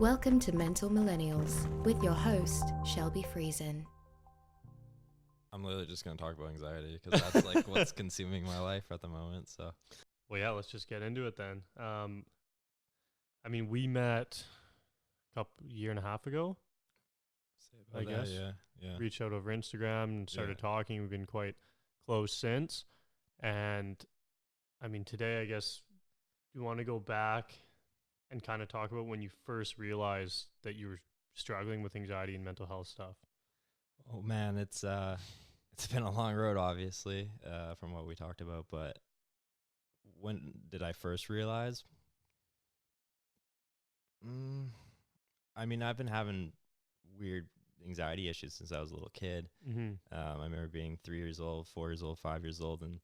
Welcome to Mental Millennials with your host, Shelby Friesen. I'm literally just going to talk about anxiety because that's like what's consuming my life at the moment. So, well, yeah, let's just get into it then. We met a year and a half ago, I guess. Yeah. Reached out over Instagram and started talking. We've been quite close since. And today, I guess, you want to go back and kind of talk about when you first realized that you were struggling with anxiety and mental health stuff. Oh man, it's been a long road, obviously, from what we talked about. But when did I first realize? I've been having weird anxiety issues since I was a little kid. I remember being 3 years old, 4 years old, 5 years old, and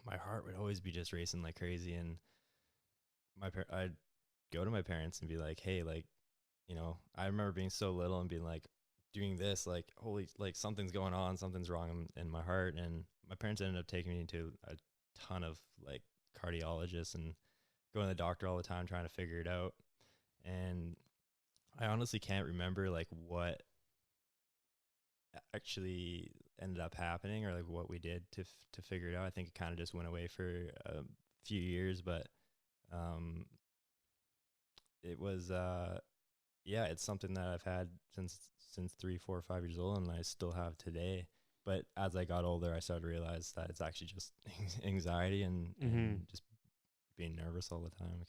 my heart would always be just racing like crazy. And I'd go to my parents and be like, hey, like, I remember being so little and being like, doing this, like, holy, like something's going on, something's wrong in my heart. And my parents ended up taking me to a ton of like cardiologists and going to the doctor all the time trying to figure it out. And I honestly can't remember like what actually ended up happening or like what we did to figure it out. I think it kind of just went away for a few years, but it was it's something that I've had since 3, 4, 5 years old, and I still have today. But as I got older, I started to realize that it's actually just anxiety and just being nervous all the time.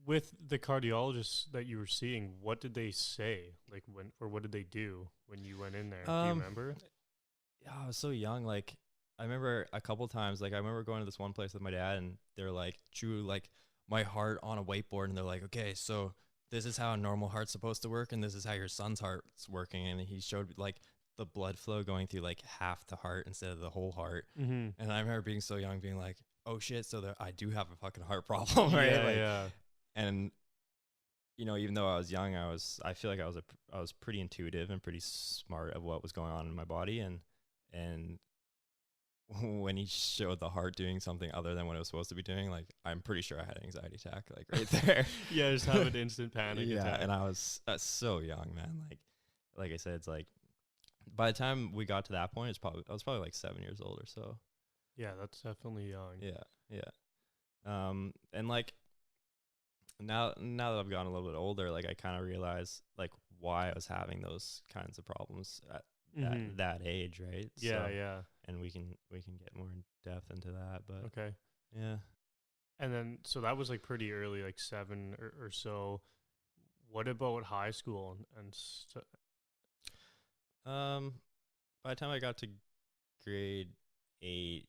With the cardiologists that you were seeing, what did they say? Like what did they do when you went in there? Do you remember? Yeah, I was so young. Like I remember a couple times, like I remember going to this one place with my dad and they're like drew like my heart on a whiteboard and they're like, okay, so this is how a normal heart's supposed to work and this is how your son's heart's working. And he showed like the blood flow going through like half the heart instead of the whole heart. And I remember being so young being like, oh shit, so I do have a fucking heart problem, right? Yeah. And even though I was young, I feel like I was pretty intuitive and pretty smart of what was going on in my body. And when he showed the heart doing something other than what it was supposed to be doing, like I'm pretty sure I had an anxiety attack, like right there. Yeah, just have an instant panic attack. And I was so young, man. Like I said, it's like by the time we got to that point, I was probably like 7 years old or so. Yeah, that's definitely young. Yeah. And like now that I've gotten a little bit older, like I kind of realize like why I was having those kinds of problems at that age, right? Yeah, so, yeah. And we can get more in depth into that, but okay. Yeah. And then so that was like pretty early, like 7 or so. What about high school By the time I got to grade 8,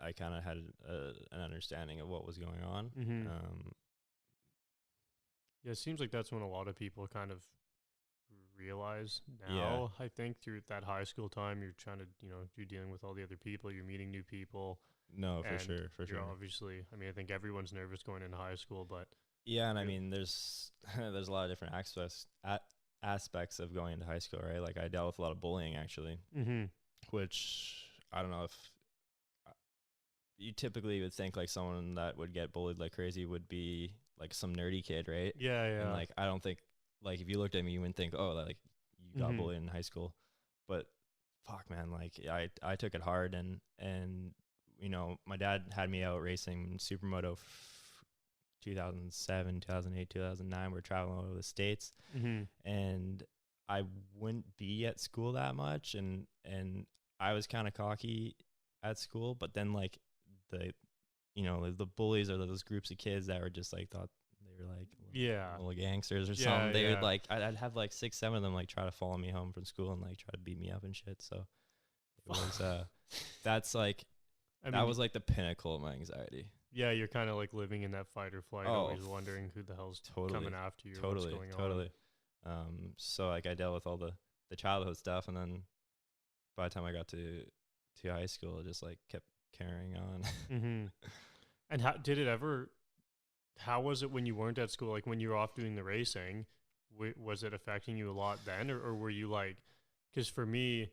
I kind of had an understanding of what was going on. Yeah, it seems like that's when a lot of people kind of realize now. I think through that high school time, you're trying to, you're dealing with all the other people, you're meeting new people. No, for sure. Obviously, I think everyone's nervous going into high school, but yeah, and there's a lot of different aspects of going into high school, right? Like I dealt with a lot of bullying actually, which I don't know if you typically would think like someone that would get bullied like crazy would be like some nerdy kid, right? Yeah. And like I don't think like if you looked at me, you wouldn't think, oh, like you got bullied in high school. But fuck, man, like I took it hard, and my dad had me out racing supermoto 2007, 2008, 2009. We're traveling all over the States, and I wouldn't be at school that much, and I was kind of cocky at school, but then like the bullies are those groups of kids that were just like thought they were like little gangsters or something. They would like I'd have like 6, 7 of them like try to follow me home from school and like try to beat me up and shit. So it was that's like that was like the pinnacle of my anxiety. Yeah, you're kind of like living in that fight or flight, always wondering who the hell's coming after you. What's going on. So like I dealt with all the childhood stuff, and then by the time I got to high school, it just like kept carrying on. And how was it when you weren't at school? Like when you were off doing the racing, was it affecting you a lot then? Or were you like, because for me,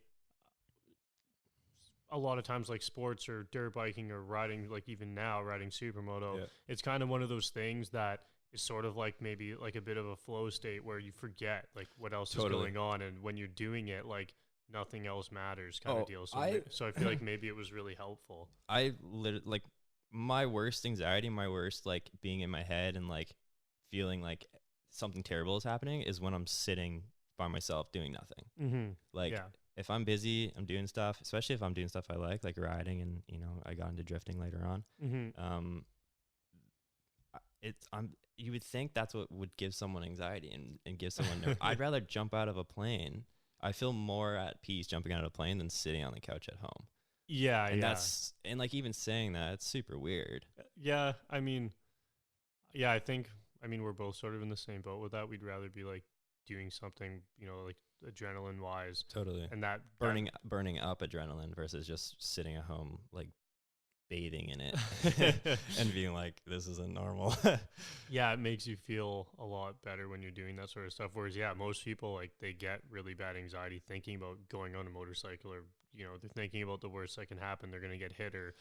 a lot of times like sports or dirt biking or riding, like even now riding supermoto, it's kind of one of those things that is sort of like maybe like a bit of a flow state where you forget like what else Totally. is going on, and when you're doing it, like nothing else matters kind Oh, of deal. So I- so I feel like maybe it was really helpful. I literally like my worst anxiety, my worst like being in my head and like feeling like something terrible is happening is when I'm sitting by myself doing nothing. Mm-hmm. Like Yeah. if I'm busy, I'm doing stuff, especially if I'm doing stuff I like riding, and I got into drifting later on. Mm-hmm. You would think that's what would give someone anxiety and give someone I'd rather jump out of a plane. I feel more at peace jumping out of a plane than sitting on the couch at home. Yeah. And yeah. and like even saying that, it's super weird. Yeah. I mean, yeah, I mean, we're both sort of in the same boat with that. We'd rather be like doing something, like adrenaline wise. Totally. And that burning up adrenaline versus just sitting at home like bathing in it and being like, this isn't normal. Yeah, it makes you feel a lot better when you're doing that sort of stuff. Whereas, yeah, most people like they get really bad anxiety thinking about going on a motorcycle, or they're thinking about the worst that can happen. They're gonna get hit or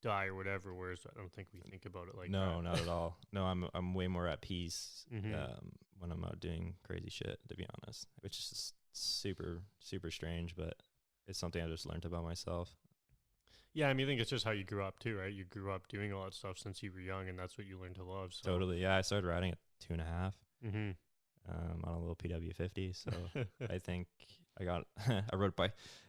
die or whatever. Whereas I don't think we think about it like No, that. not at all. No, I'm way more at peace Mhm. when I'm out doing crazy shit, to be honest, which is just super, super strange, but it's something I just learned about myself. Yeah, I mean, I think it's just how you grew up too, right? You grew up doing all that stuff since you were young, and that's what you learned to love. So. Totally. Yeah, I started riding at 2.5 Mm-hmm. on a little PW50. So I think I got I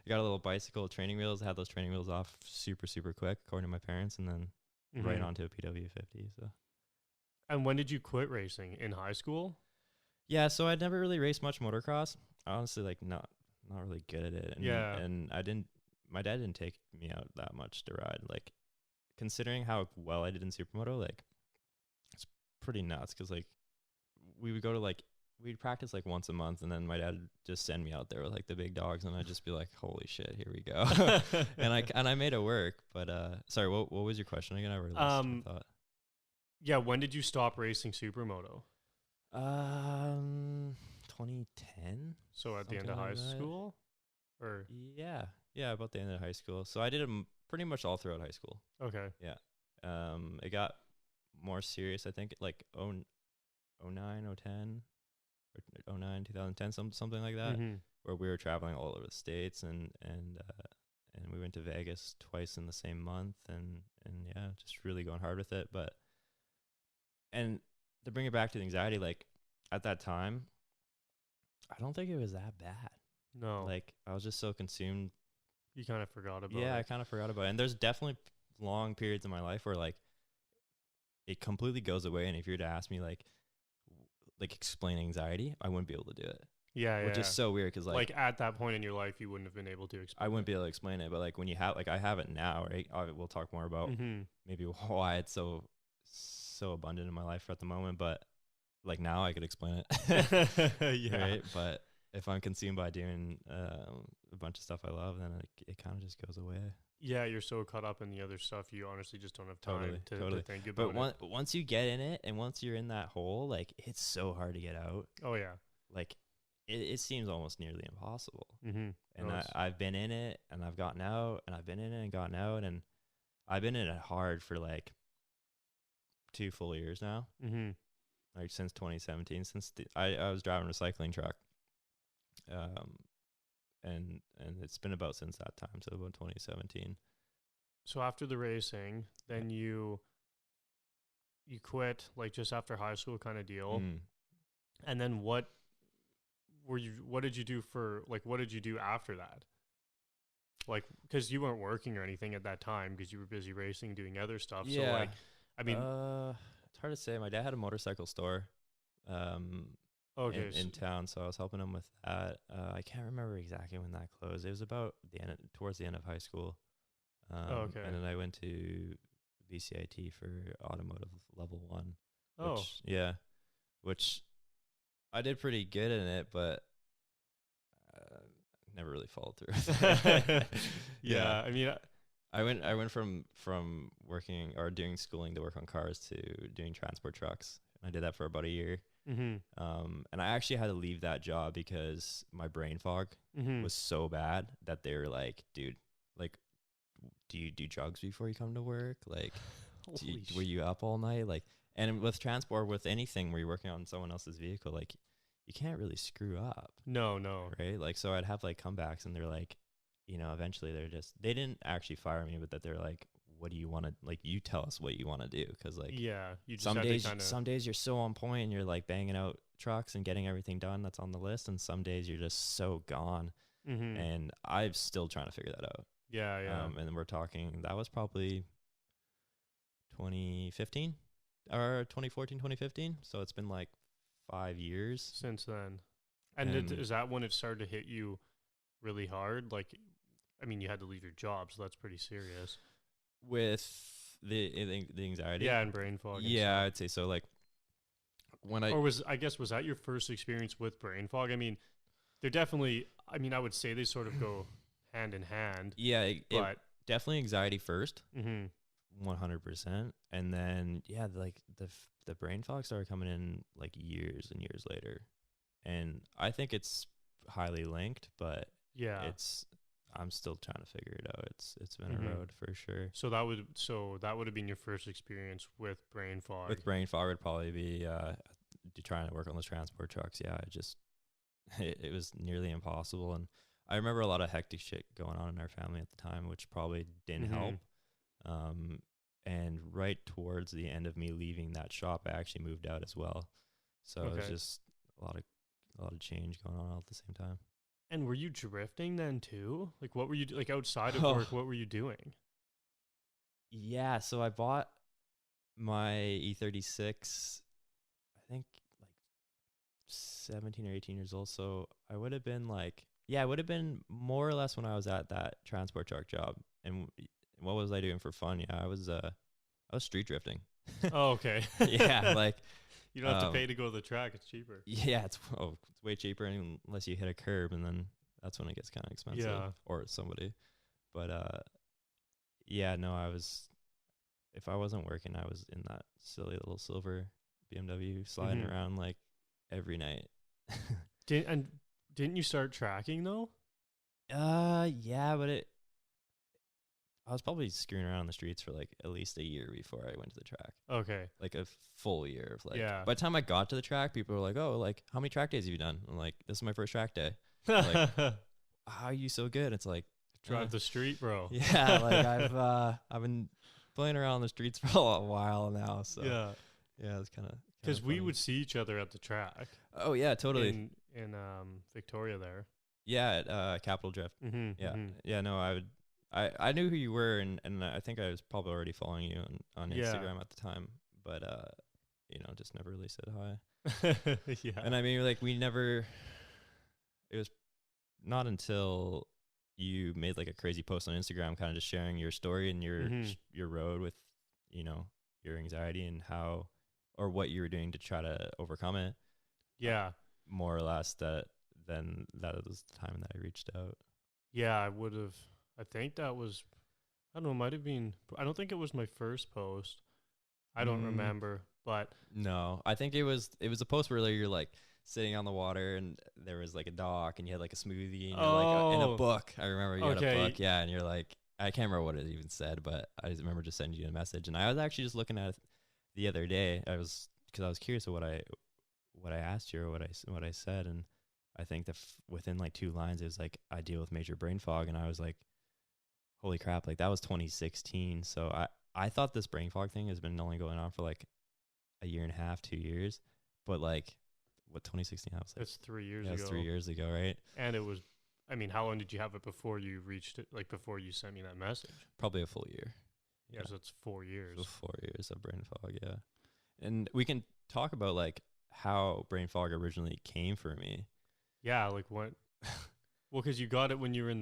got a little bicycle training wheels. I had those training wheels off super, super quick, according to my parents, and then right onto a PW50. So. And when did you quit racing? In high school? Yeah, so I'd never really raced much motocross. Honestly, like not really good at it. And, Yeah. And my dad didn't take me out that much to ride. Like, considering how well I did in supermoto, like, it's pretty nuts. Cause like, we would go to we'd practice like once a month, and then my dad would just send me out there with like the big dogs, and I'd just be like, holy shit, here we go. and I made it work. But sorry, what was your question again? I really lost my thought. Yeah, when did you stop racing supermoto? 2010. So at the end of high school? Or Yeah, about the end of high school. So I did it pretty much all throughout high school. okay. Yeah. It got more serious, I think, like 09, 010, or 09, 2010, something like that, Mm-hmm. where we were traveling all over the states, and we went to Vegas twice in the same month, and yeah, just really going hard with it. And to bring it back to the anxiety, like at that time, I don't think it was that bad. No. Like I was just so consumed. You kind of forgot about it. Yeah, I kind of forgot about it. And there's definitely long periods in my life where like it completely goes away. And if you were to ask me like explain anxiety, I wouldn't be able to do it. Yeah, Which is so weird, because like at that point in your life, you wouldn't have been able to explain I wouldn't be able to explain it. But like when you have, like I have it now, right? We'll talk more about maybe why it's so abundant in my life at the moment. But like now I could explain it. Yeah. Right? But if I'm consumed by doing a bunch of stuff I love, then it kind of just goes away. Yeah, you're so caught up in the other stuff, you honestly just don't have time to think about it. But once you get in it, and once you're in that hole, like it's so hard to get out. Oh yeah. Like it seems almost nearly impossible. Mm-hmm. And I've been in it, and I've gotten out, and I've been in it and gotten out, and I've been in it hard for like 2 full years now. Mm-hmm. Like since 2017, since I was driving a recycling truck. And it's been about since that time, so about 2017. So after the racing, then you quit like just after high school kind of deal. And then what did you do after that? Like, because you weren't working or anything at that time because you were busy racing, doing other stuff. Yeah. So like, I mean, it's hard to say. My dad had a motorcycle store. Okay, in town, so I was helping him with that. I can't remember exactly when that closed. It was about towards the end of high school. Okay. And then I went to BCIT for automotive level 1. Oh. Which I did pretty good in it, but never really followed through. Yeah, I mean, I went from working or doing schooling to work on cars to doing transport trucks. I did that for about a year. Mm-hmm. And I actually had to leave that job because my brain fog was so bad that they were like, dude, like, do you do drugs before you come to work? Like, were you up all night? Like, And with transport, with anything where you're working on someone else's vehicle, like you can't really screw up. No. Right. Like, so I'd have like comebacks and they're like, eventually they didn't actually fire me, but that they're like, what do you want to, like, you tell us what you want to do. Cause like, yeah, you just some days you're so on point and you're like banging out trucks and getting everything done that's on the list. And some days you're just so gone. Mm-hmm. And I'm still trying to figure that out. Yeah. And we're talking, that was probably 2015 or 2014, 2015. So it's been like 5 years Since then. And is that when it started to hit you really hard? Like, I mean, you had to leave your job, so that's pretty serious. with the anxiety. Yeah, and brain fog. Yeah, I'd say so. Like when was that your first experience with brain fog? I mean, they're definitely, I mean, I would say they sort of go hand in hand. Yeah, but definitely anxiety first. Mm-hmm. 100%. And then, yeah, like the brain fog started coming in like years and years later. And I think it's highly linked, but yeah, I'm still trying to figure it out. It's been Mm-hmm. a road for sure. So that would have been your first experience with brain fog. With brain fog would probably be trying to work on those transport trucks. Yeah, it was nearly impossible. And I remember a lot of hectic shit going on in our family at the time, which probably didn't Mm-hmm. help. And right towards the end of me leaving that shop, I actually moved out as well. So it was just a lot of change going on all at the same time. And were you drifting then too? Like, what were you like outside of work? What were you doing? Yeah, so I bought my E36, I think like 17 or 18 years old. So I would have been more or less when I was at that transport truck job. And what was I doing for fun? Yeah, I was street drifting. Oh, okay. Yeah, like you don't have to pay to go to the track; it's cheaper. Yeah, it's way cheaper unless you hit a curb, and then that's when it gets kind of expensive. Yeah. Or somebody. But yeah, no, if I wasn't working, I was in that silly little silver BMW sliding Mhm. around like every night. Didn't you start tracking though? Yeah, but I was probably screwing around on the streets for like at least a year before I went to the track. Okay. Like a full year of like. Yeah. By the time I got to the track, people were like, "Oh, like how many track days have you done?" I'm like, "This is my first track day." Like, how are you so good? It's like drive the street, bro. Yeah, like I've been playing around the streets for a while now. So yeah, it's kind of because we would see each other at the track. Oh yeah, totally. In Victoria there. Yeah, at Capital Drift. Mm-hmm. Yeah, Mm-hmm. yeah. No, I knew who you were, and I think I was probably already following you on Instagram at the time, but just never really said hi. Yeah. And I mean, like it was not until you made like a crazy post on Instagram, kind of just sharing your story and your road with, your anxiety and how, or what you were doing to try to overcome it. Yeah. More or less then that was the time that I reached out. Yeah, I think that was, I don't know, might have been, I don't think it was my first post. I don't remember, but. No, I think it was a post where you're like sitting on the water and there was like a dock and you had like a smoothie and you're like in a book. I remember you had a book. Yeah. And you're like, I can't remember what it even said, but I just remember just sending you a message. And I was actually just looking at it the other day. Because I was curious of what I asked you or what I said. And I think that within like 2 lines, it was like, I deal with major brain fog. And I was like, holy crap, like that was 2016. So I thought this brain fog thing has been only going on for like a year and a half, 2 years. But like, what 2016? I was like, that's 3 years ago. ago. That's 3 years ago, right? And it was, I mean, how long did you have it before you reached it? Like before you sent me that message? Probably a full year. Yeah, so it's 4 years. So 4 years of brain fog, yeah. And we can talk about like how brain fog originally came for me. Yeah, like what? Well, because you got it when you were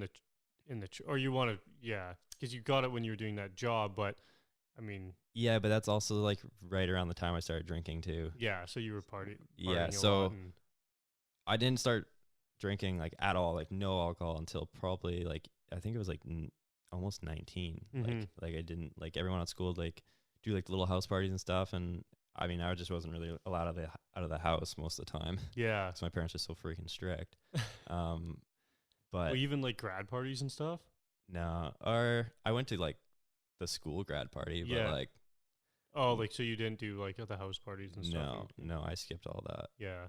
or you want to, yeah, because you got it when you were doing that job, but I mean. Yeah, but that's also like right around the time I started drinking too. Yeah, so you were partying Yeah, a so lot I didn't start drinking like at all, like no alcohol until probably like, I think it was like almost 19. Like I didn't, like everyone at school like do like little house parties and stuff. And I mean, I just wasn't really allowed out of the house most of the time. Yeah. So my parents are so freaking strict. But well, even like grad parties and stuff? No. Or I went to like the school grad party, but like Oh, like, so you didn't do like the house parties and stuff? No, I skipped all that. Yeah.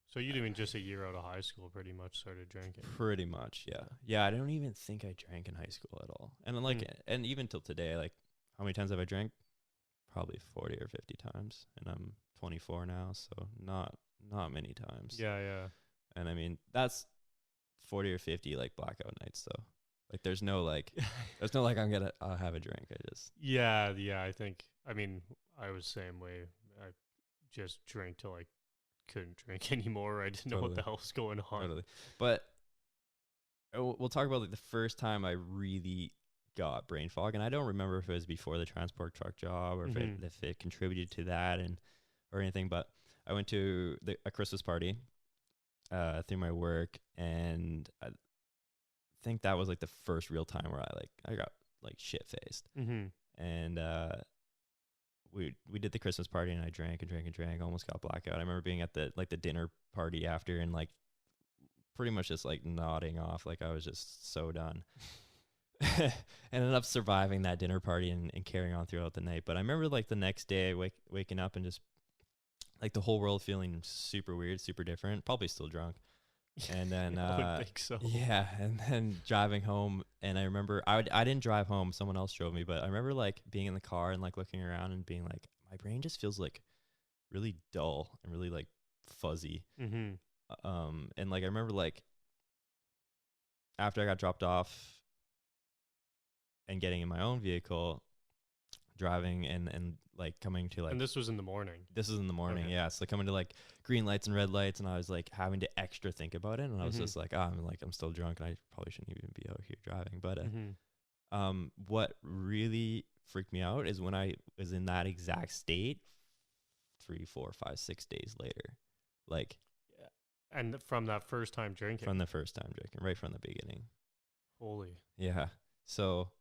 So you doing just a year out of high school, pretty much started drinking. Pretty much, yeah. Yeah, I don't even think I drank in high school at all. And then, like, and even till today, like, how many times have I drank? Probably 40 or 50 times, and I'm 24 now, so not many times. Yeah. And I mean, that's 40 or 50 like blackout nights, though. Like, there's no like I'll have a drink. I just Yeah. I think. I mean, I was the same way. I just drank till I couldn't drink anymore. I didn't know what the hell was going on. Totally. But we'll talk about like the first time I really got brain fog, and I don't remember if it was before the transport truck job or if it contributed to that or anything. But I went to a Christmas party through my work, and I think that was like the first real time where I got like shit faced. And we did the Christmas party, and I drank, almost got blackout. I remember being at the dinner party after, and like pretty much just like nodding off, like I was just so done. Ended up surviving that dinner party and carrying on throughout the night. But I remember like the next day waking up and just like the whole world feeling super weird, super different, probably still drunk. And then I would think so. Yeah, and then driving home, and I remember I didn't drive home, someone else drove me, but I remember like being in the car and like looking around and being like, my brain just feels like really dull and really like fuzzy. And like I remember like after I got dropped off and getting in my own vehicle, driving and like coming to like, and this was in the morning. This is in the morning, okay. Yeah. So coming to like green lights and red lights, and I was like having to extra think about it, and I was just like, I'm still drunk, and I probably shouldn't even be out here driving. But what really freaked me out is when I was in that exact state 3, 4, 5, 6 days later, like, and from that first time drinking. From the first time drinking, right from the beginning. Holy. Yeah. So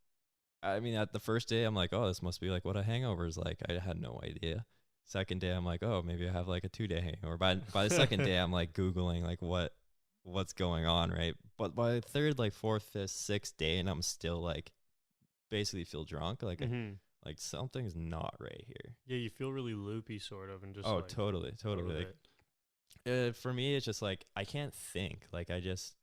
I mean, at the first day, I'm like, oh, this must be like what a hangover is like. I had no idea. Second day, I'm like, oh, maybe I have like a 2-day hangover. By the second day, I'm like Googling like what's going on, right? But by the third, like fourth, fifth, sixth day, and I'm still like basically feel drunk. Like like something's not right here. Yeah, you feel really loopy, sort of, and just like, totally. Like, for me, it's just like I can't think. Like I just.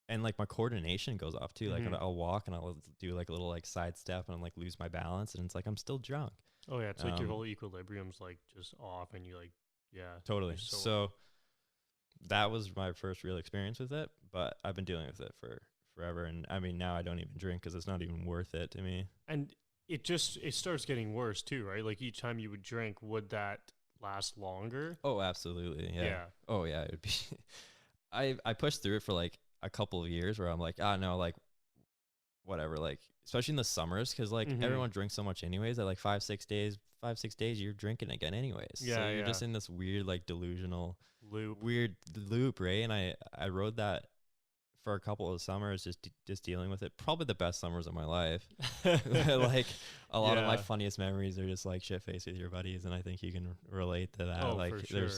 And like my coordination goes off too. Like I'll walk and I'll do like a little like side step and I'm like lose my balance, and it's like I'm still drunk. Oh yeah, it's like your whole equilibrium's like just off, and you like totally. So that was my first real experience with it, but I've been dealing with it for forever. And I mean now I don't even drink because it's not even worth it to me. And it starts getting worse too, right? Like each time you would drink, would that last longer? Oh, absolutely. Yeah. Oh yeah, it would be. I pushed through it for like a couple of years where I'm like, no, like whatever, like especially in the summers, because like everyone drinks so much anyways that like 5-6 days you're drinking again anyways. So you're just in this weird like delusional loop, right? And I rode that for a couple of summers, just dealing with it. Probably the best summers of my life. Like a lot of my funniest memories are just like shit faced with your buddies, and I think you can relate to that. Like for sure.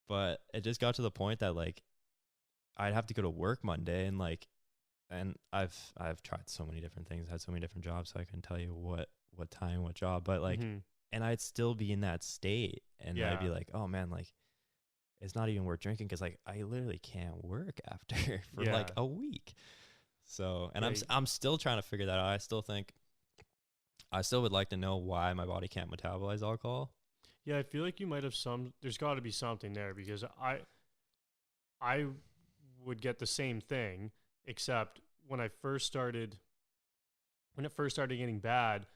But it just got to the point that like I'd have to go to work Monday, and like, and I've tried so many different things, had so many different jobs, so I couldn't tell you what time, what job, but like, and I'd still be in that state, and I'd be like, oh man, like it's not even worth drinking because like I literally can't work after for like a week. So, and I'm still trying to figure that out. I still would like to know why my body can't metabolize alcohol. Yeah, I feel like you might have there's got to be something there, because I would get the same thing, except when it first started getting bad,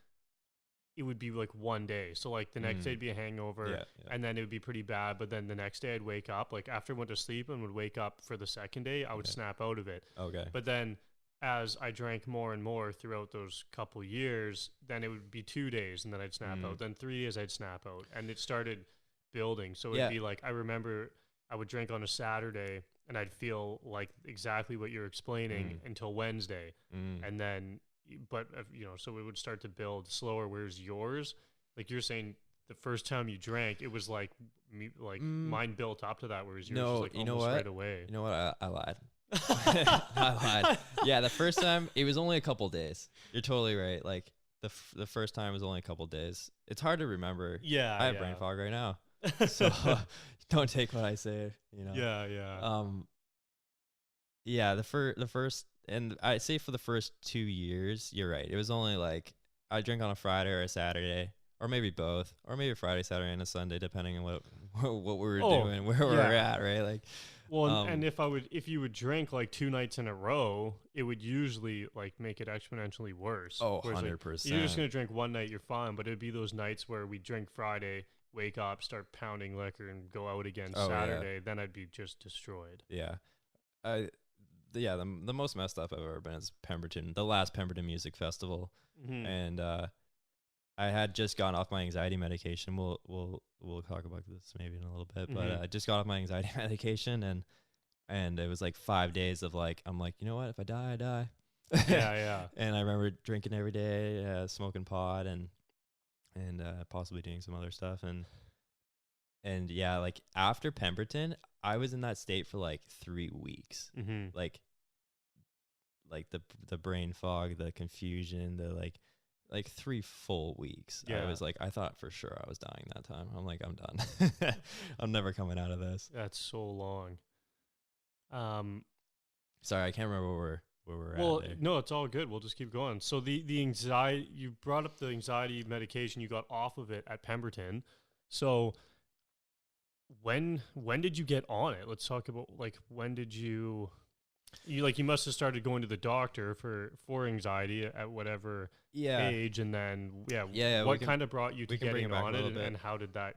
it would be like one day. So like the next day would be a hangover, and then it would be pretty bad. But then the next day I'd wake up, like after I went to sleep and would wake up for the second day, I would snap out of it. Okay. But then as I drank more and more throughout those couple years, then it would be 2 days and then I'd snap out. Then 3 days I'd snap out, and it started building. So it'd be like, I remember I would drink on a Saturday and I'd feel like exactly what you're explaining until Wednesday. And then, but so it would start to build slower. Whereas yours, like you're saying, the first time you drank, it was like mine built up to that. Whereas yours was like almost right away. You know what? I lied. I lied. Yeah. The first time it was only a couple days. You're totally right. Like the first time was only a couple days. It's hard to remember. Yeah, I have brain fog right now, so don't take what I say. Yeah. Yeah. The first, and I say for the first 2 years, you're right. It was only like I drink on a Friday or a Saturday, or maybe both, or maybe Friday, Saturday, and a Sunday, depending on what we were doing, where we were at, right? Like, well, and if you would drink like 2 nights in a row, it would usually like make it exponentially worse. Oh, Whereas, 100%. You're just gonna drink one night, you're fine, but it'd be those nights where we drink Friday, wake up, start pounding liquor, and go out again Saturday. Yeah. Then I'd be just destroyed. Yeah, the most messed up I've ever been is Pemberton, the last Pemberton Music Festival, and I had just gotten off my anxiety medication. We'll talk about this maybe in a little bit, but I just got off my anxiety medication, and it was like 5 days of like, I'm like, you know what? If I die, I die. Yeah. And I remember drinking every day, smoking pot, and possibly doing some other stuff, and yeah, like after Pemberton, I was in that state for like 3 weeks, like the brain fog, the confusion, the like 3 full weeks. Yeah. I was like, I thought for sure I was dying that time. I'm like, I'm done. I'm never coming out of this. That's so long. Sorry, I can't remember where we're at. Well, there. no, it's all good. We'll just keep going. So the anxiety, you brought up the anxiety medication, you got off of it at Pemberton. So when did you get on it? Let's talk about like when did you must have started going to the doctor for anxiety at whatever age, and then what kind of brought you to getting on it, and how did that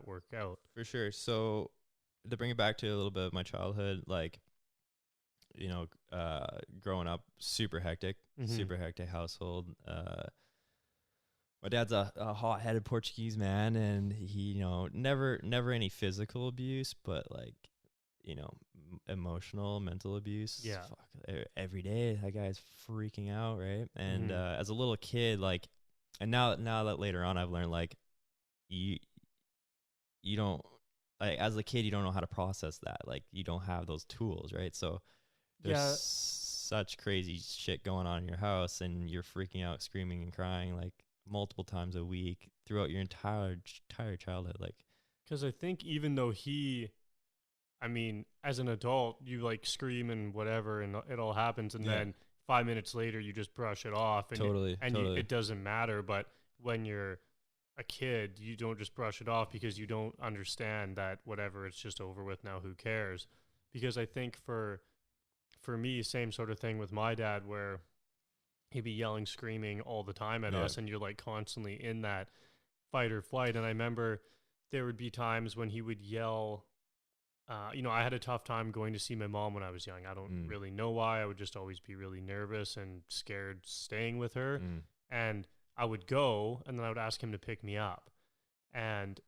work out? For sure. So to bring it back to a little bit of my childhood, like, growing up, super hectic household. My dad's a hot-headed Portuguese man, and he, never any physical abuse, but like, emotional, mental abuse. Yeah. Every day, that guy's freaking out, right? And as a little kid, like, and now that later on, I've learned like, you don't, like, as a kid, you don't know how to process that. Like, you don't have those tools, right? So there's such crazy shit going on in your house, and you're freaking out, screaming and crying like multiple times a week throughout your entire childhood. Like, because I think even though as an adult, you like scream and whatever, and it all happens, and then 5 minutes later, you just brush it off, and it doesn't matter. But when you're a kid, you don't just brush it off because you don't understand that whatever, it's just over with now. Who cares? Because I think for me, same sort of thing with my dad, where he'd be yelling, screaming all the time at us, and you're like constantly in that fight or flight. And I remember there would be times when he would yell. I had a tough time going to see my mom when I was young. I don't really know why. I would just always be really nervous and scared staying with her. And I would go, and then I would ask him to pick me up. And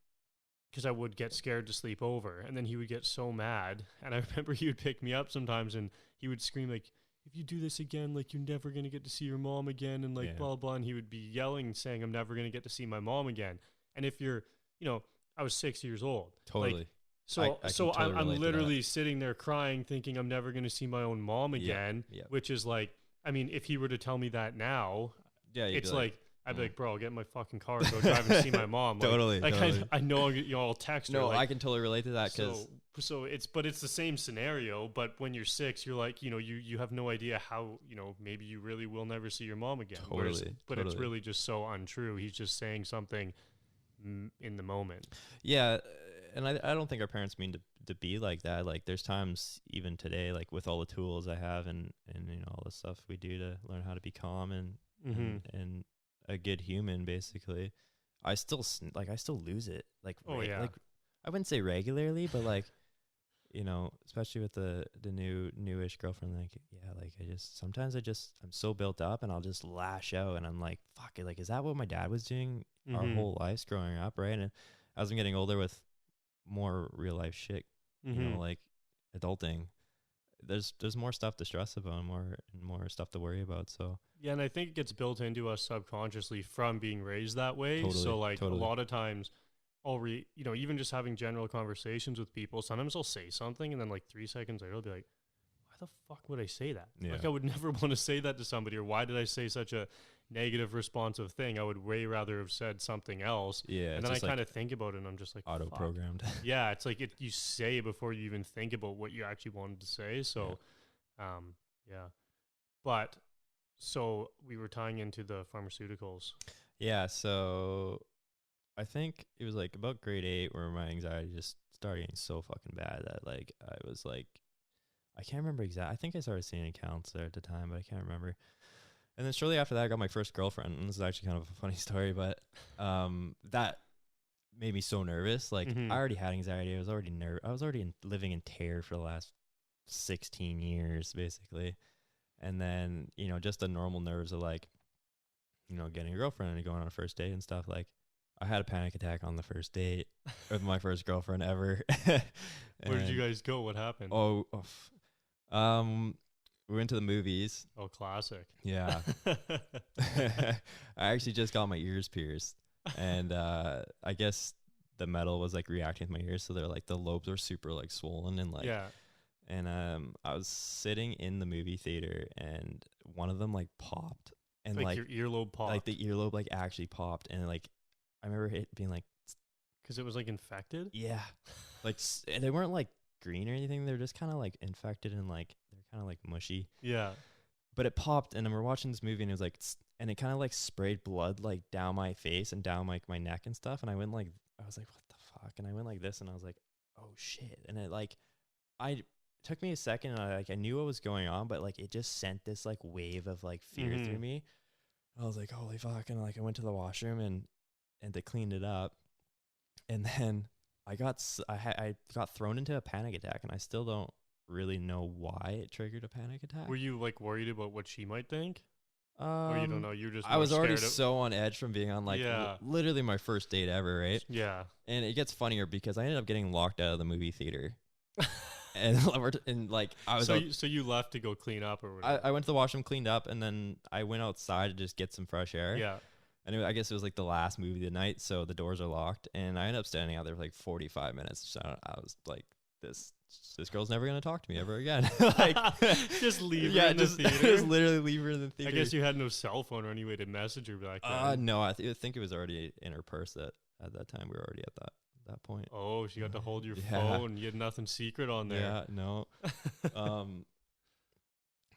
because I would get scared to sleep over. And then he would get so mad. And I remember he would pick me up sometimes, and he would scream like, if you do this again, like, you're never going to get to see your mom again, and like blah, blah. And he would be yelling, saying, I'm never going to get to see my mom again. And if you're, I was 6 years old. Totally. Like, So I'm literally sitting there crying, thinking I'm never going to see my own mom again, which is like, if he were to tell me that now, it's like, I'd be like, bro, I'll get in my fucking car and go drive and see my mom. Like, totally. I know, I'll text her. No, I can totally relate to that, because it's the same scenario, but when you're 6, you're like, you have no idea how, maybe you really will never see your mom again. But it's really just so untrue. He's just saying something in the moment. Yeah. And I don't think our parents mean to be like that. Like, there's times even today, like with all the tools I have and all the stuff we do to learn how to be calm and a good human, basically, I still lose it. Like, like, I wouldn't say regularly, but like, especially with the newish girlfriend, like, sometimes I'm so built up, and I'll just lash out, and I'm like, fuck it. Like, is that what my dad was doing our whole lives growing up? Right. And as I'm getting older with more real life shit, like adulting, there's more stuff to stress about, more stuff to worry about. So and I think it gets built into us subconsciously from being raised that way. So like a lot of times I'll even just having general conversations with people, sometimes I'll say something, and then like 3 seconds later I'll be like, the fuck would I say that? Yeah. Like, I would never want to say that to somebody, or why did I say such a negative responsive thing? I would way rather have said something else. Yeah. And then I kind of think about it, and I'm just like, auto-programmed. Yeah, it's like you say it before you even think about what you actually wanted to say. So, yeah. But, so we were tying into the pharmaceuticals. Yeah, so I think it was like about grade 8 where my anxiety just started getting so fucking bad that like I was like, I can't remember exactly. I think I started seeing a counselor at the time, but I can't remember. And then shortly after that, I got my first girlfriend. And this is actually kind of a funny story, but that made me so nervous. Like I already had anxiety. I was already living in terror for the last 16 years, basically. And then, you know, just the normal nerves of like, you know, getting a girlfriend and going on a first date and stuff. Like I had a panic attack on the first date with my first girlfriend ever. Where did you guys go? What happened? We went to the movies. Oh, classic. Yeah. I actually just got my ears pierced, and I guess the metal was like reacting with my ears, so they're like the lobes are super like swollen and like And I was sitting in the movie theater, and one of them like popped, and like your earlobe popped. Like the earlobe like actually popped, and like I remember it being like, because it was like infected. Yeah, like they weren't like green or anything. They're just kind of like infected and like they're kind of like mushy. Yeah. But it popped, and then we're watching this movie, and it was like, and it kind of like sprayed blood like down my face and down like my neck and stuff. And I went like, I was like, what the fuck? And I went like this, and I was like, oh shit. And it like, it took me a second, and I knew what was going on, but like it just sent this like wave of like fear through me. I was like, holy fuck. And like I went to the washroom and they cleaned it up, and then I got thrown into a panic attack, and I still don't really know why it triggered a panic attack. Were you like worried about what she might think? Or you don't know, you're just I was already so on edge from being on like literally my first date ever, right? Yeah. And it gets funnier because I ended up getting locked out of the movie theater. and like I was so you left to go clean up or whatever. I went to the washroom, cleaned up, and then I went outside to just get some fresh air. Yeah. And I guess it was like the last movie of the night, so the doors are locked, and I ended up standing out there for like 45 minutes. So I was like, this girl's never gonna talk to me ever again. Like, just leave her in the theater. Just literally leave her in the theater. I guess you had no cell phone or any way to message her back then. No, I think it was already in her purse at that time. We were already at that point. Oh, she got to hold your phone. You had nothing secret on there. Yeah, no.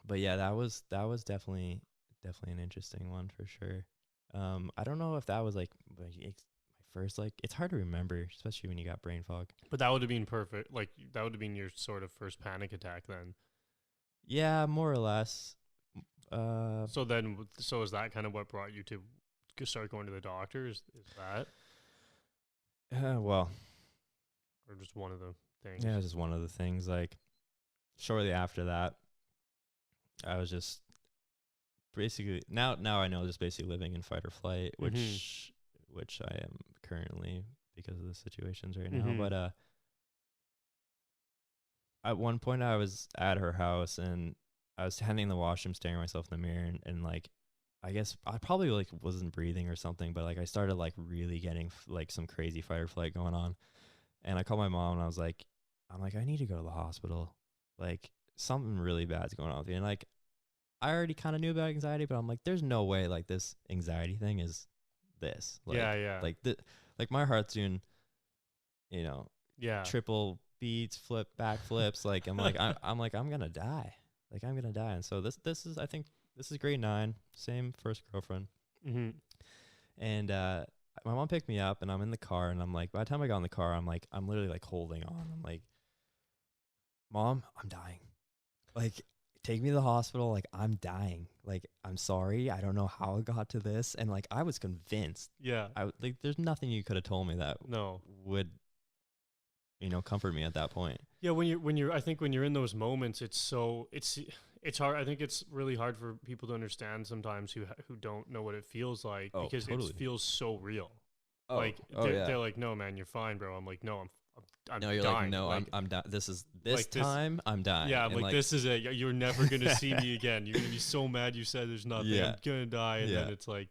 But yeah, that was definitely an interesting one for sure. I don't know if that was like my first, like, it's hard to remember, especially when you got brain fog. But that would have been perfect. Like, that would have been your sort of first panic attack then. Yeah, more or less. So is that kind of what brought you to start going to the doctor? Is that? Well. Or just one of the things? Yeah, just one of the things. Like, shortly after that, I was just basically, now I know, just basically living in fight or flight, which I am currently because of the situations right now. But at one point I was at her house, and I was standing in the washroom staring at myself in the mirror, and like, I guess I probably like wasn't breathing or something, but like I started like really getting like some crazy fight or flight going on. And I called my mom, and I was like, I need to go to the hospital. Like, something really bad's going on with me. And like, I already kind of knew about anxiety, but I'm like, there's no way like this anxiety thing is this. Like, yeah. Like my heart's doing, you know, triple beats, back flips. Like I'm like, I'm gonna die. Like I'm gonna die. And so this is, I think this is grade 9, same first girlfriend. And my mom picked me up, and I'm in the car, and I'm like, by the time I got in the car, I'm literally like holding on. I'm like, Mom, I'm dying. Like, take me to the hospital. Like, I'm dying. Like, I'm sorry. I don't know how it got to this. And like, I was convinced. Yeah. Like, there's nothing you could have told me that would, comfort me at that point. Yeah. I think when you're in those moments, it's hard. I think it's really hard for people to understand sometimes who don't know what it feels like, because totally. It feels so real. They're like, no, man, you're fine, bro. I'm like, no, I'm no, you're dying. like, no, like, I'm dying. I'm dying. Yeah, I'm like, this is it. You're never going to see me again. You're going to be so mad you said there's nothing. I'm going to die. And then it's like,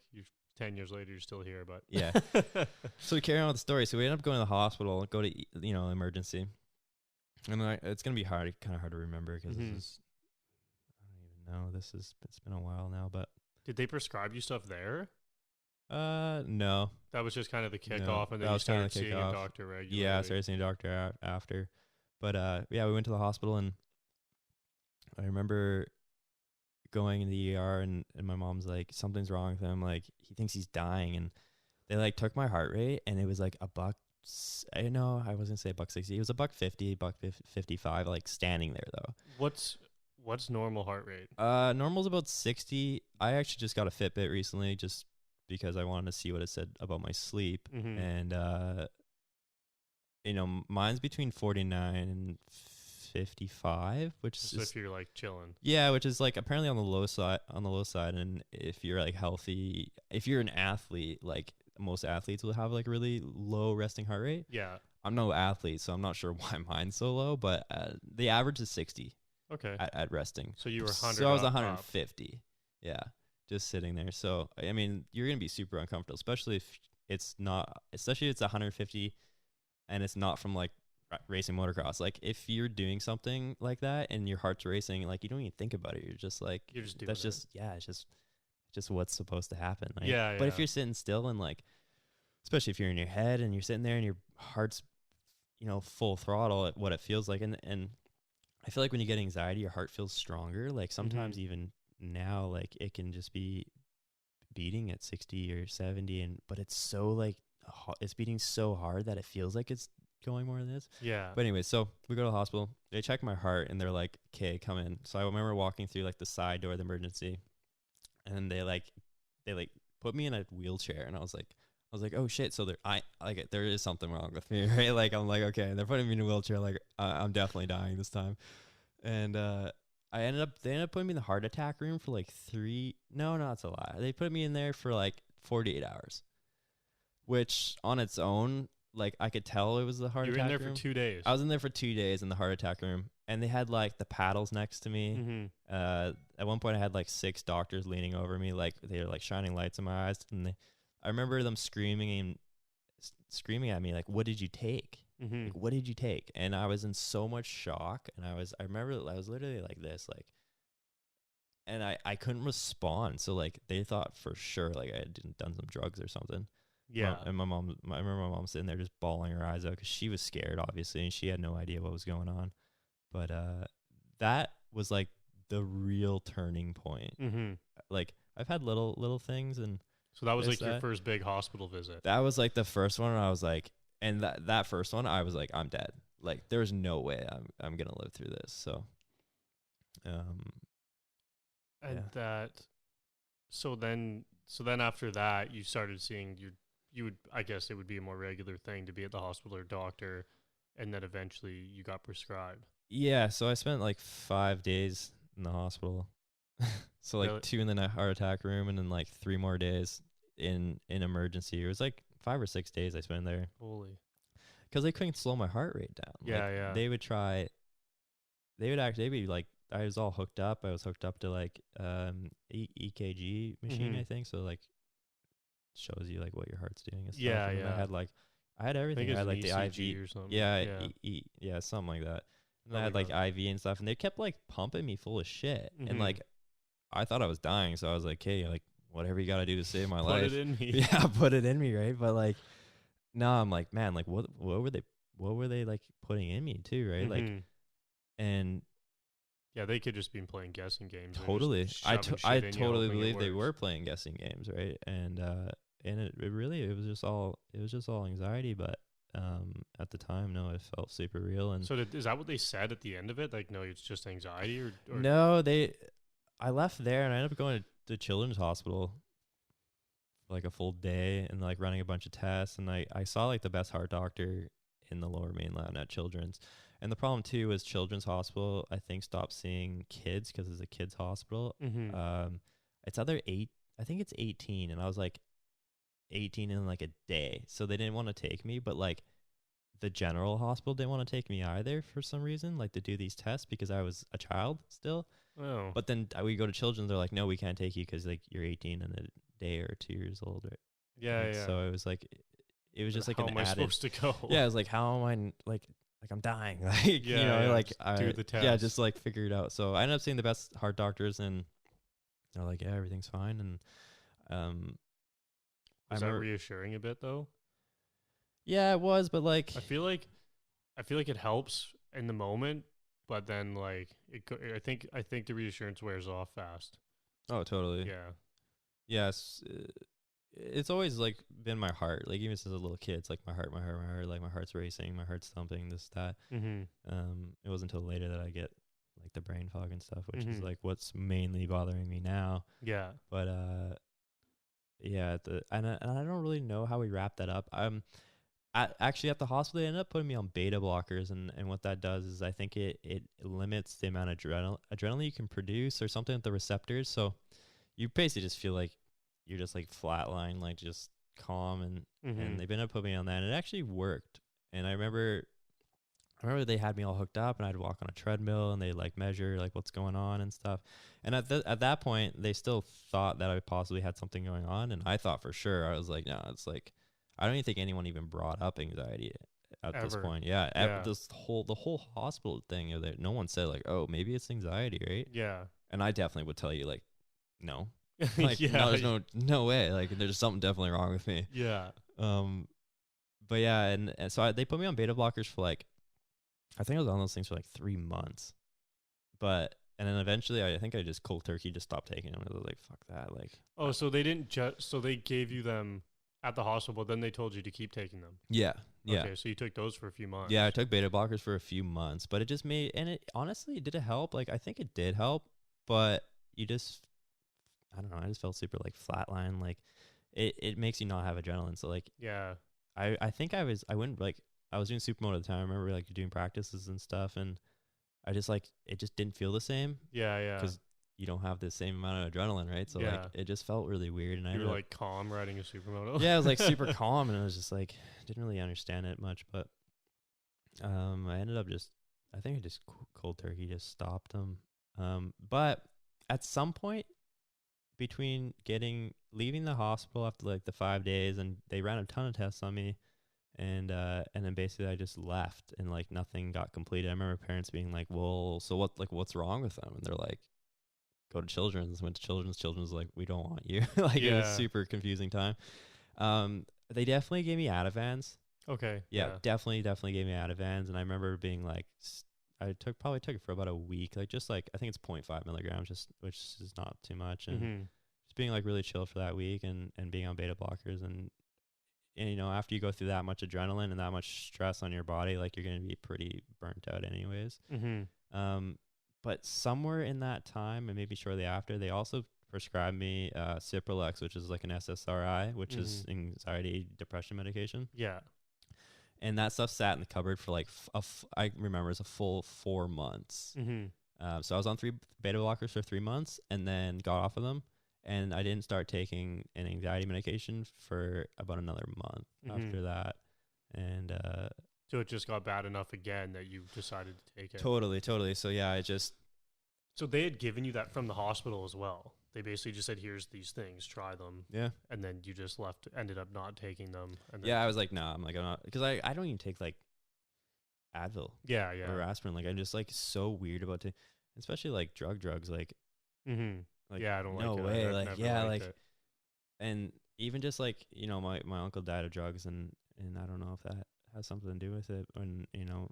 10 years later, you're still here. But yeah. So we carry on with the story. So we end up going to the hospital, go to, emergency. And it's going to be kind of hard to remember, because this is no, it's been a while now, but Did they prescribe you stuff there? no. That was just kind of the No, kickoff, and then that you was kinda started the seeing a kickoff. doctor regularly. Yeah, I started seeing a doctor after. But yeah, we went to the hospital, and I remember going in the ER, and my mom's like, something's wrong with him. Like, he thinks he's dying. And they like took my heart rate, and it was like a buck. I know I wasn't say $160. It was $150, $155, like standing there though. What's normal heart rate? Normal's about 60. I actually just got a Fitbit recently, just because I wanted to see what it said about my sleep. Mm-hmm. And mine's between 49 and 55, which So is, if you're like chilling. yeah, which is like apparently on the low side. And if you're like healthy, if you're an athlete, like most athletes will have like really low resting heart rate. Yeah. I'm no athlete, so I'm not sure why mine's so low, but the average is 60 Okay. at resting. So you were 100. So I was up. 150. Yeah, just sitting there. So I mean, you're gonna be super uncomfortable, especially if it's 150, and it's not from like racing motocross. Like if you're doing something like that and your heart's racing, like you don't even think about it. You're just like, You're just doing that's it. it's just what's supposed to happen. Like, Yeah, But yeah. if you're sitting still and like, especially if you're in your head and you're sitting there and your heart's, full throttle at what it feels like, and I feel like when you get anxiety, your heart feels stronger. Like sometimes even now, like it can just be beating at 60 or 70, but it's so like it's beating so hard that it feels like it's going more than this. Yeah. But anyway, so we go to the hospital. They check my heart, and they're like, "Okay, come in." So I remember walking through like the side door of the emergency, and they put me in a wheelchair, and I was like, oh shit. So there is something wrong with me, right? Like I'm like, okay, they're putting me in a wheelchair. Like I'm definitely dying this time. And they ended up putting me in the heart attack room for like no, that's a lie. They put me in there for like 48 hours, which on its own, like I could tell it was the heart You were attack in there room. for 2 days. I was in there for 2 days in the heart attack room, and they had like the paddles next to me. Mm-hmm. At one point I had like 6 doctors leaning over me, like they were like shining lights in my eyes, and I remember them screaming at me like, "What did you take? Mm-hmm. Like, what did you take?" And I was in so much shock, and I remember I was literally like this, like, and I couldn't respond. So like they thought for sure like I had done some drugs or something. Yeah. And I remember my mom sitting there just bawling her eyes out because she was scared, obviously, and she had no idea what was going on. But that was like the real turning point. Mm-hmm. Like I've had little things, and So that was like your first big hospital visit. that was like the first one, and I was like, and that first one, I was like, I'm dead. Like there's no way I'm gonna live through this. So, And yeah. so then after that, you started seeing I guess it would be a more regular thing to be at the hospital or doctor, and then eventually you got prescribed. Yeah, so I spent like 5 days in the hospital. So like Really? 2 in the heart attack room, and then like 3 more days in emergency. It was like 5 or 6 days I spent there Holy. because they couldn't slow my heart rate down. Yeah, Like, yeah. They'd be like, I was all hooked up. I was hooked up to like EKG machine, I think. So like shows you like what your heart's doing and stuff. Yeah, and then yeah. I had I everything. think I it's had like the ECG IV or something. Yeah, yeah, something like that. And I had Probably like IV and stuff, and they kept like pumping me full of shit. And Mhm. like I thought I was dying, so I was like, hey, like whatever you got to do to save my life. Put it in me. Yeah, put it in me, right? But like now I'm like, man, like what were they like putting in me too, right? Like, Mhm. and Yeah, they could just been playing guessing games. They're totally, just I shoving I shit in you, totally hoping it believe they works. were playing guessing games, right? And it was just all anxiety, but at the time, no, it felt super real. And So is that what they said at the end of it? Like, no, it's just anxiety, or no, I left there and I ended up going to the children's hospital for like a full day and like running a bunch of tests. And I saw like the best heart doctor in the Lower Mainland at Children's. And the problem too was Children's Hospital, I think, stopped seeing kids because it's a kids hospital. Mhm. It's I think it's 18, and I was like 18 in like a day, so they didn't want to take me. But like the general hospital didn't want to take me either for some reason, like to do these tests because I was a child still. Oh. But then we go to Children's, they're like, no, we can't take you because like you're 18 and a day or 2 years old, right? Yeah, And yeah. so it was like, it was just like how an am I added. supposed to go? Yeah, I was like, how am I like? I'm dying. Like, you know, like do the test. Yeah, just like figure it out. So I ended up seeing the best heart doctors, and they're like, yeah, everything's fine. And was that reassuring a bit though? Yeah, it was, but like I feel like it helps in the moment, but then like I think the reassurance wears off fast. oh, totally. Yeah. Yes. It's always like been my heart. Like even since a little kid, it's like my heart, like my heart's racing, my heart's thumping, this, that. It wasn't until later that I get like the brain fog and stuff, which is like what's mainly bothering me now. Yeah. But yeah, and I don't really know how we wrap that up. Actually at the hospital they ended up putting me on beta blockers, and what that does is I think it limits the amount of adrenaline you can produce or something at the receptors. So you basically just feel like you're just like flatline, like just calm, and they've been putting me on that, and it actually worked. And I remember they had me all hooked up, and I'd walk on a treadmill, and they like measure like what's going on and stuff. And at that point, they still thought that I possibly had something going on, and I thought for sure. I was like, no, it's like I don't even think anyone even brought up anxiety at this point. Yeah, the whole hospital thing, no one said like, oh, maybe it's anxiety, right? Yeah. And I definitely would tell you like, no. Like, no, there's no way. Like, there's something definitely wrong with me. Yeah. But yeah, and so they put me on beta blockers for like, I think I was on those things for like 3 months. And then eventually, I think I just cold turkey just stopped taking them. I was like, fuck that. Like, oh, so they didn't so they gave you them at the hospital, but then they told you to keep taking them. Yeah. Yeah. Okay, so you took those for a few months. Yeah, I took beta blockers for a few months, but it just made, and it honestly, did it help? Like, I think it did help, but you just, I don't know. I just felt super like flatline. Like it makes you not have adrenaline. So like, yeah, I think I was doing supermode at the time. I remember like doing practices and stuff, and I just like, it just didn't feel the same. Yeah. Yeah. Because you don't have the same amount of adrenaline, right? So like, it just felt really weird. And you were like calm riding a supermoto. Yeah, I was like super calm, and I was just like, didn't really understand it much. But I ended up I think I just cold turkey just stopped them. But at some point, between leaving the hospital after like the 5 days, and they ran a ton of tests on me, and then basically I just left, and like nothing got completed. I remember parents being like, well, so what's wrong with them? And they're like, go to Children's. Went to Children's like, we don't want you. Like, it was super confusing time. They definitely gave me Ativans. Okay. Yeah. Definitely gave me Ativans. And I remember being like, I probably took it for about a week, like just like, I think it's 0.5 milligrams, which is not too much, and just being like really chill for that week, and being on beta blockers, and you know, after you go through that much adrenaline and that much stress on your body, like you're going to be pretty burnt out anyways. But somewhere in that time, and maybe shortly after, they also prescribed me Cipralex, which is like an SSRI, which is anxiety depression medication. Yeah. And that stuff sat in the cupboard for like, I remember it's a full 4 months. So I was on 3 beta blockers for 3 months, and then got off of them. And I didn't start taking an anxiety medication for about another month after that. And so it just got bad enough again that you decided to take it. Totally. So yeah, So they had given you that from the hospital as well. They basically just said, here's these things, try them. Yeah. And then you just ended up not taking them. And then yeah, I was like, no, I'm not, because I don't even take like Advil. Yeah. Or aspirin. Like, I'm just like so weird about it, especially like drugs. Like, like, yeah, I don't no like it. way. Like, yeah, like, it. And even just like, you know, my uncle died of drugs, and I don't know if that has something to do with it, and you know,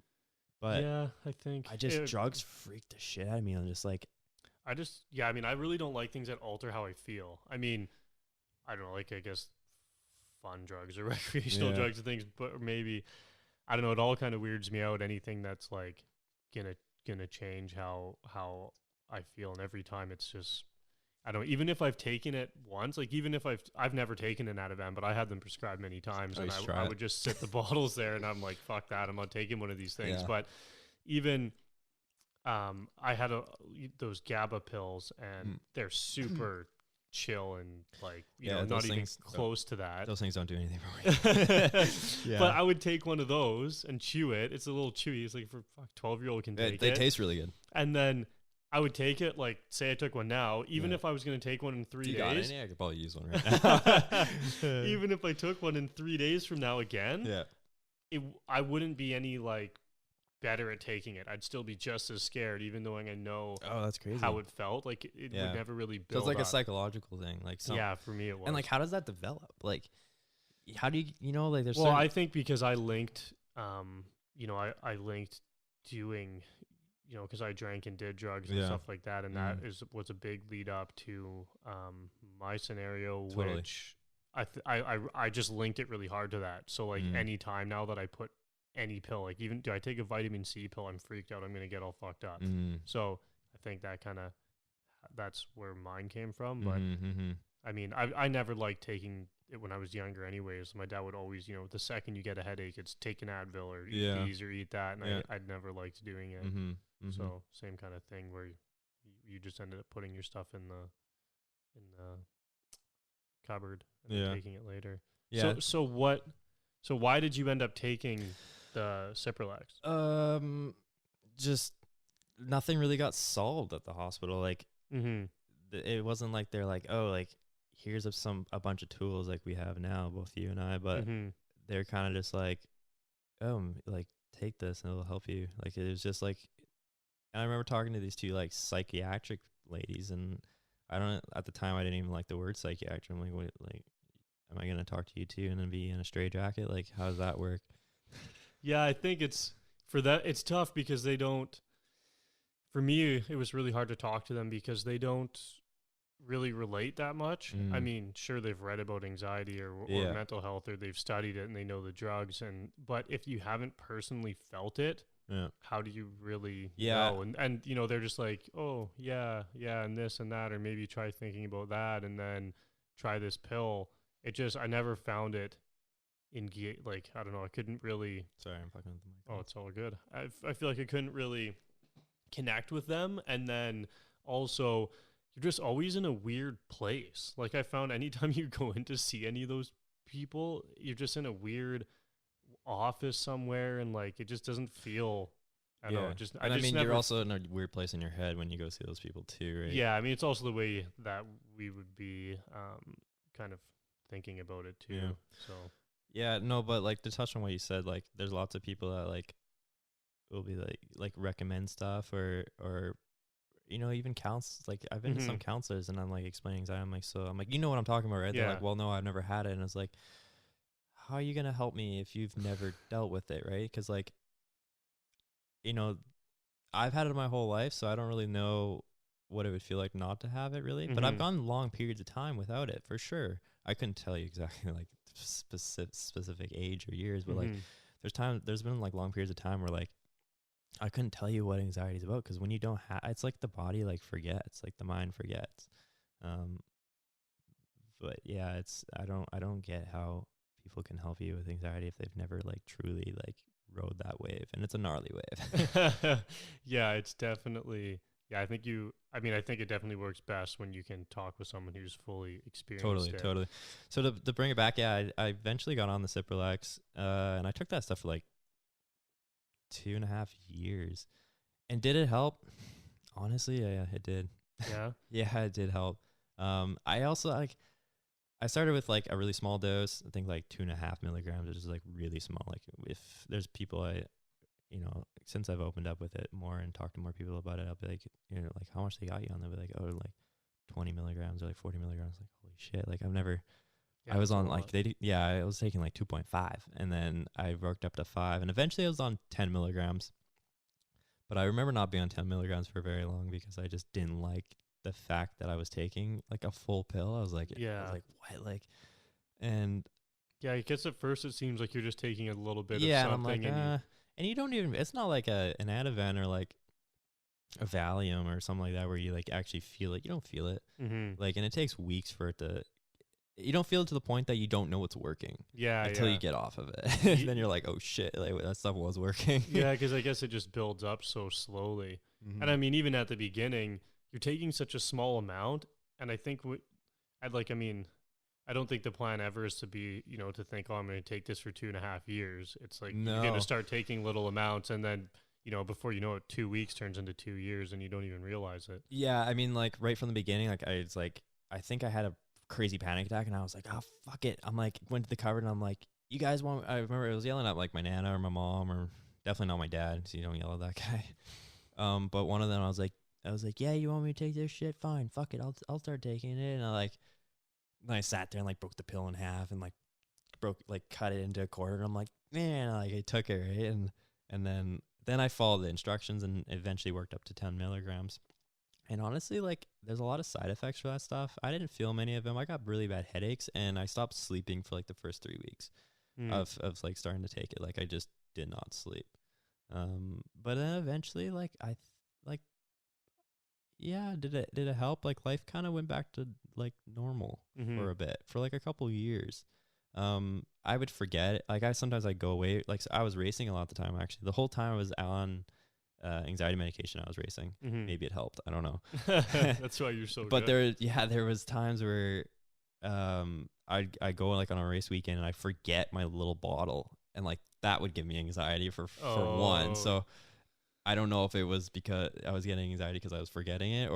but yeah, I think drugs freak the shit out of me. I'm just like, I mean, I really don't like things that alter how I feel. I mean, I don't know, like, I guess fun drugs or recreational drugs and things, but maybe, I don't know, it all kind of weirds me out. Anything that's like gonna change how I feel, and every time it's just, I don't know, even if I've taken it once, like even if I've never taken an Ativan, but I had them prescribed many times, and I would just sit the bottles there, and I'm like, fuck that, I'm not taking one of these things. But even I had those GABA pills, and they're super chill, and like, you know, not even close to that. Those things don't do anything for me. But I would take one of those and chew it. It's a little chewy. It's like, for 12-year-old can take it. They taste really good. And then I would take it, like, say I took one now, even if I was going to take one in 3 days. Got any? I could probably use one right now. Even if I took one in 3 days from now again, I wouldn't be any, like, better at taking it. I'd still be just as scared, even though I know Oh, that's crazy. how it felt. Like it Yeah. would never really So build it's like up. a psychological thing. Like Yeah, for me it was. And like, how does that develop? Like, how do you know, like there's well, certain, I think because I linked, I linked doing, because I drank and did drugs and Yeah. stuff like that, and that was a big lead up to my scenario, Totally. which I just linked it really hard to that. So like any time now that I put any pill, like even do I take a vitamin C pill, I'm freaked out. I'm gonna get all fucked up. So I think that's where mine came from. But I mean, I never liked taking it when I was younger anyways. My dad would always, the second you get a headache, it's take an Advil or eat these or eat that. And I'd never liked doing it. So same kind of thing where you just ended up putting your stuff in the cupboard and then taking it later. Yeah. So why did you end up taking the Cipralex? Just nothing really got solved at the hospital. Like, it wasn't like they're like, oh, like here's a bunch of tools like we have now, both you and I, but they're kind of just like, oh, like take this and it'll help you. Like it was just like, and I remember talking to these two like psychiatric ladies, and at the time I didn't even like the word psychiatric. I'm like, what, like, am I gonna talk to you too and then be in a straitjacket? Like, how does that work? Yeah, I think it's tough because they don't. For me, it was really hard to talk to them because they don't really relate that much. I mean, sure, they've read about anxiety or mental health, or they've studied it and they know the drugs. But if you haven't personally felt it, how do you really know? And they're just like, oh, yeah, and this and that, or maybe try thinking about that and then try this pill. I never found it like, I don't know, I couldn't really. Sorry, I'm fucking with the mic. Oh, it's all good. I feel like I couldn't really connect with them. And then also, you're just always in a weird place. Like I found anytime you go in to see any of those people, you're just in a weird office somewhere, and like it just doesn't feel. I don't know. I mean, you're also in a weird place in your head when you go see those people too, right? Yeah, I mean, it's also the way that we would be kind of thinking about it too. Yeah. So yeah, no, but like to touch on what you said, like there's lots of people that like will be like recommend stuff or even counts. Like I've been to some counselors and I'm like explaining anxiety. I'm like, you know what I'm talking about, right? Yeah. They're like, well, no, I've never had it. And it's like, how are you gonna help me if you've never dealt with it, right? Because like, I've had it my whole life, so I don't really know what it would feel like not to have it, really. But I've gone long periods of time without it, for sure. I couldn't tell you exactly like specific age or years, but like there's been like long periods of time where like I couldn't tell you what anxiety is about, because when you don't have, it's like the body like forgets, like the mind forgets. But yeah, I don't get how people can help you with anxiety if they've never like truly like rode that wave, and it's a gnarly wave. Yeah, it's definitely. Yeah, I think it definitely works best when you can talk with someone who's fully experienced. Totally. So to bring it back, yeah, I eventually got on the Cipralex, and I took that stuff for like 2.5 years. And did it help? Honestly, yeah, it did. Yeah? Yeah, it did help. I also I started with like a really small dose, I think like 2.5 milligrams, which is like really small. Like if there's people since I've opened up with it more and talked to more people about it, I'll be like, like how much they got you on? They'll be like, oh, like 20 milligrams or like 40 milligrams. Like, holy shit. Like I've never, I was on like, I was taking like 2.5 and then I worked up to 5 and eventually I was on 10 milligrams. But I remember not being on 10 milligrams for very long because I just didn't like the fact that I was taking like a full pill. I was like, what? Like, and yeah, I guess at first it seems like you're just taking a little bit of and something. I'm like, and you don't even, it's not like an Ativan or like a Valium or something like that where you like actually feel it. You don't feel it. Like, and it takes weeks for it to, you don't feel it to the point that you don't know it's working. Yeah. Until you get off of it. Then you're like, oh shit, like that stuff was working. Yeah, because I guess it just builds up so slowly. And I mean, even at the beginning, you're taking such a small amount. And I think I don't think the plan ever is to be, to think, oh, I'm going to take this for 2.5 years. It's like you're going to start taking little amounts and then, before you know it, 2 weeks turns into 2 years and you don't even realize it. Yeah. I mean, like right from the beginning, like I think I had a crazy panic attack and I was like, oh, fuck it. I'm like, went to the cupboard and I'm like, you guys want, I remember I was yelling at like my nana or my mom or Definitely not my dad, so you don't yell at that guy. But one of them, I was like, yeah, you want me to take this shit? Fine, fuck it, I'll start taking it. And I sat there and like broke the pill in half and like cut it into a quarter. And I'm like, man, like I took it, right? And then I followed the instructions and eventually worked up to 10 milligrams. And honestly, like, there's a lot of side effects for that stuff. I didn't feel many of them. I got really bad headaches, and I stopped sleeping for like the first 3 weeks of like starting to take it. Like, I just did not sleep. But then eventually, like, yeah, did it help? Like, life kind of went back to like normal for a bit, for like a couple years. I would forget it. Like, sometimes I go away. Like, so I was racing a lot of the time, actually. The whole time I was on anxiety medication, I was racing. Maybe it helped. I don't know. That's why you're so but good. there was times where I go like on a race weekend and I forget my little bottle, and like that would give me anxiety for one. So I don't know if it was because I was getting anxiety because I was forgetting it,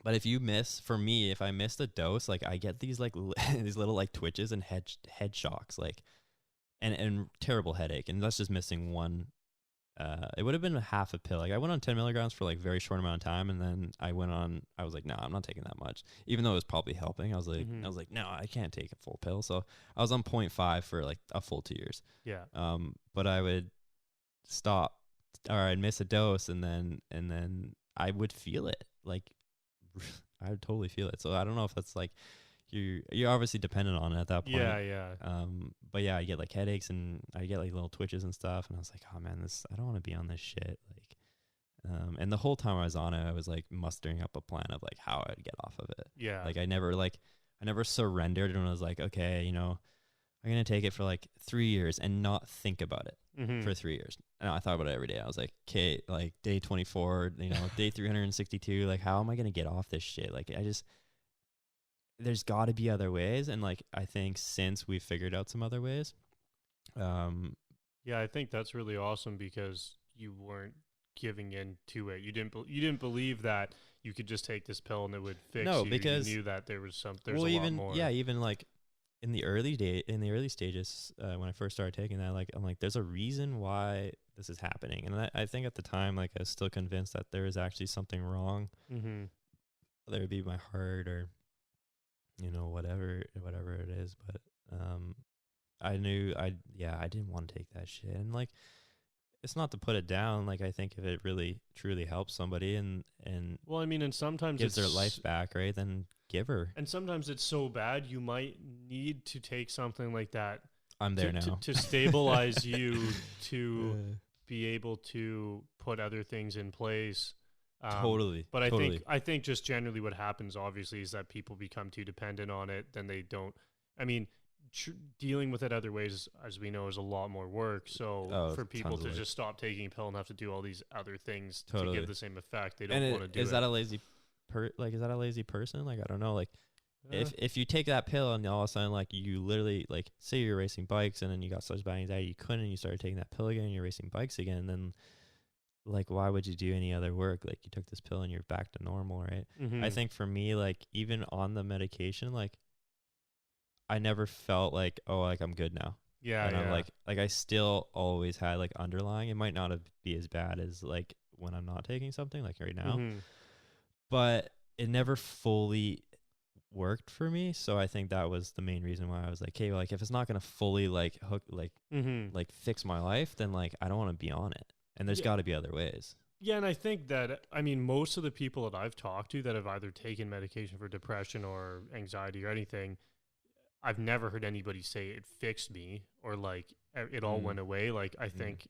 but if I missed a dose, like I get these like these little like twitches and head shocks, like and terrible headache, and that's just missing one. It would have been half a pill. Like, I went on 10 milligrams for like very short amount of time, and then I was like, no, I'm not taking that much, even though it was probably helping. I was like, no, I can't take a full pill. So I was on 0.5 for like a full 2 years. Yeah. But I would stop, or I'd miss a dose, and then I would feel it. Like, I would totally feel it. So I don't know if that's like, you're obviously dependent on it at that point. Yeah. But yeah, I get like headaches and I get like little twitches and stuff, and I was like, oh man, I don't want to be on this shit. Like, and the whole time I was on it, I was like mustering up a plan of like how I'd get off of it. Yeah. Like, I never surrendered, and I was like, okay, I'm gonna take it for like 3 years and not think about it for 3 years. And I thought about it every day. I was like, okay, like day 24, day 362, like how am I gonna get off this shit? Like, there's got to be other ways, and like I think since we figured out some other ways, yeah, I think that's really awesome because you weren't giving in to it. You didn't believe that you could just take this pill and it would fix you. Because you knew that there's a lot more. Yeah, even like in the early stages, when I first started taking that, like I'm like, there's a reason why this is happening, and I think at the time, like I was still convinced that there is actually something wrong. Whether it be my heart or whatever it is, but I knew I didn't want to take that shit. And like, it's not to put it down, like I think if it really truly helps somebody and well, I mean, and sometimes gives their life back, right, then give her. And sometimes it's so bad you might need to take something like that. I'm there now to stabilize you to be able to put other things in place. Totally. But I think just generally what happens, obviously, is that people become too dependent on it. Then they don't. I mean, dealing with it other ways, as we know, is a lot more work. So for people to just stop taking a pill and have to do all these other things to give the same effect, they don't want to do it. Is that a lazy person? Like, I don't know. Like, if you take that pill and all of a sudden, like, you literally, like, say you're racing bikes and then you got such bad anxiety you couldn't, and you started taking that pill again and you're racing bikes again, then like, why would you do any other work? Like, you took this pill and you're back to normal, right? I think for me, like, even on the medication, like, I never felt like, oh, like, I'm good now. Yeah. And I'm like I still always had like underlying. It might not be as bad as like when I'm not taking something like right now, but it never fully worked for me. So I think that was the main reason why I was like, hey, like, if it's not gonna fully like hook like fix my life, then like I don't want to be on it. And there's got to be other ways. Yeah, and I think that, I mean, most of the people that I've talked to that have either taken medication for depression or anxiety or anything, I've never heard anybody say it fixed me or like it all went away. Like, I think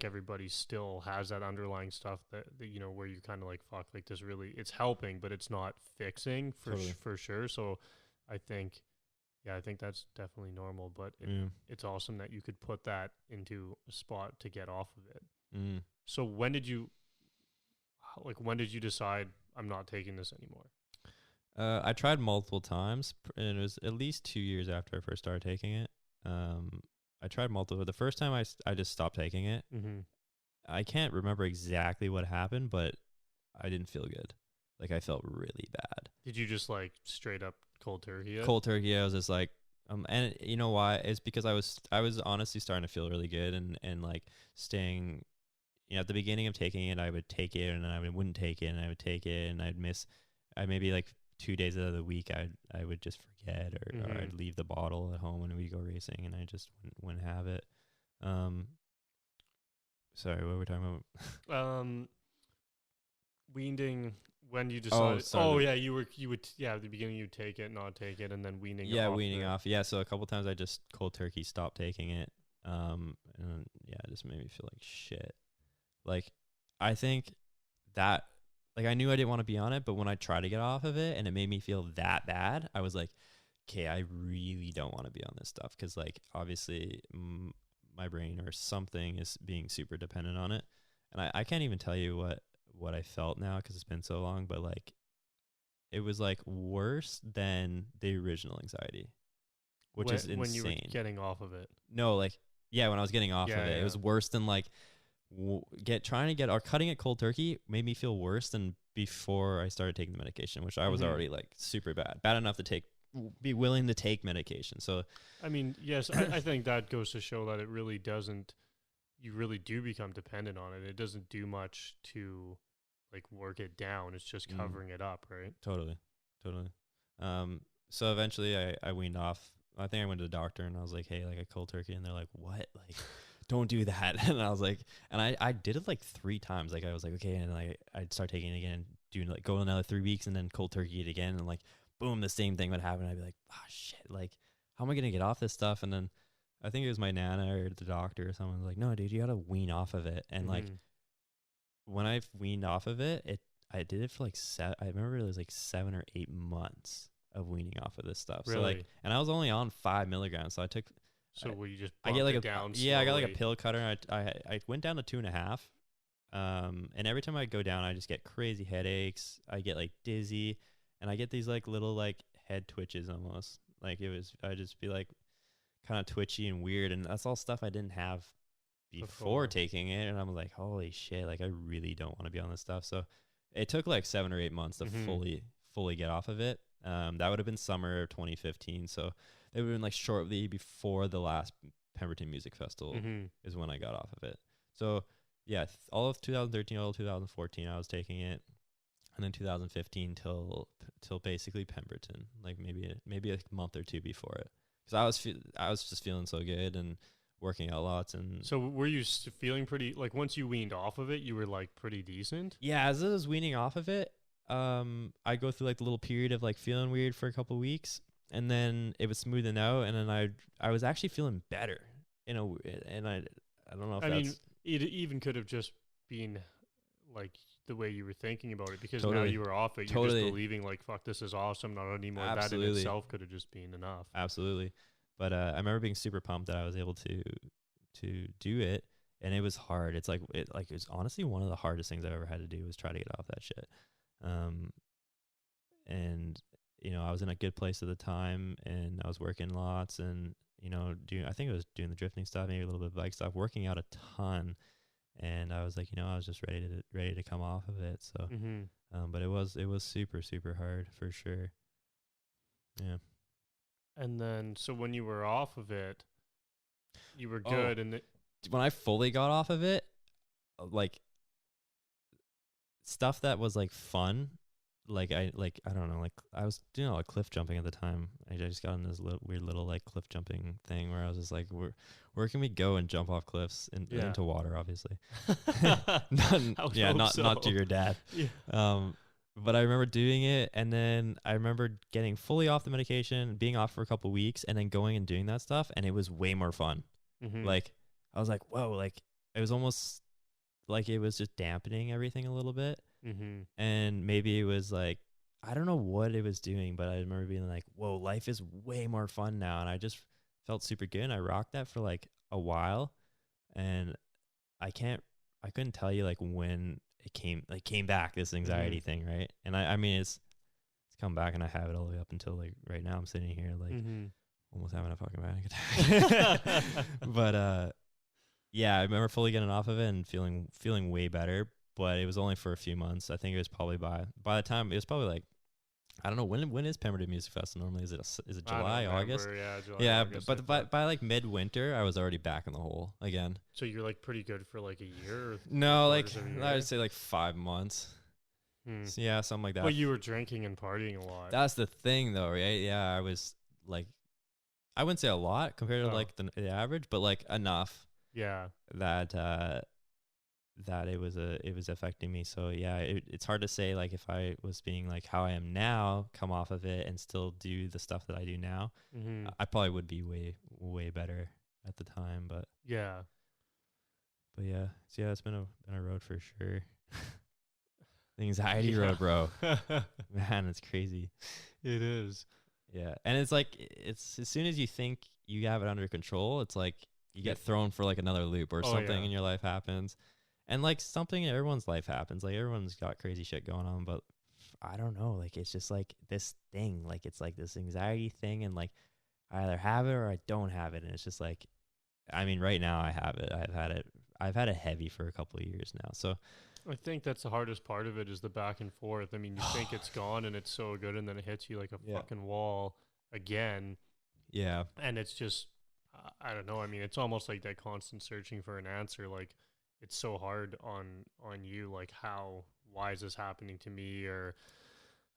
everybody still has that underlying stuff that where you kind of like, fuck, like this really, it's helping, but it's not fixing for sure. So I think that's definitely normal, but it's awesome that you could put that into a spot to get off of it. So when did you decide I'm not taking this anymore? I tried multiple times, and it was at least 2 years after I first started taking it. I tried multiple. The first time I just stopped taking it. I can't remember exactly what happened, but I didn't feel good. Like, I felt really bad. Did you just like straight up cold turkey it? Cold turkey. I was just like, And you know why? It's because I was honestly starting to feel really good and like staying. You know, at the beginning of taking it, I would take it and then wouldn't take it, and I would take it and I maybe like 2 days out of the week I would just forget or I'd leave the bottle at home when we go racing, and I just wouldn't have it. Sorry, what were we talking about? Weaning, when you decided. You would at the beginning you'd take it, not take it, and then weaning. Yeah, weaning off. Yeah, so a couple times I just cold turkey stopped taking it. And it just made me feel like shit. Like, I think that, like, I knew I didn't want to be on it, but when I tried to get off of it and it made me feel that bad, I was like, okay, I really don't want to be on this stuff, because like obviously my brain or something is being super dependent on it, and I can't even tell you what I felt now because it's been so long, but like it was like worse than the original anxiety, which is insane. When you were getting off of it. No, like when I was getting off of it, it was worse than like cutting it cold turkey made me feel worse than before I started taking the medication, which I was already like super bad enough to be willing to take medication. So I mean, yes, I think that goes to show that it really doesn't, you really do become dependent on it. It doesn't do much to like work it down. It's just covering it up, right? Totally. So eventually I weaned off. I think I went to the doctor and I was like, hey, like a cold turkey, and they're like, what? Like, don't do that. And I was like, and I did it like 3 times. Like I was like, okay, and like I'd start taking it again, doing like go another 3 weeks, and then cold turkey it again, and like boom, the same thing would happen. I'd be like, oh shit, like how am I gonna get off this stuff? And then I think it was my nana or the doctor or someone was like, no, dude, you gotta wean off of it. And like when I weaned off of it, I did it for like I remember it was like 7 or 8 months of weaning off of this stuff. Really? So like, and I was only on 5 milligrams, so I took. So will you just I get like down I got like a pill cutter. And I went down to 2.5. And every time I go down, I just get crazy headaches. I get like dizzy, and I get these like little like head twitches almost. Like I just be like kind of twitchy and weird, and that's all stuff I didn't have before taking it. And I'm like, holy shit, like I really don't want to be on this stuff. So it took like 7 or 8 months to fully get off of it. That would have been summer of 2015. So it would have been like shortly before the last Pemberton Music Festival is when I got off of it. So yeah, all of 2013, all of 2014, I was taking it, and then 2015 till basically Pemberton, like maybe a month or 2 before it, because I was just feeling so good and working out lots. And so were you feeling pretty, like once you weaned off of it, you were like pretty decent? Yeah, as I was weaning off of it, I go through like the little period of like feeling weird for a couple of weeks, and then it was smoothing out, and then I was actually feeling better, and I don't know if that's. It even could have just been like the way you were thinking about it, because Totally. now you were off it. You're just believing like, fuck, this is awesome, not anymore. Absolutely. That in itself could have just been enough. Absolutely. But I remember being super pumped that I was able to do it, and it was hard. It's like it was honestly one of the hardest things I've ever had to do was try to get off that shit. And you know, I was in a good place at the time, and I was working lots, and you know, I think I was doing the drifting stuff, maybe a little bit of bike stuff, working out a ton. And I was like, you know, I was just ready to come off of it. So, but it was super, super hard for sure. Yeah. And then, so when you were off of it, you were good. And when I fully got off of it, like stuff that was like fun, I don't know, like I was doing a lot of cliff jumping at the time. I just got in this weird little like cliff jumping thing where I was just like, where can we go and jump off cliffs into water, obviously. Not to your dad. Yeah. But I remember doing it, and then I remember getting fully off the medication, being off for a couple of weeks, and then going and doing that stuff, and it was way more fun. Like I was like, whoa, like it was almost like it was just dampening everything a little bit. And maybe it was like, I don't know what it was doing, but I remember being like, whoa, life is way more fun now. And I just felt super good. And I rocked that for like a while, and I couldn't tell you like when it came back, this anxiety thing. Right. And I mean, it's come back, and I have it all the way up until like right now. I'm sitting here like almost having a fucking panic attack. But, yeah, I remember fully getting off of it and feeling way better, but it was only for a few months. I think it was probably by the time it was probably like I don't know when is Pemberton Music Festival normally? Is it July, August? Yeah, July, Yeah, August, but by like midwinter, I was already back in the hole again. So you're like pretty good for like a year? Or No, like quarters of a I year? would say like 5 months. So yeah, something like that. Well, you were drinking and partying a lot. That's the thing, though, right? Yeah, I was like, I wouldn't say a lot compared to like the average, but like enough. Yeah. That it was affecting me. So yeah, it's hard to say like if I was being like how I am now, come off of it and still do the stuff that I do now, I probably would be way better at the time. But yeah, so yeah, it's been a road for sure. The anxiety road, bro. Man, it's crazy. It is. Yeah, and it's like it's as soon as you think you have it under control, it's like you get thrown for like another loop or something in your life happens. And like something in everyone's life happens. Like everyone's got crazy shit going on, but I don't know. Like it's just like this thing. Like it's like this anxiety thing, and like I either have it or I don't have it. And it's just like, I mean, right now I have it. I've had it heavy for a couple of years now. So I think that's the hardest part of it is the back and forth. I mean, you think it's gone and it's so good, and then it hits you like a fucking wall again. Yeah. And it's just, I don't know. I mean, it's almost like that constant searching for an answer. Like, it's so hard on you, like why is this happening to me? Or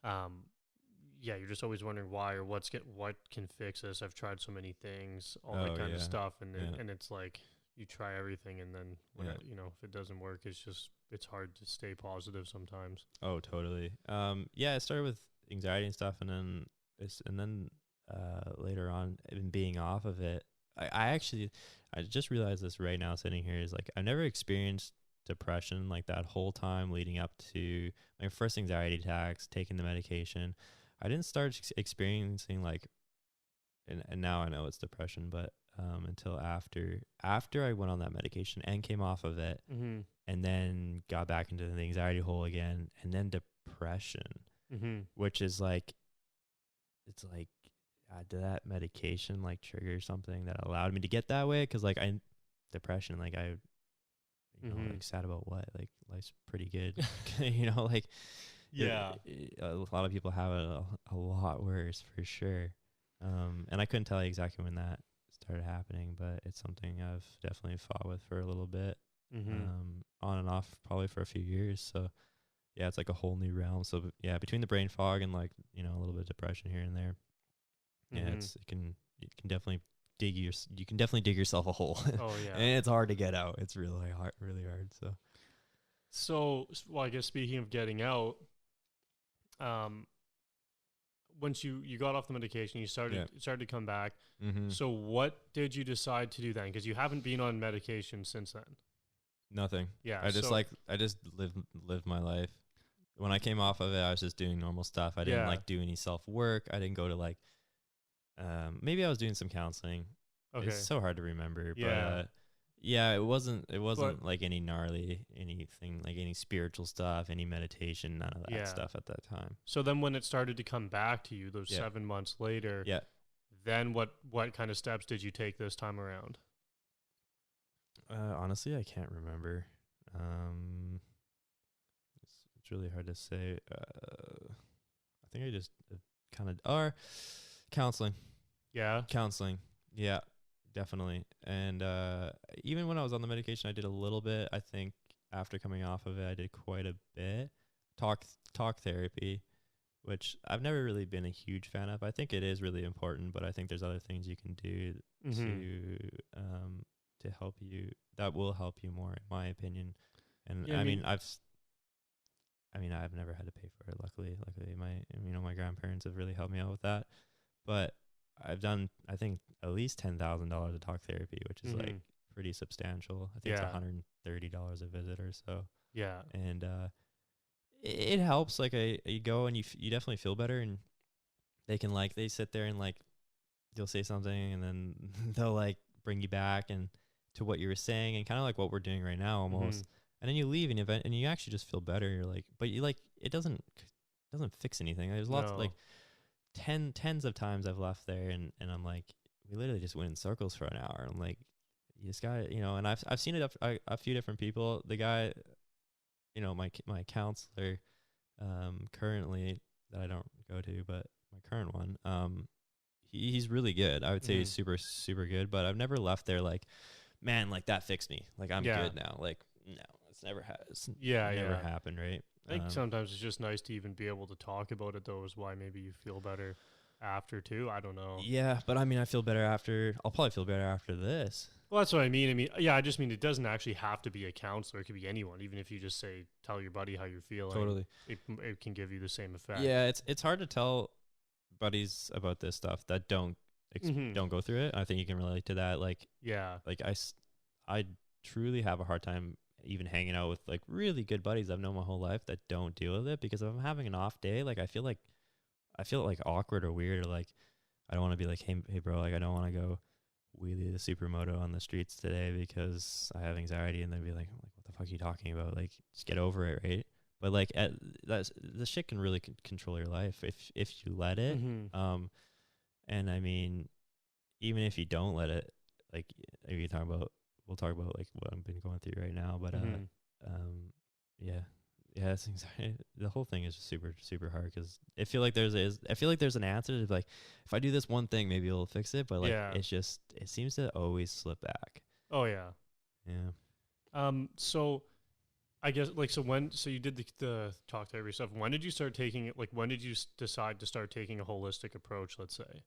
yeah, you're just always wondering why or what can fix this. I've tried so many things, all that kind of stuff, and and it's like you try everything, and then when it, if it doesn't work, it's hard to stay positive sometimes. Oh, totally. Yeah, it started with anxiety and stuff, and then later on, even being off of it, I just realized this right now sitting here is like I've never experienced depression like that whole time leading up to my first anxiety attacks, taking the medication. I didn't start experiencing like, and now I know it's depression, but until after I went on that medication and came off of it, and then got back into the anxiety hole again, and then depression, which is like, it's like, did that medication like trigger something that allowed me to get that way? Because like depression, like I, like sad about what? Like life's pretty good, like yeah. A lot of people have it a lot worse for sure. And I couldn't tell you exactly when that started happening, but it's something I've definitely fought with for a little bit, on and off probably for a few years. So yeah, it's like a whole new realm. So yeah, between the brain fog and like, a little bit of depression here and there. Yeah, you can definitely dig yourself a hole. Oh yeah. And it's hard to get out. It's really hard. So well, I guess speaking of getting out, once you got off the medication, you started to come back. So what did you decide to do then? Because you haven't been on medication since then. Nothing. Yeah. I just lived my life. When I came off of it, I was just doing normal stuff. I didn't like do any self work. I didn't go to like, maybe I was doing some counseling. Okay. It's so hard to remember, but it wasn't like any gnarly anything, like any spiritual stuff, any meditation, none of that stuff at that time. So then when it started to come back to you those 7 months later, then what kind of steps did you take this time around? Honestly, I can't remember. It's really hard to say. I think I just kind of counseling. Yeah. Counseling. Yeah, definitely. And even when I was on the medication, I did a little bit. I think after coming off of it, I did quite a bit. Talk therapy, which I've never really been a huge fan of. I think it is really important, but I think there's other things you can do to help you, that will help you more, in my opinion. And I've never had to pay for it. Luckily my grandparents have really helped me out with that. But I've done, I think, at least $10,000 of talk therapy, which is like pretty substantial. I think it's $130 a visit or so. Yeah. And it helps. Like you go and you definitely feel better, and they sit there and like you'll say something and then they'll like bring you back and to what you were saying, and kind of like what we're doing right now almost. And then you leave and you actually just feel better. You're like, but you like, it doesn't fix anything. There's lots of like tens of times I've left there and I'm like, we literally just went in circles for an hour. I'm like, you just got, and I've seen it a few different people. The guy, my counselor, currently, that I don't go to, but my current one, he's really good. I would say he's super, super good, but I've never left there like, man, like that fixed me. Like I'm good now. Like, no, it's never never happened, right? I think sometimes it's just nice to even be able to talk about it, though, is why maybe you feel better after too. I don't know. Yeah, but I mean, I feel better after. I'll probably feel better after this. Well, that's what I mean. I just mean it doesn't actually have to be a counselor. It could be anyone. Even if you just say, tell your buddy how you're feeling. Totally. It can give you the same effect. Yeah, it's hard to tell buddies about this stuff that don't go through it. I think you can relate to that. Like, yeah, like I truly have a hard time even hanging out with like really good buddies I've known my whole life that don't deal with it, because if I'm having an off day, like I feel like awkward or weird, or like I don't want to be like, hey bro, like I don't want to go wheelie the supermoto on the streets today because I have anxiety, and they'd be like what the fuck are you talking about? Like just get over it, right? But like the shit can really control your life if you let it. And I mean, even if you don't let it, like we'll talk about like what I've been going through right now, but yeah, it's anxiety. The whole thing is just super, super hard, because I feel like there's an answer to like, if I do this one thing, maybe it'll fix it. But like, it seems to always slip back. Oh yeah. So I guess like, so you did the talk therapy stuff. When did you start taking it? Like, when did you decide to start taking a holistic approach? Let's say.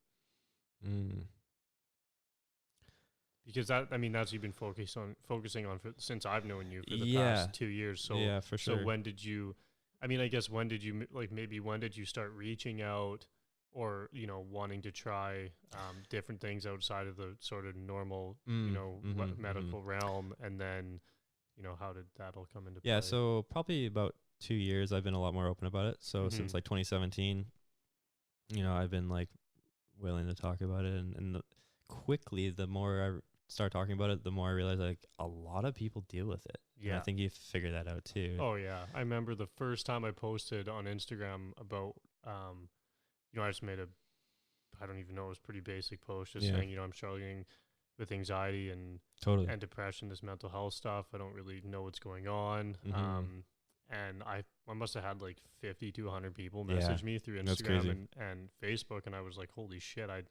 Because that's what you've been focusing on since I've known you for the past 2 years. So yeah, for sure. So when did you start reaching out, or wanting to try different things outside of the sort of normal medical realm, and then how did that all come into play? Yeah, so probably about 2 years I've been a lot more open about it. So since like 2017, I've been like willing to talk about it, and quickly the more I start talking about it, the more I realize like a lot of people deal with it. Yeah, and I think you figure that out too. Oh yeah, I remember the first time I posted on Instagram about I just made I don't even know, it was a pretty basic post, just saying I'm struggling with anxiety and depression, this mental health stuff. I don't really know what's going on. And I must have had like 50 to 100 people message me through Instagram and Facebook, and I was like, holy shit, I had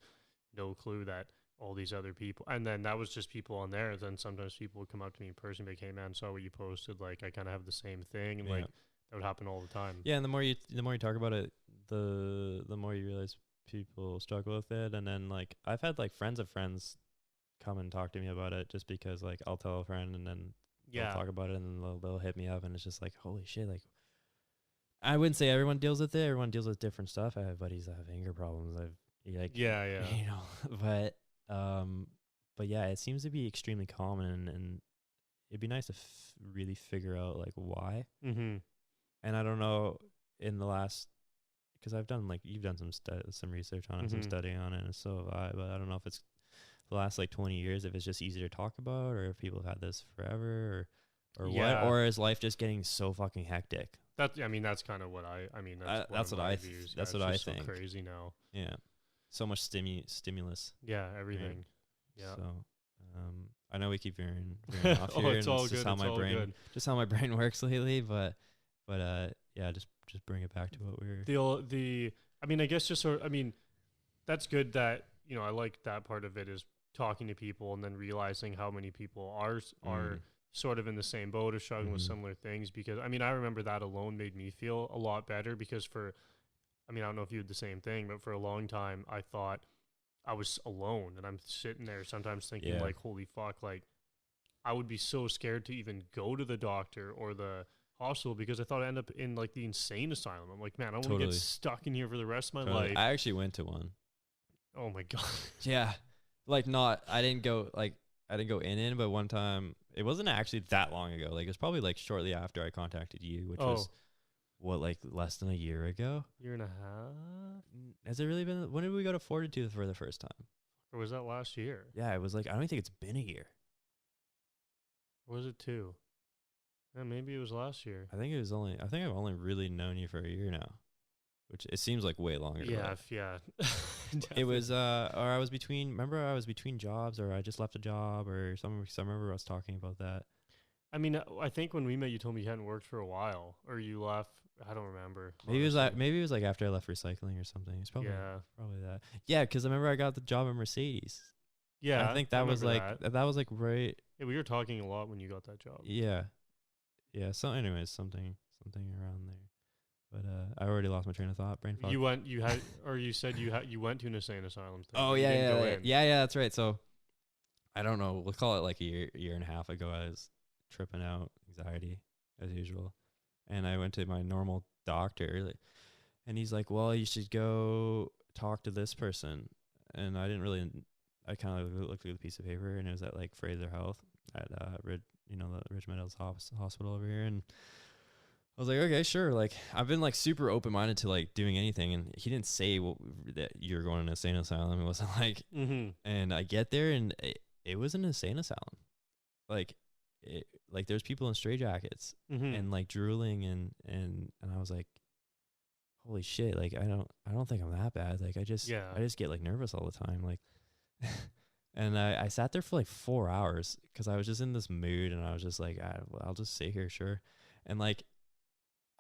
no clue that all these other people, and then that was just people on there. Then sometimes people would come up to me in person and be like, hey man, saw what you posted, like I kind of have the same thing, and like that would happen all the time. Yeah, and the more you talk about it, the more you realize people struggle with it. And then like I've had like friends of friends come and talk to me about it, just because like I'll tell a friend and then they'll talk about it, and then they'll hit me up, and it's just like, holy shit, like I wouldn't say everyone deals with it. Everyone deals with different stuff. I have buddies that have anger problems. But yeah, it seems to be extremely common, and it'd be nice to really figure out like why. And I don't know, in the last, because I've done like, you've done some research on it, some studying on it, and so have I, but I don't know if it's the last like 20 years, if it's just easier to talk about, or if people have had this forever, or what, or is life just getting so fucking hectic? That's kind of what that's what I views. That's what I think. So crazy now. Yeah. So much stimulus. Yeah, everything. Yeah. So, I know we keep veering off here. It's all good. Just how my brain works lately, but yeah, just bring it back to what we're. I guess just sort of, that's good that I like that part of it, is talking to people and then realizing how many people are sort of in the same boat or struggling with similar things. Because I remember that alone made me feel a lot better, because I don't know if you did the same thing, but for a long time I thought I was alone, and I'm sitting there sometimes thinking like, holy fuck, like I would be so scared to even go to the doctor or the hospital, because I thought I'd end up in like the insane asylum. I'm like, man, I want to get stuck in here for the rest of my life. I actually went to one. Oh my God. Yeah. Like I didn't go in, but one time, it wasn't actually that long ago. Like it was probably like shortly after I contacted you, which was like less than a year ago? Year and a half? Has it really been? When did we go to Fortitude for the first time? Or was that last year? Yeah, it was like, I don't even think it's been a year. Or was it 2? Yeah, maybe it was last year. I think I've only really known you for a year now, which it seems like way longer. Yeah. It was, or I was between jobs, or I just left a job or something. I remember us talking about that. I think when we met, you told me you hadn't worked for a while, or you left. I don't remember. Maybe honestly. it was like after I left recycling or something. It's probably Yeah. probably that. Yeah, because I remember I got the job at Mercedes. Yeah. I think that was remember like that was like right. Yeah, we were talking a lot when you got that job. Yeah, yeah. So, anyways, something around there. But I already lost my train of thought. Brain fog. You said you went to an insane asylum thing. Oh You yeah, didn't go yeah, in. yeah. That's right. So I don't know. We'll call it like a year and a half ago. I was tripping out, anxiety as usual, and I went to my normal doctor, and he's like, "Well, you should go talk to this person." And I didn't really. I kind of looked through the piece of paper, and it was at like Fraser Health at the Ridge Meadows Hospital over here, and I was like, okay, sure. Like, I've been like super open minded to like doing anything, and he didn't say that you're going to an insane asylum. It wasn't like, and I get there, and it was an insane asylum. Like, there's people in straitjackets and like drooling, and I was like, holy shit! Like, I don't think I'm that bad. Like, I just get like nervous all the time. Like, and I sat there for like 4 hours because I was just in this mood, and I was just like, I'll just sit here, sure, and like.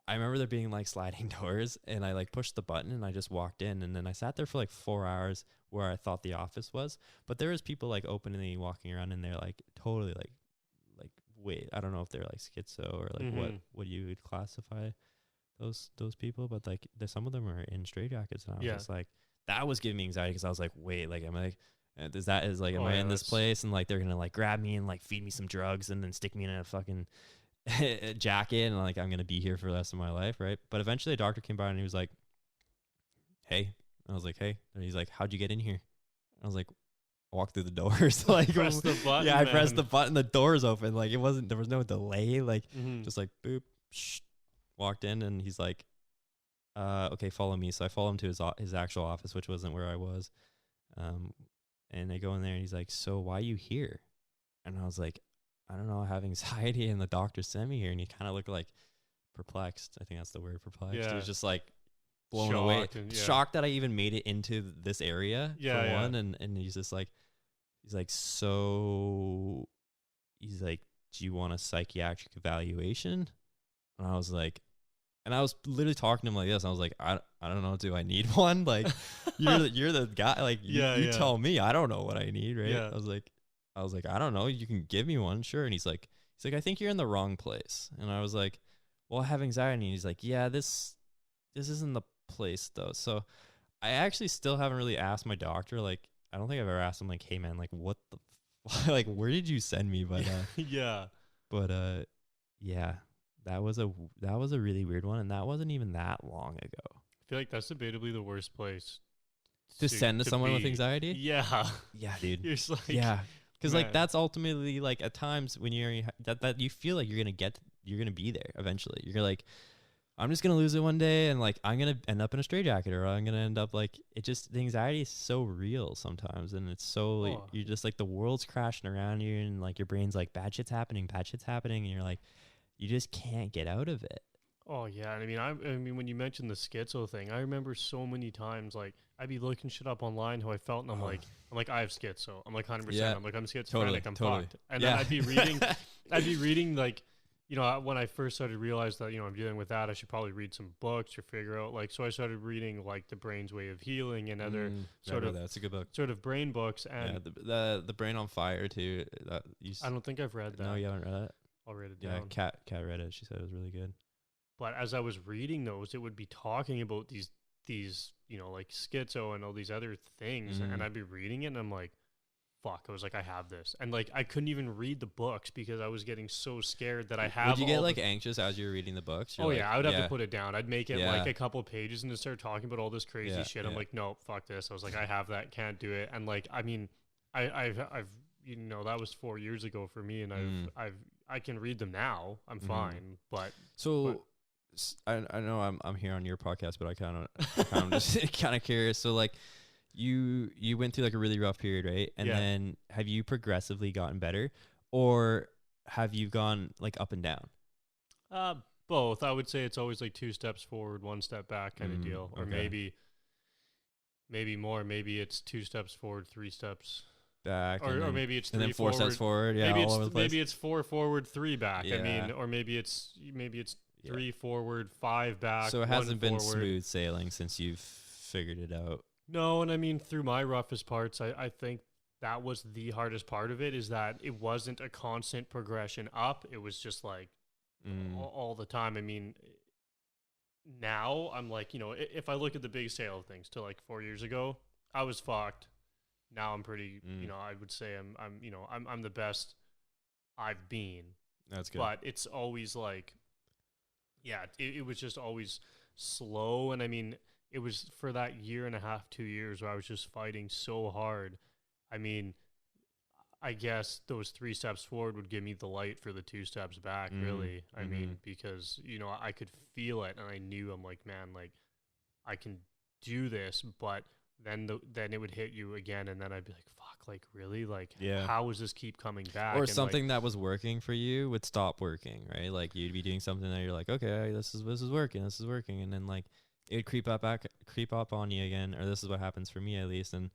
I remember there being like sliding doors, and I like pushed the button and I just walked in, and then I sat there for like 4 hours where I thought the office was, but there was people like openly walking around in there like totally like wait, I don't know if they're like schizo or like what you would classify those people, but like some of them are in straitjackets, and I was just like, that was giving me anxiety because I was like, wait, like am I in this place, and like they're gonna like grab me and like feed me some drugs and then stick me in a fucking jacket, and like I'm gonna be here for the rest of my life, right? But eventually a doctor came by and he was like, hey. I was like, hey. And he's like, how'd you get in here? I was like, walk through the doors. Like, press the button. Yeah, I pressed the button, the doors open. Like, there was no delay. Like, just like boop, walked in, and he's like, okay, follow me. So I follow him to his actual office, which wasn't where I was. And I go in there, and he's like, so why are you here? And I was like, I don't know, I have anxiety, and the doctor sent me here. And he kind of looked like perplexed. I think that's the word, perplexed. Yeah. He was just like blown away, shocked that I even made it into this area for one. And he's just like, so he's like, do you want a psychiatric evaluation? And I was like, and I was literally talking to him like this. I was like, I don't know, do I need one? Like, you're the guy. Like, you tell me. I don't know what I need, right? Yeah. I was like, I don't know. You can give me one, sure. And he's like, I think you're in the wrong place. And I was like, well, I have anxiety. And he's like, yeah, this isn't the place though. So I actually still haven't really asked my doctor. Like, I don't think I've ever asked him like, hey man, like what the, like, where did you send me? But yeah, that was a really weird one, and that wasn't even that long ago. I feel like that's debatably the worst place to send to someone with anxiety. Yeah, dude. You're just like, yeah. Because like that's ultimately like at times when you're that you feel like you're gonna be there eventually. You're like, I'm just gonna lose it one day, and like I'm gonna end up in a straitjacket, or I'm gonna end up like the anxiety is so real sometimes, and it's so like, you're just like the world's crashing around you, and like your brain's like bad shit's happening, and you're like, you just can't get out of it. Oh yeah, and I mean when you mentioned the schizo thing, I remember so many times like I'd be looking shit up online how I felt, and I'm like I have schizo. I'm like 100%. Yeah. I'm like I'm schizophrenic. I'm fucked. And then I'd be reading like, you know, when I first started to realize that, you know, I'm dealing with that, I should probably read some books or figure out like, so I started reading like The Brain's Way of Healing and other that's a good book. Sort of brain books, and the Brain on Fire too. I don't think I've read that. No, you haven't read it. I'll read it down. Yeah, Kat read it. She said it was really good. But as I was reading those, it would be talking about these you know, like schizo and all these other things, and I'd be reading it, and I'm like, fuck, I was like, I have this. And like I couldn't even read the books because I was getting so scared that I have. Would you get like anxious as you were reading the books? You're I would have to put it down. I'd make it like a couple of pages and just start talking about all this crazy shit. I'm like, no, fuck this. I was like, I have that, can't do it. And like, I mean, I've you know, that was 4 years ago for me, and I can read them now. I'm fine. But I know I'm here on your podcast, but I kind of just kind of curious. So like, you went through like a really rough period, right? And then have you progressively gotten better, or have you gone like up and down? Both. I would say it's always like 2 steps forward, 1 step back kind of deal, or maybe more. Maybe it's 2 steps forward, 3 steps back, or maybe it's 3 and then 4 steps forward. Yeah, maybe all over the place. Maybe it's 4 forward, 3 back. I mean, or maybe it's 3 forward, 5 back. So it 1 hasn't been forward. smooth sailing since you've figured it out. No, and I mean, through my roughest parts, I think that was the hardest part of it, is that it wasn't a constant progression up. It was just like all the time. I mean, now I'm like, you know, if I look at the big scale of things to like 4 years ago, I was fucked. Now I'm pretty, you know, I would say I'm the best I've been. That's good. But it's always like, yeah, it was just always slow. And I mean, it was for that year and a half, 2 years where I was just fighting so hard. I mean, I guess those 3 steps forward would give me the light for the 2 steps back, really. I mean, because, you know, I could feel it and I knew, I'm like, man, like, I can do this, but then it would hit you again, and then I'd be like, fuck, like, really? Like, how does this keep coming back? Or and something that was working for you would stop working, right? Like, you'd be doing something that you're like, okay, this is working, and then like it would creep up on you again, or this is what happens for me at least, and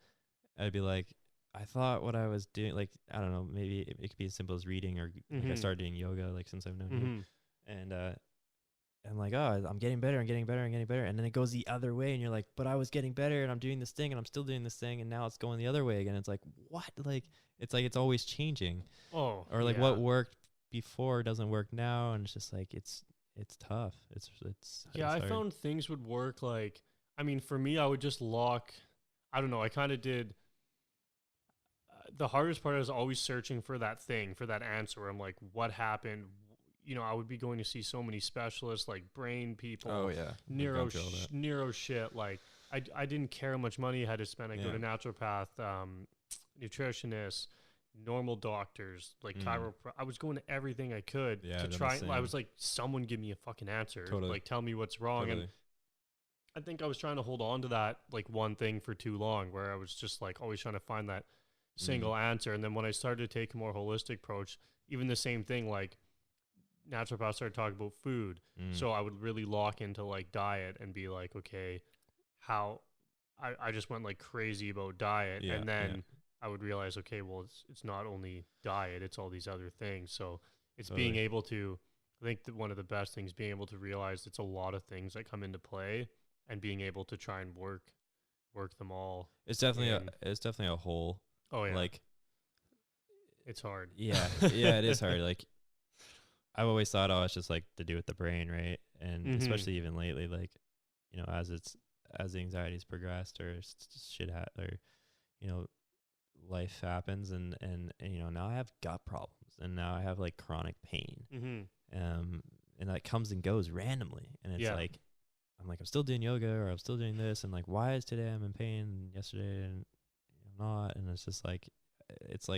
I'd be like, I thought what I was doing, like, I don't know, maybe it could be as simple as reading, or like I started doing yoga, like, since I've known you, and I'm like, oh, I'm getting better, and then it goes the other way, and you're like, but I was getting better, and I'm doing this thing, and I'm still doing this thing, and now it's going the other way again. It's like, what? Like, it's always changing. Oh, or like what worked before doesn't work now, and it's just like it's tough. It's I hard. found things would work. Like, I mean, for me, I would just lock. I don't know. I kind of did. The hardest part is always searching for that thing, for that answer. Where I'm like, what happened? You know, I would be going to see so many specialists, like brain people, neuro shit. Like, I didn't care how much money I had to spend. I go to naturopath, nutritionists, normal doctors, like I was going to everything I could to try. I was like, someone give me a fucking answer. Like, tell me what's wrong. And I think I was trying to hold on to that, like, one thing for too long, where I was just like always trying to find that single answer. And then when I started to take a more holistic approach, even the same thing, like, naturopaths started talking about food. So I would really lock into like diet and be like, okay, how I just went like crazy about diet. And then I would realize, okay, well, it's not only diet, it's all these other things. So it's being able to, I think that one of the best things, being able to realize it's a lot of things that come into play, and being able to try and work them all. It's definitely a whole. Oh yeah. Like, it's hard. Yeah. Yeah, it is hard. Like, I've always thought, oh, it's just like to do with the brain, right? And especially even lately, like, you know, as the anxiety's progressed, or or, you know, life happens, and you know, now I have gut problems, and now I have like chronic pain, and that comes and goes randomly, and it's like, I'm still doing yoga, or I'm still doing this, and like, why is today I'm in pain, and yesterday and I'm not, and it's just like,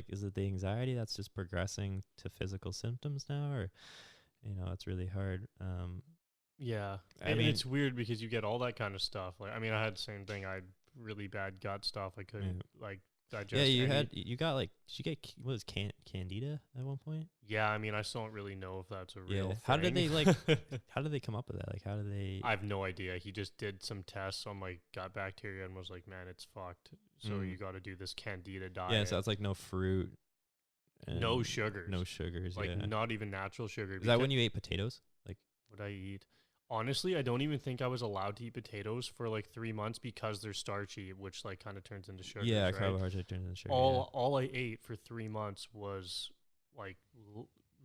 is it the anxiety that's just progressing to physical symptoms now, or, you know, it's really hard. I mean, it's weird because you get all that kind of stuff. Like, I mean, I had the same thing. I had really bad gut stuff. I couldn't like digest. Yeah, you got like, did you get, what was candida at one point? Yeah, I mean, I still don't really know if that's a real thing. How did they how did they come up with that? Like, how did they? I have no idea. He just did some tests on my gut bacteria and was like, man, it's fucked. So you got to do this candida diet. Yeah, so it's like no fruit. No sugars. No sugars, like not even natural sugar. Is that when you ate potatoes? Like, what I eat? Honestly, I don't even think I was allowed to eat potatoes for like 3 months because they're starchy, which like kind of turns into sugar. Yeah, right? Carbohydrate turns into sugar. All I ate for 3 months was like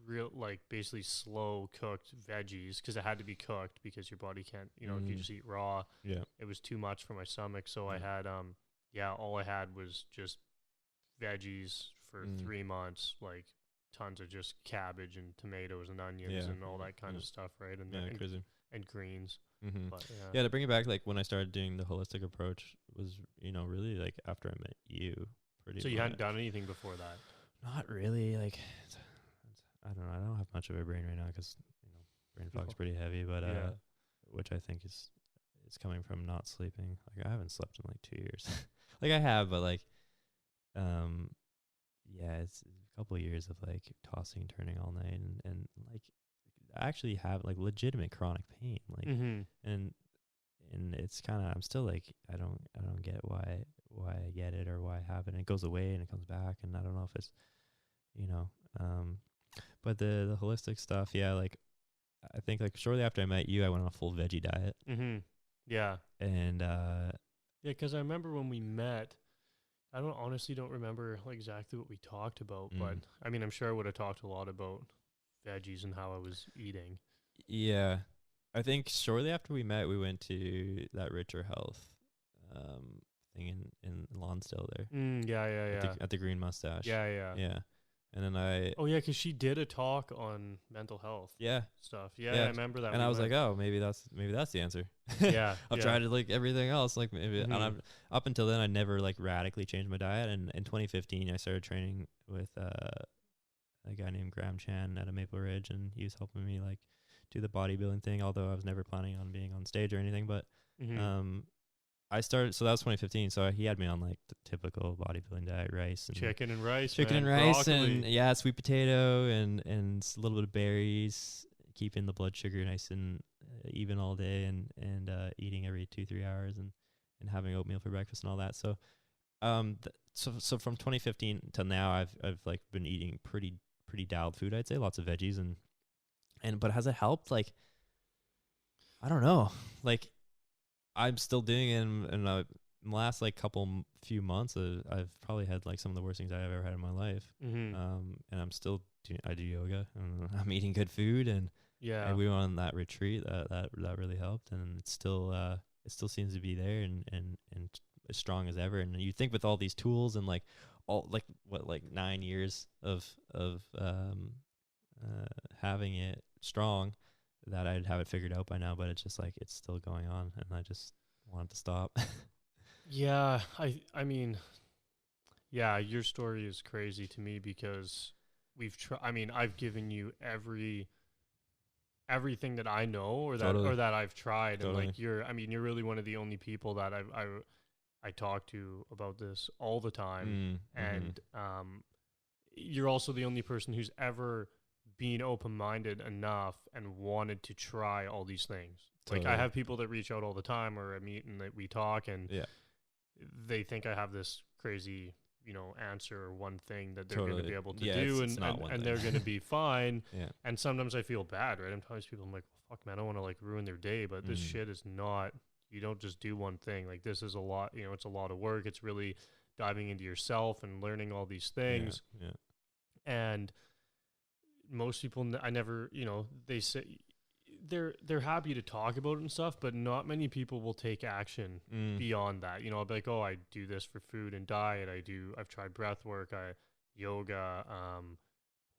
real, like basically slow cooked veggies, because it had to be cooked because your body can't, you know, if you just eat raw, it was too much for my stomach. So I had all I had was just veggies for 3 months, like tons of just cabbage and tomatoes and onions and all that kind of stuff, right? And and greens. But, to bring it back, like when I started doing the holistic approach was, you know, really like after I met you. So you hadn't done anything before that? Not really. Like, I don't know. I don't have much of a brain right now because, you know, brain fog's pretty heavy, but which I think is coming from not sleeping. Like, I haven't slept in like 2 years. Like, I have, but like, it's a couple of years of like tossing and turning all night, and like, I actually have like legitimate chronic pain, like, and it's kind of, I'm still like, I don't get why I get it or why I have it, and it goes away and it comes back, and I don't know if it's, you know, but the holistic stuff, like I think like shortly after I met you, I went on a full veggie diet. Yeah. And yeah, because I remember when we met, I honestly don't remember like exactly what we talked about, but I mean, I'm sure I would have talked a lot about veggies and how I was eating. Yeah. I think shortly after we met, we went to that Richer Health thing in Lonsdale there. Yeah. At the Green Mustache. Yeah. Yeah. And then I... Oh, yeah, because she did a talk on mental health stuff. Yeah, I remember that. And I was like, oh, maybe that's the answer. Yeah. I've tried it like everything else. Like maybe and up until then, I never like radically changed my diet. And in 2015, I started training with a guy named Graham Chan at a Maple Ridge, and he was helping me like do the bodybuilding thing, although I was never planning on being on stage or anything. But I started, so that was 2015. So he had me on like the typical bodybuilding diet: rice and chicken and rice, and sweet potato and a little bit of berries, keeping the blood sugar nice and even all day, and eating every 2-3 hours, and having oatmeal for breakfast and all that. So so from 2015 till now, I've like been eating pretty dialed food. I'd say lots of veggies and but has it helped? Like, I don't know. Like, I'm still doing it, and in the last like few months, I've probably had like some of the worst things I've ever had in my life. And I'm still I do yoga, and I'm eating good food, and we went on that retreat that really helped, and it still seems to be there and as strong as ever. And you think with all these tools and like all like 9 years of having it strong, that I'd have it figured out by now, but it's just like it's still going on, and I just want it to stop. Yeah, I mean, yeah, your story is crazy to me because I've given you everything that I know or that I've tried, and like you're really one of the only people that I talk to about this all the time, and you're also the only person who's ever being open-minded enough and wanted to try all these things. Like I have people that reach out all the time, or I meet and that we talk, and they think I have this crazy, answer or one thing that they're going to be able to do, and they're going to be fine. And sometimes I feel bad, right? I'm telling people, I'm like, well, fuck, man, I don't want to like ruin their day, but this shit is not. You don't just do one thing. Like this is a lot. It's a lot of work. It's really diving into yourself and learning all these things. And most people, I never, they say they're happy to talk about it and stuff, but not many people will take action beyond that. I'll be like, oh, I do this for food and diet. I've tried breath work, yoga,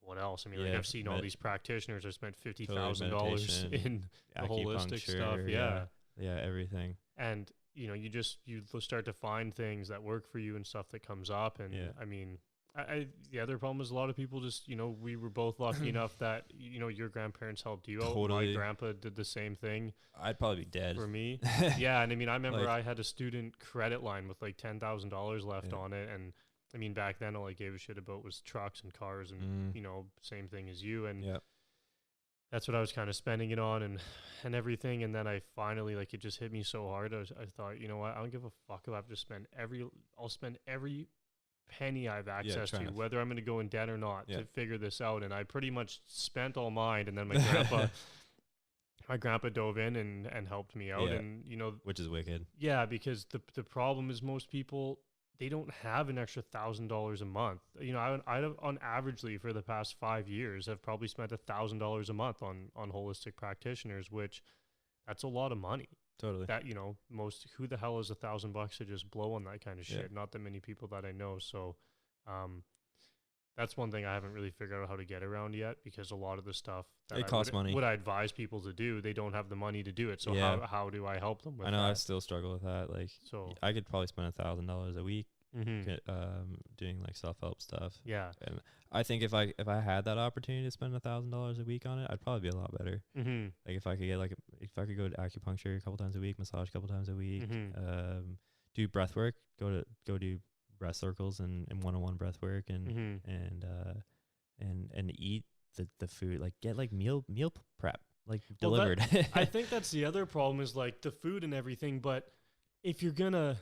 what else? I mean, like I've seen all these practitioners. I spent $50,000 in the holistic stuff. Yeah, everything. And you start to find things that work for you and stuff that comes up. And I mean, the other problem is a lot of people just, we were both lucky enough that, your grandparents helped you out. My grandpa did the same thing. I'd probably be dead. For me. Yeah. And I mean, I remember I had a student credit line with like $10,000 left on it. And I mean, back then all I gave a shit about was trucks and cars and, same thing as you. And that's what I was kind of spending it on and everything. And then I finally, like, it just hit me so hard. I thought, you know what? I don't give a fuck if I have to I'll spend every penny I have access to, whether I'm going to go in debt or not, to figure this out. And I pretty much spent all mine. And then my grandpa dove in and helped me out. And, which is wicked. Yeah. Because the problem is most people, they don't have an extra $1,000 a month. I on averagely for the past 5 years have probably spent $1,000 a month on holistic practitioners, which that's a lot of money. Totally. That, who the hell is $1,000 to just blow on that kind of shit? Not that many people that I know. So, that's one thing I haven't really figured out how to get around yet, because a lot of the stuff that costs money. What I advise people to do, they don't have the money to do it. So how do I help them with that? I know I still struggle with that. Like, so I could probably spend $1,000 a week doing like self-help stuff. Yeah. And I think if I had that opportunity to spend $1,000 a week on it, I'd probably be a lot better. Like if I could get if I could go to acupuncture a couple times a week, massage a couple times a week, do breath work, go do breath circles and one-on-one breath work and eat the food, like get like meal prep like delivered. I think that's the other problem is like the food and everything, but if you're gonna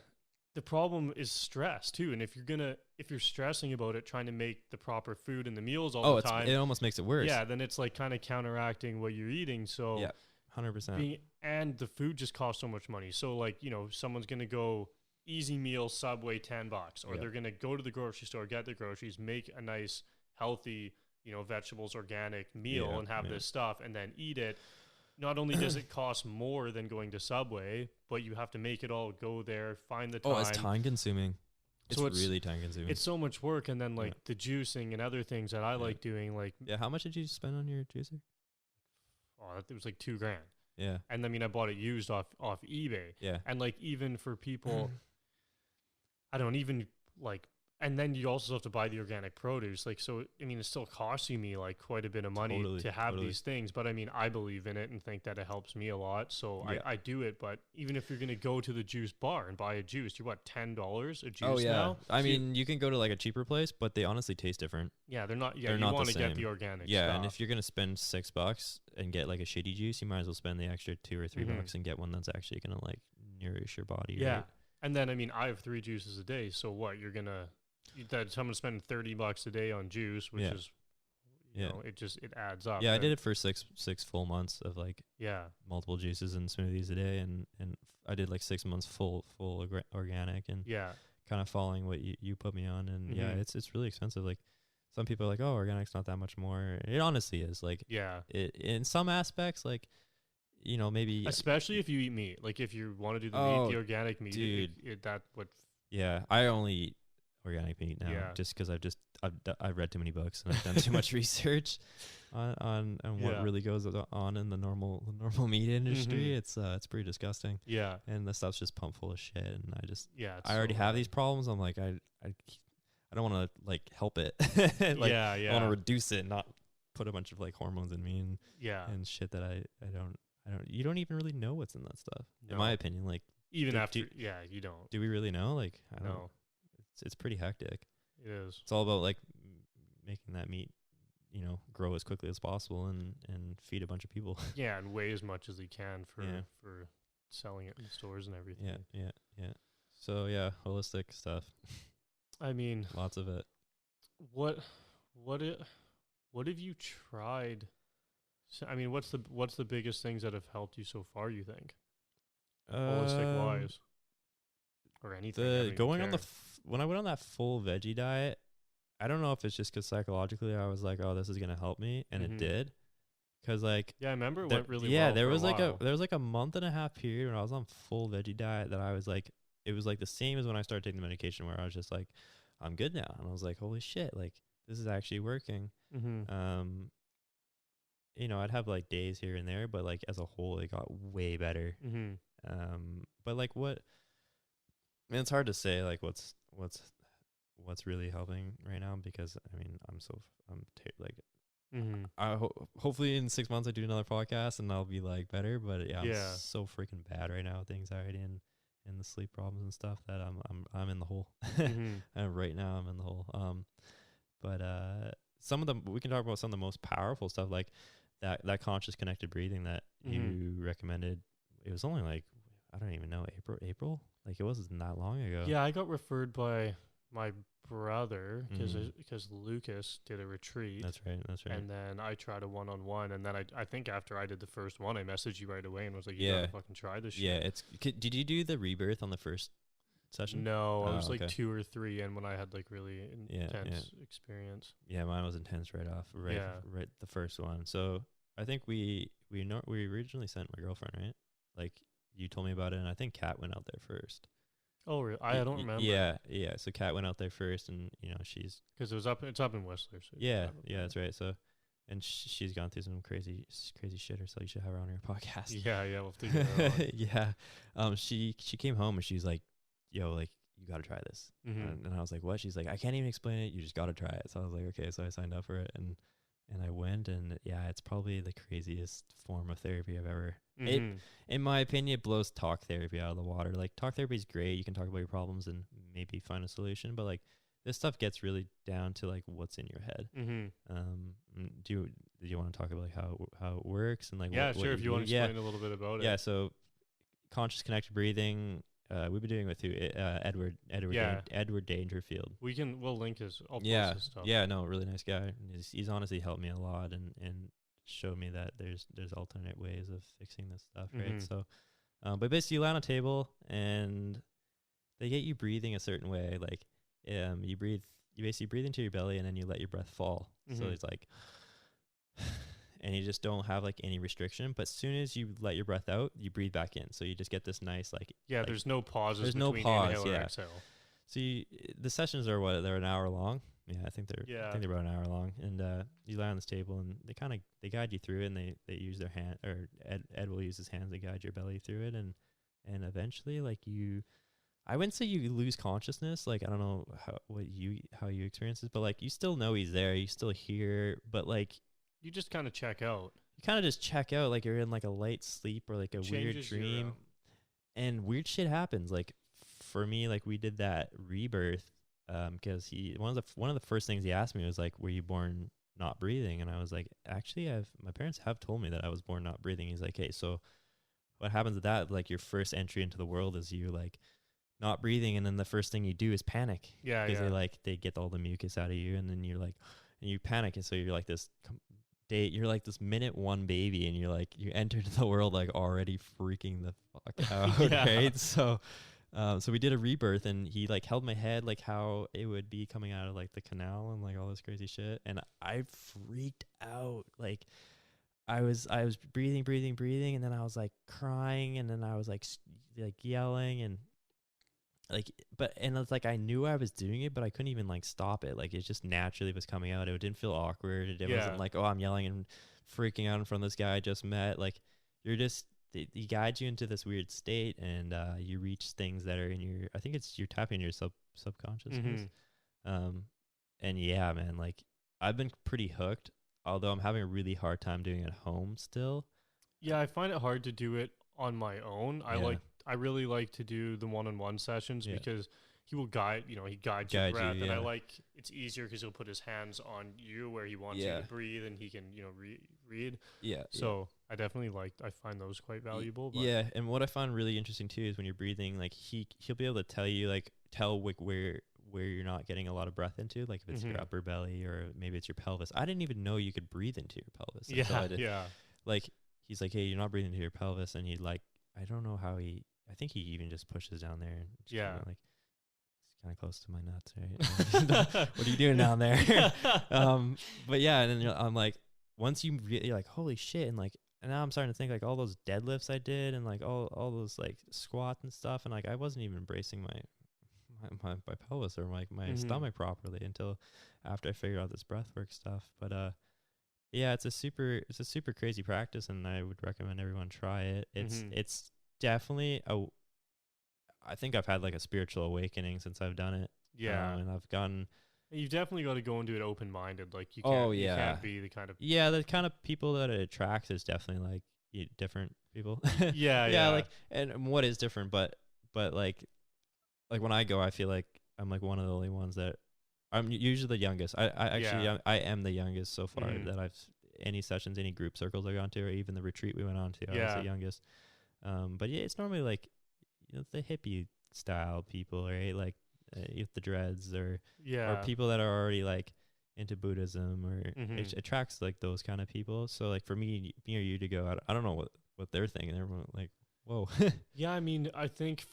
the problem is stress too. And if you're stressing about it, trying to make the proper food and the meals all the time, it almost makes it worse. yeah, then it's like kind of counteracting what you're eating. So Yeah, 100%. And the food just costs so much money. So like, someone's going to go easy meal, Subway, $10, or Yeah. they're going to go to the grocery store, get their groceries, make a nice, healthy, vegetables, organic meal Yeah, and have yeah. this stuff and then eat it. Not only does it cost more than going to Subway, but you have to make it all, go there, find the time. Oh, it's time consuming. It's So it's really time consuming. It's so much work. And then like the juicing and other things that I like doing, like, yeah. How much did you spend on your juicer? it was like $2,000. Yeah. And I mean, I bought it used off eBay. Yeah. And like, even for people, I don't even like, and then you also have to buy the organic produce. Like, so, I mean, it's still costing me like quite a bit of money to have these things, but I mean, I believe in it and think that it helps me a lot. So I do it. But even if you're going to go to the juice bar and buy a juice, you're what, $10 a juice now? I mean, you can go to like a cheaper place, but they honestly taste different. Yeah, they're not. Yeah, They're you not want the to get same. the organic Yeah, stuff. and if you're gonna spend $6 and get like a shitty juice, you might as well spend the extra $2 or $3 and get one that's actually gonna like nourish your body. Yeah, right? and then I mean, I have 3 juices a day. So what, you're gonna someone spending $30 a day on juice, which is, it adds up. Yeah, I did it for six full months of like Yeah, multiple juices and smoothies a day, and I did like 6 months full organic and yeah, kind of following what you put me on, and yeah, it's really expensive. Like some people are like, oh, organic's not that much more. It honestly is. Like yeah. it in some aspects, like maybe Especially if you eat meat. Like if you want to do the meat, the organic meat, dude. Yeah, I only eat organic meat now, Yeah. just because I've read too many books and I've done too much research on what really goes on in the normal meat industry. It's pretty disgusting, yeah, and the stuff's just pumped full of shit. And it's I already so have bad. these problems. I'm like I don't want to like help it. Like, yeah, I want to reduce it, not put a bunch of like hormones in me and shit that I don't. You don't even really know what's in that stuff, in my opinion. Like even do- after, do- you don't. do we really know? Like I don't. No, It's pretty hectic. it is. It's all about like making that meat, grow as quickly as possible and feed a bunch of people. Yeah, and weigh as much as you can for Yeah. for selling it in stores and everything. Yeah. So yeah, holistic stuff, I mean, lots of it. what have you tried? I mean, what's the biggest things that have helped you so far, you think? Holistic wise. Or anything. I don't even Going on care. when I went on that full veggie diet, I don't know if it's just because psychologically I was like, oh, this is gonna help me, and it did. Cause like Yeah, I remember it there- went really yeah, well. there for was a like while. there was like a month and a half period when I was on full veggie diet that I was like, it was like the same as when I started taking the medication, where I was just like, I'm good now, and I was like, holy shit, like this is actually working. I'd have like days here and there, but like as a whole, it got way better. But like I mean, it's hard to say like what's really helping right now, because I mean hopefully in 6 months I do another podcast and I'll be like better, but yeah, I'm so freaking bad right now with the anxiety and the sleep problems and stuff that I'm in the hole. And right now I'm in the hole. But some of them, we can talk about some of the most powerful stuff, like that conscious connected breathing that you recommended. It was only like, I don't even know, April, like it wasn't that long ago. Yeah, I got referred by my brother because Lucas did a retreat. That's right. And then I tried a one-on-one, and then I think after I did the first one, I messaged you right away and was like, you gotta fucking try this shit. Yeah, did you do the rebirth on the first session? No, I was okay. like 2 or 3 in when I had like really intense experience. Yeah, mine was intense right off, right the first one. So I think we originally sent my girlfriend, right? Like you told me about it, and I think Kat went out there first. Oh, really? I don't remember. Yeah. So Kat went out there first, and she's because it's up in Whistler. So yeah, that's right. So, and she's gone through some crazy shit herself. You should have her on your podcast. Yeah, we'll have to get her on. Yeah. She came home and she's like, yo, like you got to try this. And I was like, what? She's like, I can't even explain it. You just got to try it. So I was like, okay. So I signed up for it, and I went, and yeah, it's probably the craziest form of therapy I've ever. In my opinion, it blows talk therapy out of the water. Like talk therapy is great. You can talk about your problems and maybe find a solution, but like this stuff gets really down to like what's in your head. Do you want to talk about like how it works and like sure, if you want to explain a little bit about it. Yeah, so conscious connected breathing we've been doing it with who? Yeah. Edward Dangerfield. We'll link his, I'll Yeah, post his stuff. yeah, no, really nice guy. He's honestly helped me a lot and showed me that there's alternate ways of fixing this stuff, right? So, but basically you lie on a table and they get you breathing a certain way. Like, you basically breathe into your belly and then you let your breath fall. So it's like, and you just don't have like any restriction. But as soon as you let your breath out, you breathe back in. So you just get this nice like there's no pauses. There's between no pause. inhale and Yeah. exhale. So the sessions are they're an hour long. Yeah, I think they're about an hour long. And you lie on this table and they guide you through it, and they use their hand, or Ed will use his hands to guide your belly through it, and eventually like I wouldn't say you lose consciousness. Like, I don't know how you experience this, but like you still know he's there, you still hear, but like you just kind of check out. You kind of just check out, like you're in like a light sleep or like a weird dream, and weird shit happens. Like for me, like we did that rebirth, because one of the first things he asked me was like, "Were you born not breathing?" And I was like, "Actually, my parents have told me that I was born not breathing." He's like, "Hey, so what happens with that? Like your first entry into the world is you like not breathing, and then the first thing you do is panic. Yeah, because they get all the mucus out of you, and then you're like, and you panic, and so you're like this." You're like this minute one baby, and you're like you entered the world like already freaking the fuck out, right? So we did a rebirth, and he like held my head like how it would be coming out of like the canal and like all this crazy shit, and I freaked out. Like I was breathing, and then I was like crying, and then I was like yelling, and like and it's like I knew I was doing it, but I couldn't even like stop it. Like it just naturally was coming out. It didn't feel awkward. It wasn't like, oh, I'm yelling and freaking out in front of this guy I just met. Like you're just he guides you into this weird state, and you reach things that are in your, I think you're tapping your subconsciousness. And yeah, man, like I've been pretty hooked, although I'm having a really hard time doing it at home still. Yeah, I find it hard to do it on my own. I really like to do the one-on-one sessions because he will guide your breath, and I like it's easier because he'll put his hands on you where he wants you to breathe, and he can read. Yeah. So I definitely I find those quite valuable. But yeah, and what I find really interesting too is when you're breathing, like he'll be able to tell you where you're not getting a lot of breath into, like if it's your upper belly or maybe it's your pelvis. I didn't even know you could breathe into your pelvis. Like he's like, hey, you're not breathing into your pelvis, and he like, I don't know how I think he even just pushes down there. And like it's kind of close to my nuts, right? What are you doing down there? But yeah, and then I'm like, once you're like, holy shit, and like, and now I'm starting to think like all those deadlifts I did, and like all those like squats and stuff, and like I wasn't even bracing my pelvis or my stomach properly until after I figured out this breathwork stuff. But yeah, it's a super crazy practice, and I would recommend everyone try it. It's definitely I think I've had like a spiritual awakening since I've done it. Yeah, and I've gotten. You've definitely got to go into it open-minded. Like you can't be the kind of the kind of people that it attracts is definitely like different people. yeah. Like, and what is different, but like when I go, I feel like I'm like one of the only ones that I'm usually the youngest. I actually I am the youngest so far that I've any sessions, any group circles I've gone to, or even the retreat we went on to. I was the youngest. But yeah, it's normally like the hippie style people, right? Like the dreads or people that are already like into Buddhism, or it attracts like those kind of people. So like for me or you to go, I don't know what they're thinking. They're like, whoa. Yeah, I mean, I think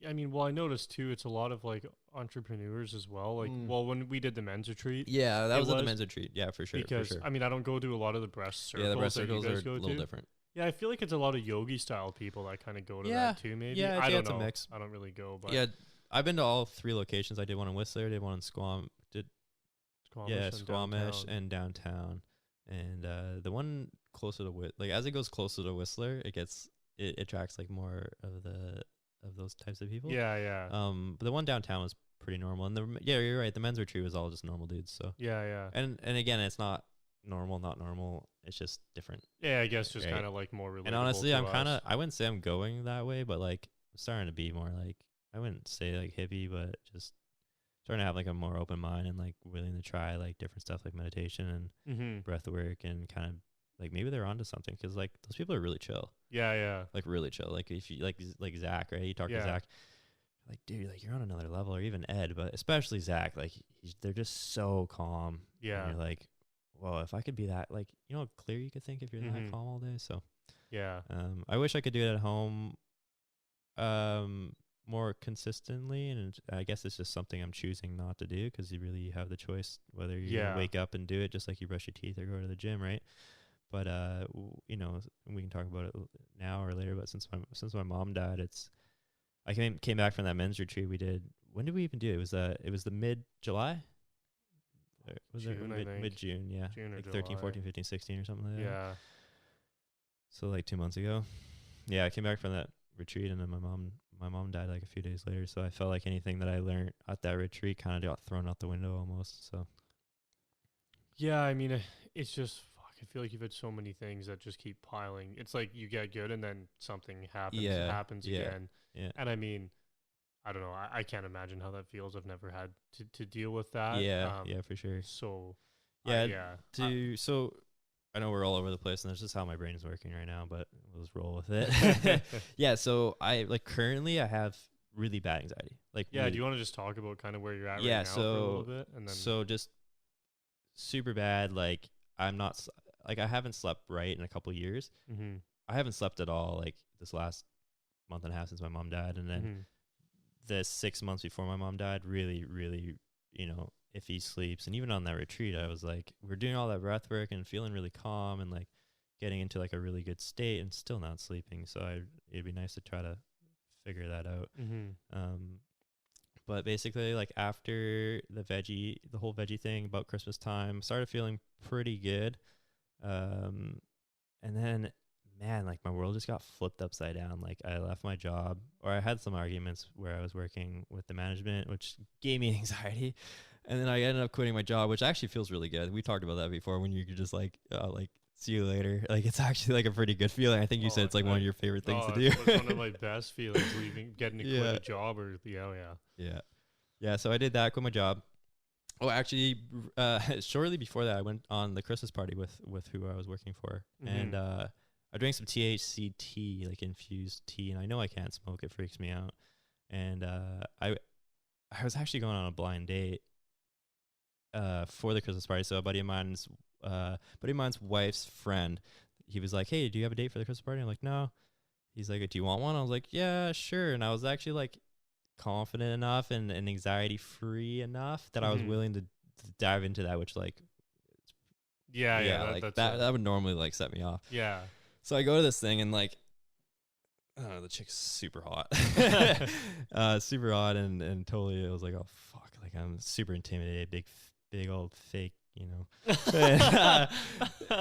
I noticed too, it's a lot of like entrepreneurs as well. Like, well, when we did the men's retreat. Yeah, that was at the men's retreat. Yeah, for sure. Because, I mean, I don't go to a lot of the breast circles. Yeah, the breast circles are a little different. Yeah, I feel like it's a lot of yogi style people that kind of go to that too, maybe. Yeah, I don't know. It's a mix. I don't really go. But yeah, I've been to all 3 locations. I did one in Whistler, did one in Squamish and downtown. And the one closer to like as it goes closer to Whistler, it attracts like more of those types of people. Yeah. But the one downtown was pretty normal, and you're right. The men's retreat was all just normal dudes. So yeah. And again, it's not normal. It's just different. Yeah, I guess just kind of like more relatable. And honestly, I wouldn't say I'm going that way, but like I'm starting to be more like, I wouldn't say like hippie, but just starting to have like a more open mind and like willing to try like different stuff like meditation and breath work and kind of like maybe they're onto something, because like those people are really chill, Yeah. like really chill. Like if you like Zach, right? You talk to Zach, like dude, like you're on another level, or even Ed, but especially Zach, like they're just so calm. Yeah. And you're like, well, if I could be that, like, you know how clear you could think if you're that calm all day. So Yeah. I wish I could do it at home more consistently, and I guess it's just something I'm choosing not to do, because you really have the choice whether you wake up and do it just like you brush your teeth or go to the gym, right? But you know, we can talk about it now or later, but since my mom died, I came back from that men's retreat we did. When did we even do it? It was the mid-July? Was June, it mid-June? Yeah. June or like July. 13, 14, 15, 16 or something like that. Yeah. So like 2 months ago. Yeah, I came back from that retreat, and then my mom died like a few days later. So I felt like anything that I learned at that retreat kind of got thrown out the window almost. So Yeah, I mean, it's just, fuck, I feel like you've had so many things that just keep piling. It's like you get good and then something happens again. Yeah. And I mean, I don't know. I can't imagine how that feels. I've never had to deal with that. Yeah, for sure. So, so I know we're all over the place, and that's just how my brain is working right now, but we'll just roll with it. Yeah, so currently I have really bad anxiety. Like, do you want to just talk about kind of where you're at right now for a little bit? And then so just super bad. Like, I'm not, like, I haven't slept right in a couple years. Mm-hmm. I haven't slept at all, like, this last month and a half since my mom died. And then the 6 months before my mom died, really, really, you know, if he sleeps. And even on that retreat, I was like, we're doing all that breath work and feeling really calm and like getting into like a really good state and still not sleeping. So it'd be nice to try to figure that out. But basically, like after the whole veggie thing about Christmas time, started feeling pretty good. And then, man, like my world just got flipped upside down. Like I left my job, or I had some arguments where I was working with the management, which gave me anxiety. And then I ended up quitting my job, which actually feels really good. We talked about that before, when you could just like see you later. Like it's actually like a pretty good feeling. I think you said it's like one of your favorite things to do. It's one of my best feelings, getting to quit a job or Yeah. So I did that, quit my job. Oh, actually, shortly before that, I went on the Christmas party with who I was working for, and I drank some THC tea, like infused tea, and I know I can't smoke; it freaks me out. And I was actually going on a blind date for the Christmas party. So a buddy of mine's wife's friend, he was like, "Hey, do you have a date for the Christmas party?" I'm like, "No." He's like, "Do you want one?" I was like, "Yeah, sure." And I was actually like confident enough and anxiety free enough that I was willing to dive into that, which like that would normally like set me off. Yeah. So I go to this thing, and like, I don't know, the chick's super hot. Super hot, and totally, I was like, oh fuck, like I'm super intimidated, big old fake, you know.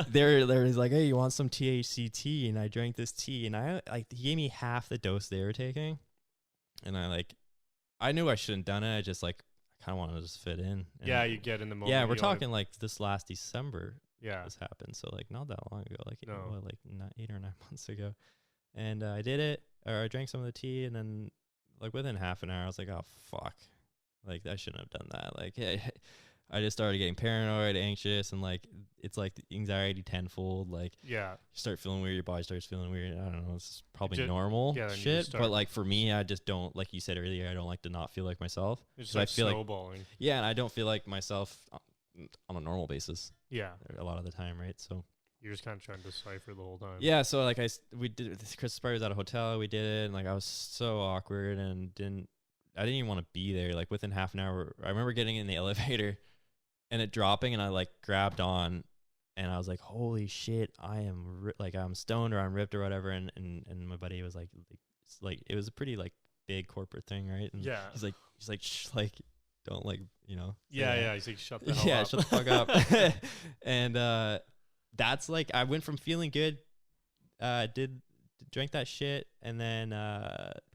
There was like, hey, you want some THC tea? And I drank this tea, and he gave me half the dose they were taking, and I knew I shouldn't done it. I just like, I kind of wanted to just fit in. And you get in the moment. Yeah, we're talking like this last December. Yeah, this happened, so like not that long ago, like no. like 8 or 9 months ago. And I did it, or I drank some of the tea, and then like within half an hour, I was like, oh fuck, like I shouldn't have done that. Like, I just started getting paranoid, anxious, and like it's like the anxiety tenfold. Like, you start feeling weird, your body starts feeling weird. I don't know, it's probably normal shit, but like for me, I just don't, like you said earlier, I don't like to not feel like myself. It's like snowballing. And I don't feel like myself on a normal basis. Yeah, a lot of the time, right? So you're just kind of trying to decipher the whole time. Yeah, so like we did this Christmas party, was at a hotel, we did it, and like I was so awkward and I didn't even want to be there. Like within half an hour, I remember getting in the elevator and it dropping, and I like grabbed on, and I was like, holy shit, I am like I'm stoned or I'm ripped or whatever. And my buddy was like it was a pretty like big corporate thing, right? And he's like shh, like don't like, you know. Yeah. He's like, shut the hell up. Yeah, shut the fuck up. And that's like, I went from feeling good, drank that shit, and then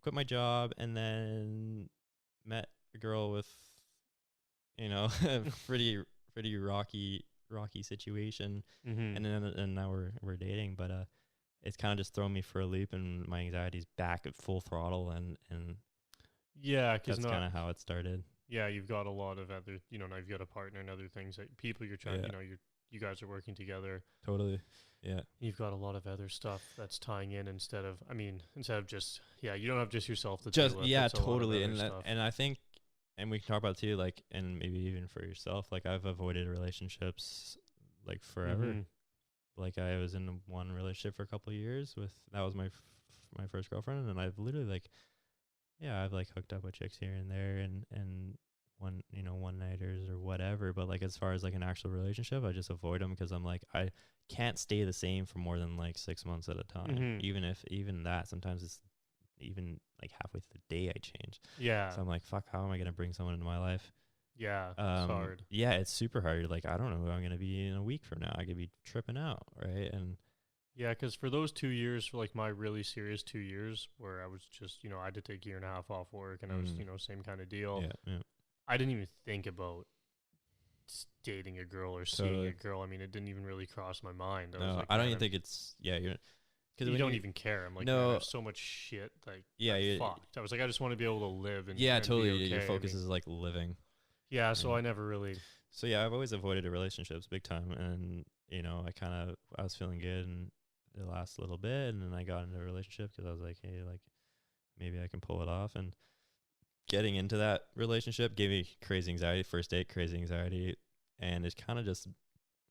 quit my job, and then met a girl with, you know, pretty rocky situation, and now we're dating, but it's kind of just thrown me for a loop, and my anxiety's back at full throttle, and because that's kind of how it started. Yeah, you've got a lot of other, you know, now you've got a partner and other things, that people you're trying, you know, you're you guys are working together. Totally. Yeah. You've got a lot of other stuff that's tying in instead of just, you don't have just yourself to Just deal with. yeah, It's a lot of totally. other And stuff. and I think, and we can talk about it too, like, and maybe even for yourself, like I've avoided relationships like forever. Mhm. Like I was in one relationship for a couple of years that was my first girlfriend, and I've literally like, yeah, I've like hooked up with chicks here and there, and one nighters or whatever. But like as far as like an actual relationship, I just avoid them because I'm like, I can't stay the same for more than like 6 months at a time. Mhm. Even that, sometimes it's even like halfway through the day I change. Yeah. So I'm like, fuck, how am I gonna bring someone into my life? Yeah. It's hard. Yeah, it's super hard. Like I don't know who I'm gonna be in a week from now. I could be tripping out, right? And Yeah, because for those 2 years, for like my really serious 2 years where I was just, I had to take a year and a half off work and I was, same kind of deal. yeah. I didn't even think about dating a girl or seeing Totally. a girl. I mean, it didn't even really cross my mind. I was No, like, I don't man, even think it's because you don't even care. I'm like, man, No. there's so much shit. Like, Yeah, I'm fucked. I was like, I just want to be able to live and yeah, and be totally. okay. Your I focus mean, is like living. yeah. So Yeah. I never really. So yeah, I've always avoided relationships big time, and I was feeling good and it lasted a little bit, and then I got into a relationship because I was like, hey, like maybe I can pull it off, and getting into that relationship gave me crazy anxiety. First date, crazy anxiety, and it kind of just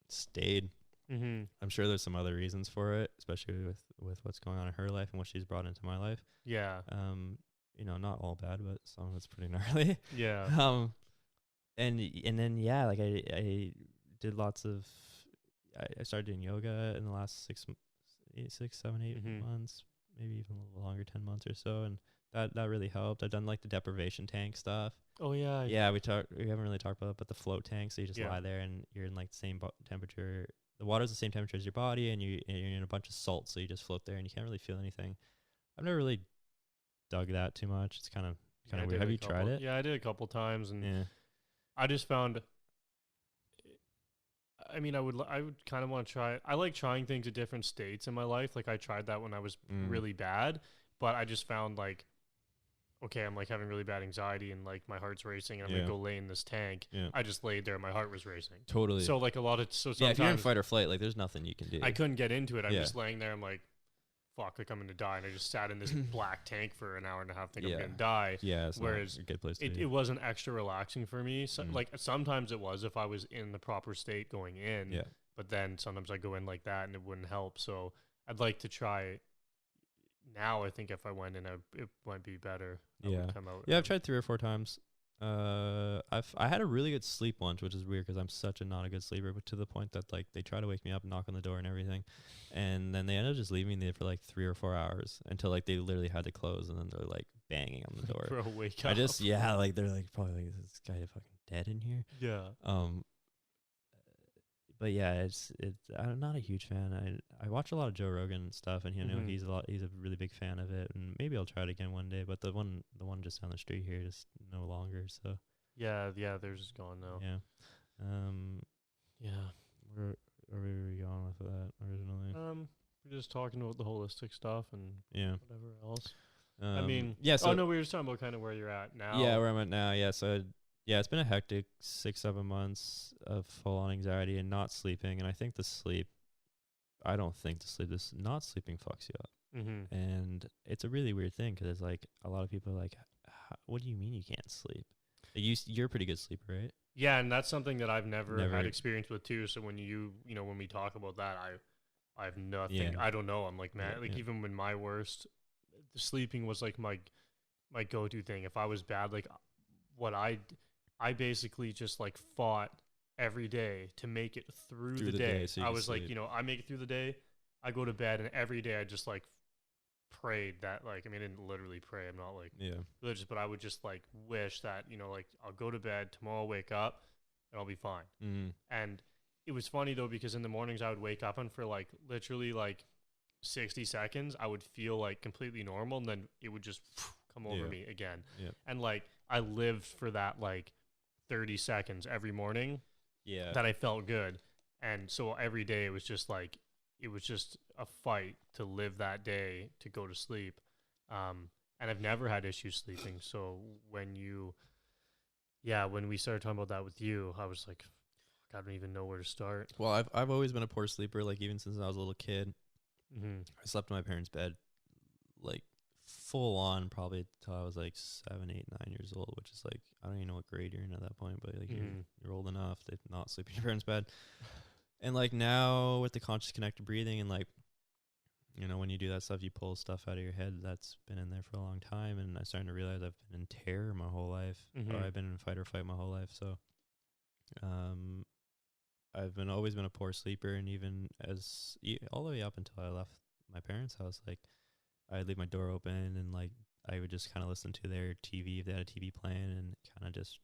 stayed. Mm-hmm. I'm sure there's some other reasons for it, especially with what's going on in her life and what she's brought into my life. Yeah. Not all bad, but some of it's pretty gnarly. Yeah. And then yeah, like I did lots of. I started doing yoga in the last 6, 7, 8 months, maybe even a little longer, 10 months or so, and that really helped. I've done like the deprivation tank stuff. Oh yeah. Yeah, we haven't really talked about it, but the float tank. So you just lie there and you're in like the same temperature. The water's the same temperature as your body, and you're in a bunch of salt, so you just float there and you can't really feel anything. I've never really dug that too much. It's kind of weird. Have you tried it? Yeah, I did a couple times, and Yeah. I just found. I mean, I would kind of want to try it. I like trying things at different states in my life. Like I tried that when I was really bad, but I just found like, okay, I'm like having really bad anxiety and like my heart's racing and I'm gonna go lay in this tank. Yeah. I just laid there and my heart was racing. Totally. So like sometimes if you're in fight or flight, like there's nothing you can do. I couldn't get into it. I'm just laying there. I'm like, fuck, like I'm gonna die. And I just sat in this black tank for an hour and a half, think I'm gonna die. Yeah. It's whereas not a good place to it wasn't extra relaxing for me. So, like sometimes it was if I was in the proper state going in. Yeah. But then sometimes I go in like that and it wouldn't help. So I'd like to try. Now I think if I went in, it might be better. I would come out. Yeah, I've tried 3 or 4 times. I had a really good sleep once, which is weird because I'm such a not a good sleeper, but to the point that like they try to wake me up, knock on the door and everything, and then they end up just leaving me there for like 3 or 4 hours until like they literally had to close, and then they're like banging on the door. Bro, wake up. I just like they're like probably like, is this guy fucking dead in here? Yeah. But yeah, it's I'm not a huge fan. I watch a lot of Joe Rogan stuff, and he's a really big fan of it, and maybe I'll try it again one day. But the one just down the street here is no longer. So yeah, they're just gone now. Yeah. Where are we going with that originally? We're just talking about the holistic stuff and whatever else. I mean, So we were just talking about kind of where you're at now. Yeah, where I'm at now. Yeah, so it's been a hectic 6-7 months of full-on anxiety and not sleeping. And I think not sleeping fucks you up. Mm-hmm. And it's a really weird thing because it's like a lot of people are like, what do you mean you can't sleep? You're a pretty good sleeper, right? Yeah, and that's something that I've never had experience with too. So when when we talk about that, I have nothing. Yeah. I don't know. I'm like, man, even when my worst, the sleeping was like my go-to thing. If I was bad, like what I basically just like fought every day to make it through the day. So I was like, I make it through the day. I go to bed, and every day I just like prayed that, like, I mean, I didn't literally pray. I'm not like religious, but I would just like wish that, like I'll go to bed tomorrow, wake up, and I'll be fine. Mm-hmm. And it was funny though, because in the mornings I would wake up, and for like literally like 60 seconds, I would feel like completely normal, and then it would just come over me again. Yeah. And like I lived for that like 30 seconds every morning that I felt good. And so every day it was just a fight to live that day to go to sleep. And I've never had issues sleeping. So when we started talking about that with you, I was like, I don't even know where to start. Well, I've always been a poor sleeper. Like even since I was a little kid, Mm-hmm. I slept in my parents' bed, like full on, probably till I was like 7, 8, 9 years old. Which is like I don't even know what grade you're in at that point, but like you're old enough to not sleep in your parents' bed. And like now with the conscious connected breathing and like, you know, when you do that stuff, you pull stuff out of your head that's been in there for a long time. And I'm starting to realize I've been in terror my whole life, or I've been in fight or flight my whole life. So, I've always been a poor sleeper, and even all the way up until I left my parents' house, like I'd leave my door open, and like I would just kind of listen to their TV if they had a TV playing, and kind of just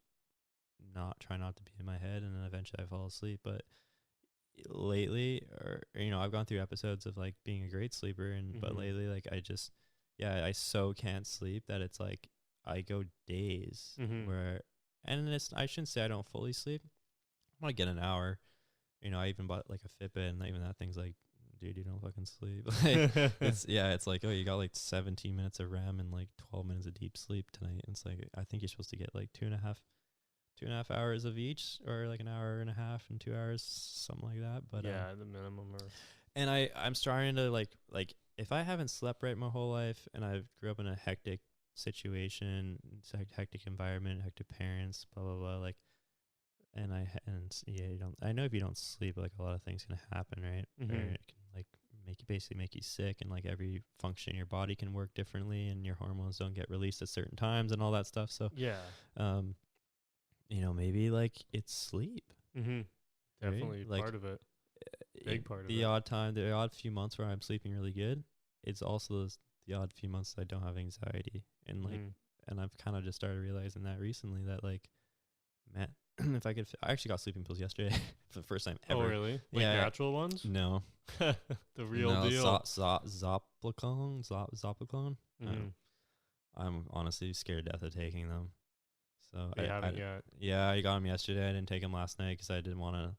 try not to be in my head, and then eventually I fall asleep. But lately, or you know, I've gone through episodes of like being a great sleeper, and but lately, like I so can't sleep that it's like I go days where, and I shouldn't say I don't fully sleep. I want to get an hour. You know, I even bought like a Fitbit, and even that thing's like, dude, you don't fucking sleep. Like, it's like, oh, you got like 17 minutes of REM and like 12 minutes of deep sleep tonight. And it's like, I think you're supposed to get like 2.5 hours of each, or like an hour and a half and 2 hours, something like that. But yeah, the minimum. And I'm starting to like if I haven't slept right my whole life, and I grew up in a hectic situation, hectic environment, hectic parents, blah blah blah, like. I know if you don't sleep, like a lot of things can happen, right? Or it can like make you sick, and like every function in your body can work differently, and your hormones don't get released at certain times and all that stuff. So yeah, you know, maybe like it's sleep. Definitely right? part of it. Big part of it. The odd few months where I'm sleeping really good, it's also the odd few months that I don't have anxiety, and like, and I've kind of just started realizing that recently, that like, man, if I could, I actually got sleeping pills yesterday for the first time ever. Oh, really? Like natural ones? No. The real deal. Zopiclone. I'm honestly scared to death of taking them. So I haven't yet. Yeah, I got them yesterday. I didn't take them last night because I didn't want to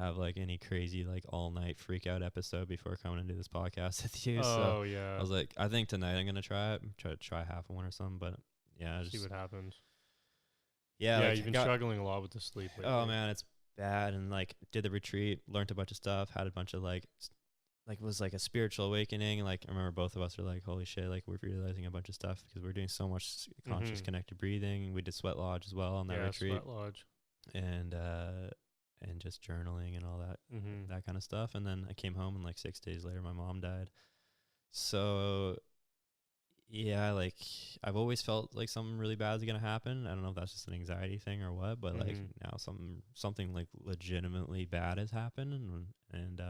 have like any crazy like all night freak out episode before coming to do this podcast with you. Oh, yeah. I was like, I think tonight I'm gonna try it. Try half of one or something. But yeah, see what happens. Yeah, like you've been struggling a lot with the sleep lately. Oh man, it's bad. And like did the retreat, learned a bunch of stuff, had a bunch of like it was like a spiritual awakening. Like I remember both of us are like, holy shit, like we're realizing a bunch of stuff because we're doing so much conscious connected breathing. We did sweat lodge as well on that retreat. Sweat lodge. And just journaling and all that that kind of stuff. And then I came home, and like 6 days later my mom died. So yeah, like I've always felt like something really bad is gonna happen. I don't know if that's just an anxiety thing or what, but like now something like legitimately bad has happened, and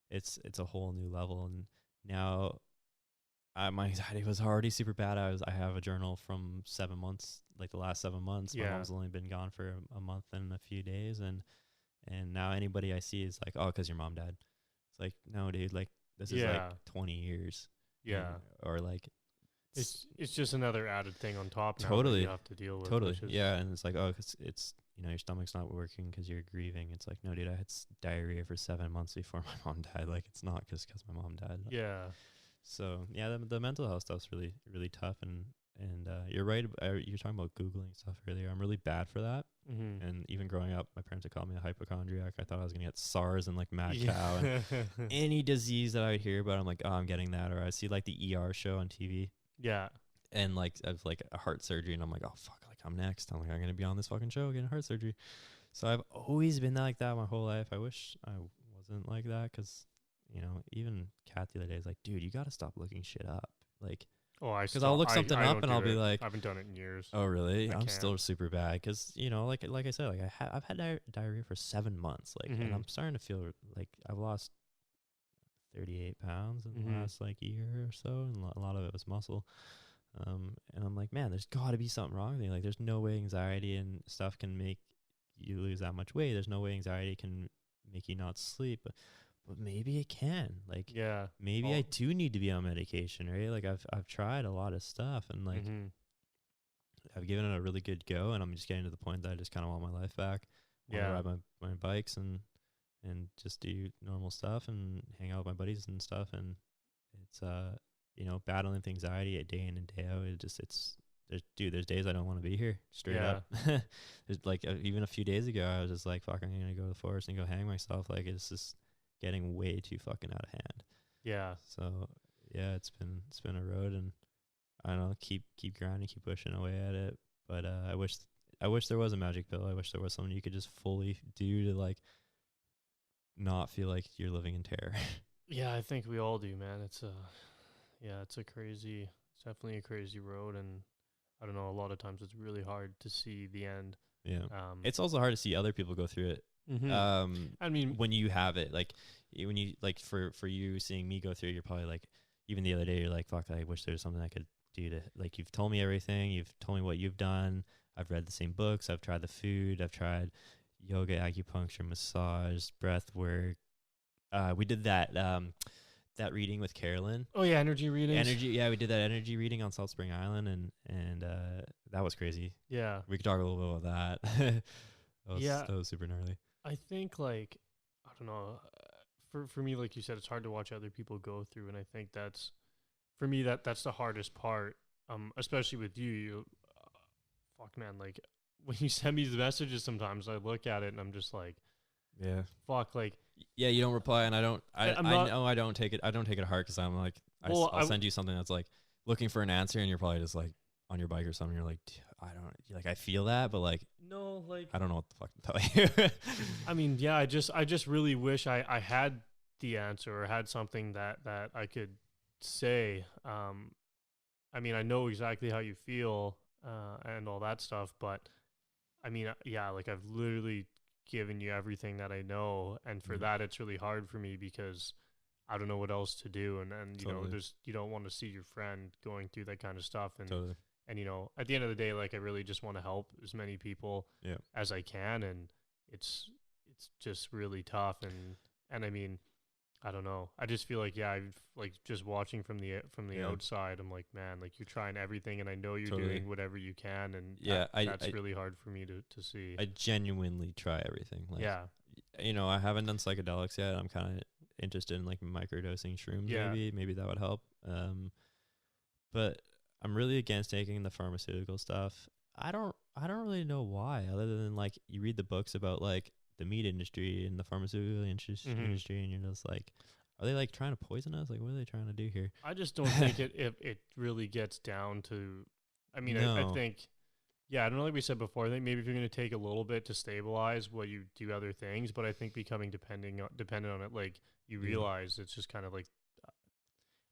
it's a whole new level. And now my anxiety was already super bad. I have a journal from 7 months, like the last 7 months. My mom's only been gone for a month and a few days, and now anybody I see is like, oh, because your mom died. It's like, no, dude, like this is like 20 years. Yeah. Or like. It's just another added thing on top now totally that you have to deal with. Totally. Yeah. And it's like, oh, it's you know, your stomach's not working because you're grieving. It's like, no, dude, I had diarrhea for 7 months before my mom died. Like, it's not because my mom died. Yeah. So yeah, the mental health stuff's really, really tough. And you're right. You're talking about Googling stuff earlier. I'm really bad for that. And even growing up, my parents would call me a hypochondriac. I thought I was going to get SARS and like mad cow and any disease that I would hear about. I'm like, oh, I'm getting that. Or I see like the ER show on TV. Yeah. And like I've like a heart surgery, and I'm like, oh fuck, like I'm next. I'm like, I'm gonna be on this fucking show getting heart surgery. So I've always been like that my whole life. I wish I wasn't like that, because you know, even Kat the other day is like, dude, you gotta stop looking shit up. Like, because I'll look something up and I'll be like, I haven't done it in years. Oh really? I'm still super bad, because you know, like I said, like I've had diarrhea for 7 months, like, and I'm starting to feel like I've lost 38 pounds in the last like year or so, and a lot of it was muscle. And I'm like, man, there's got to be something wrong with me. Like, there's no way anxiety and stuff can make you lose that much weight. There's no way anxiety can make you not sleep. But maybe it can. Like, yeah, maybe I do need to be on medication, right? Like, I've tried a lot of stuff, and like, I've given it a really good go, and I'm just getting to the point that I just kind of want my life back. Ride my bikes and just do normal stuff and hang out with my buddies and stuff. And it's you know, battling with anxiety day in and day out, it's there's days I don't want to be here, straight up. There's like even a few days ago, I was just like, fuck, I'm gonna go to the forest and go hang myself. Like, it's just getting way too fucking out of hand. Yeah. So yeah, it's been a road, and I don't know, keep grinding, keep pushing away at it. But I wish there was a magic pill. I wish there was something you could just fully do to like not feel like you're living in terror. Yeah, I think we all do, man. It's definitely a crazy road, and I don't know, a lot of times it's really hard to see the end. Yeah. It's also hard to see other people go through it. I mean, when you have it, like when you like for you seeing me go through, you're probably like, even the other day, you're like, fuck, I wish there was something I could do to, like, you've told me everything. You've told me what you've done. I've read the same books. I've tried the food. I've tried yoga, acupuncture, massage, breath work. We did that reading with Carolyn. Oh yeah, energy readings. Yeah, we did that energy reading on Salt Spring Island, and that was crazy. Yeah, we could talk a little bit about that. That was super gnarly. I think, like, I don't know. For me, like you said, it's hard to watch other people go through, and I think that's, for me, that's the hardest part. Especially with you, fuck, man. Like, when you send me the messages, sometimes I look at it and I'm just like, yeah, fuck, like, yeah, you don't reply, and I know I don't take it to heart, because I'm like, I'll send you something that's like looking for an answer, and you're probably just like on your bike or something. You're like, I feel that, but like, no, like, I don't know what the fuck to tell you. I mean, yeah, I just really wish I had the answer, or had something that I could say. I mean, I know exactly how you feel, and all that stuff, but I mean, yeah, like, I've literally given you everything that I know, and for that, it's really hard for me, because I don't know what else to do, and you know, you don't want to see your friend going through that kind of stuff, and and you know, at the end of the day, like, I really just want to help as many people as I can, and it's just really tough, and I mean, I don't know, I just feel like, yeah, I've, like, just watching from the outside, I'm like, man, like, you're trying everything, and I know you're doing whatever you can, and that's really hard for me to see. I genuinely try everything. Like, yeah, you know, I haven't done psychedelics yet. I'm kind of interested in like microdosing shrooms. Maybe that would help. But I'm really against taking the pharmaceutical stuff. I don't really know why, other than like, you read the books about like the meat industry and the pharmaceutical industry, and you're just like, are they like trying to poison us? Like, what are they trying to do here? I just don't think it really gets down to, I mean, I think, yeah, I don't know, like we said before, I think maybe if you're going to take a little bit to stabilize while you do other things, but I think becoming dependent on it, like, you realize it's just kind of like,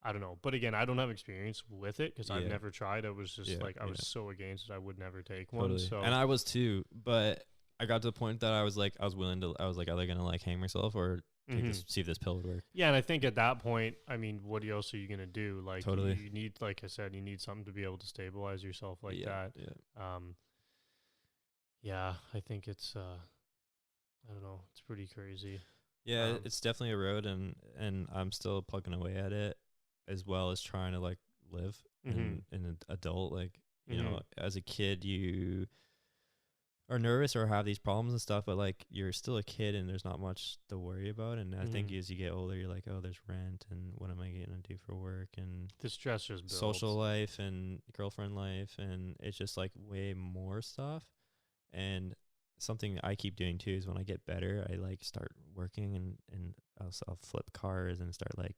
I don't know. But again, I don't have experience with it, because I've never tried. I was just like, I was so against it, I would never take one. So, and I was too, but I got to the point that I was like, willing to, I was like, are they going to like hang myself, or take this, see if this pill would work? Yeah, and I think at that point, I mean, what else are you going to do? Like, you need, like I said, you need something to be able to stabilize yourself like that. Yeah, I think it's, I don't know, it's pretty crazy. Yeah, it's definitely a road, and I'm still plugging away at it, as well as trying to like live in an adult. Like, you know, as a kid, you are nervous or have these problems and stuff, but like, you're still a kid, and there's not much to worry about. And I think as you get older, you're like, oh, there's rent, and what am I going to do for work, and the stress just builds. Social life and girlfriend life, and it's just like way more stuff. And something I keep doing too is, when I get better, I like start working, and I'll flip cars and start like,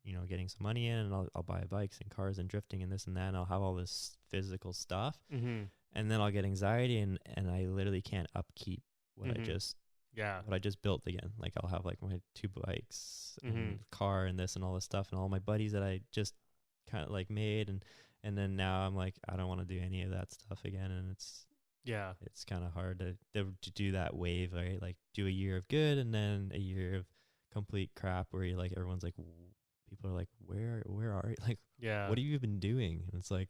you know, getting some money in, and I'll buy bikes and cars and drifting and this and that, and I'll have all this physical stuff, and then I'll get anxiety, and I literally can't upkeep what I just built again. Like, I'll have like my 2 bikes and car and this and all this stuff, and all my buddies that I just kind of like made, and then now I'm like, I don't want to do any of that stuff again, and it's kind of hard to do that wave, right? Like, do a year of good, and then a year of complete crap, where you're like, everyone's like, people are like, where are you? Like, what have you been doing? And it's like,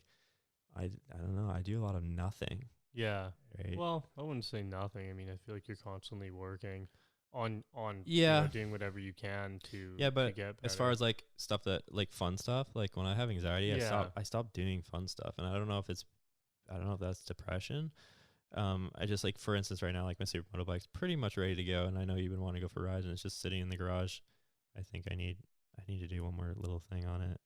I don't know. I do a lot of nothing. Yeah. Right? Well, I wouldn't say nothing. I mean, I feel like you're constantly working on you know, doing whatever you can to but get better. As far as like stuff that like fun stuff, like when I have anxiety, I stop doing fun stuff, and I don't know if that's depression. I just, like, for instance, right now, like, my super motorbike's pretty much ready to go, and I know you've been wanting to go for rides, and it's just sitting in the garage. I think I need to do one more little thing on it.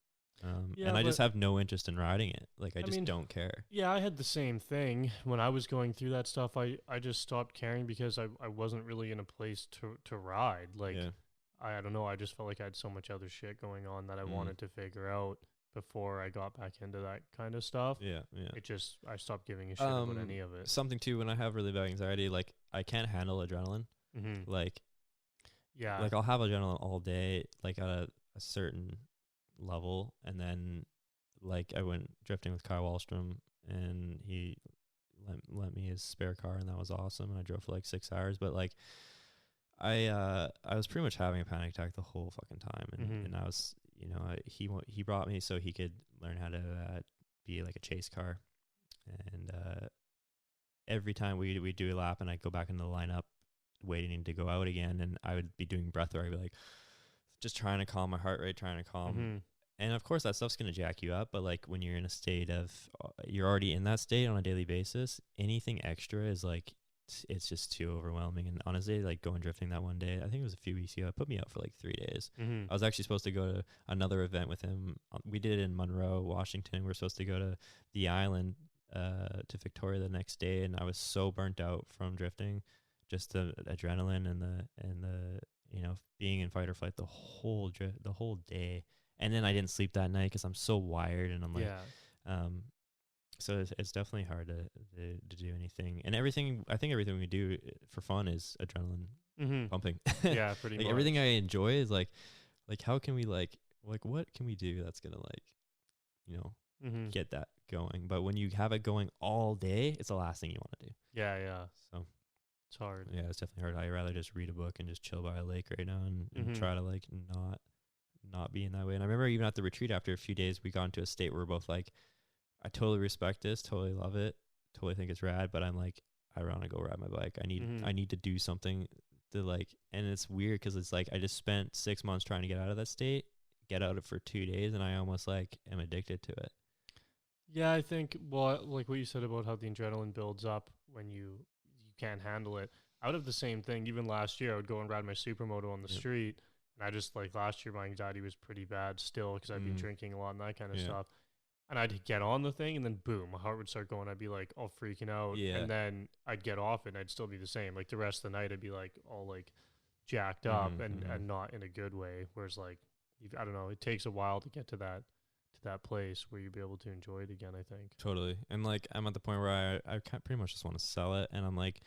Yeah, and I just but- have no interest in riding it. Like I just mean, don't care. Yeah, I had the same thing when I was going through that stuff. I just stopped caring because I wasn't really in a place to ride. Like Yeah. I don't know, I just felt like I had so much other shit going on that I Mm. wanted to figure out before I got back into that kind of stuff. Yeah, yeah. It just I stopped giving a shit about any of it. Something too, when I have really bad anxiety, like I can't handle adrenaline. Mm-hmm. Like Yeah. like I'll have adrenaline all day, like at a certain level, and then like I went drifting with Kyle Wallstrom, and he lent me his spare car, and that was awesome. And I drove for like 6 hours, but like I was pretty much having a panic attack the whole fucking time, and Mhm. and I was, you know, he brought me so he could learn how to be like a chase car, and every time we do a lap, and I go back into the lineup waiting to go out again, and I would be doing breath work. I'd be like just trying to calm my heart rate, trying to calm. Mhm. And of course that stuff's going to jack you up, but like when you're in a state of you're already in that state on a daily basis, anything extra is like it's just too overwhelming. And honestly, like going drifting that one day, I think it was a few weeks ago, it put me out for like 3 days. Mhm. I was actually supposed to go to another event with him. We did it in Monroe, Washington. We were supposed to go to the island, to Victoria the next day, and I was so burnt out from drifting, just the adrenaline and the you know, being in fight or flight the whole day. And then I didn't sleep that night because I'm so wired, and I'm like, Yeah. so it's definitely hard to do anything. And everything, I think everything we do for fun is adrenaline Mhm. pumping. Yeah, pretty Like much. everything I enjoy is like how can we like what can we do that's gonna like, you know, Mhm. get that going. But when you have it going all day, it's the last thing you want to do. Yeah. So It's hard. yeah, it's definitely hard. I'd rather just read a book and just chill by a lake right now, and Mhm. try to like not be in that way. And I remember even at the retreat, after a few days, we got into a state where we're both like, I totally respect this, totally love it, totally think it's rad, but I'm like, I want to go ride my bike. I Mhm. need to do something to like, and it's weird because it's like I just spent 6 months trying to get out of that state, get out of it for 2 days, and I almost like am addicted to it. Yeah, I think like what you said about how the adrenaline builds up when you can't handle it. I would have the same thing. Even last year, I would go and ride my supermoto on the Yep. street, and I just like last year my anxiety was pretty bad still because I'd been drinking a lot and that kind of Yeah. stuff. And I'd get on the thing, and then boom, my heart would start going. I'd be like all freaking out, Yeah. and then I'd get off it, and I'd still be the same. Like the rest of the night, I'd be like all like jacked up Mhm. and not in a good way. Whereas like I don't know, it takes a while to get to that place where you'll be able to enjoy it again, I think. Totally. And like I'm at the point where I pretty much just want to sell it, and I'm like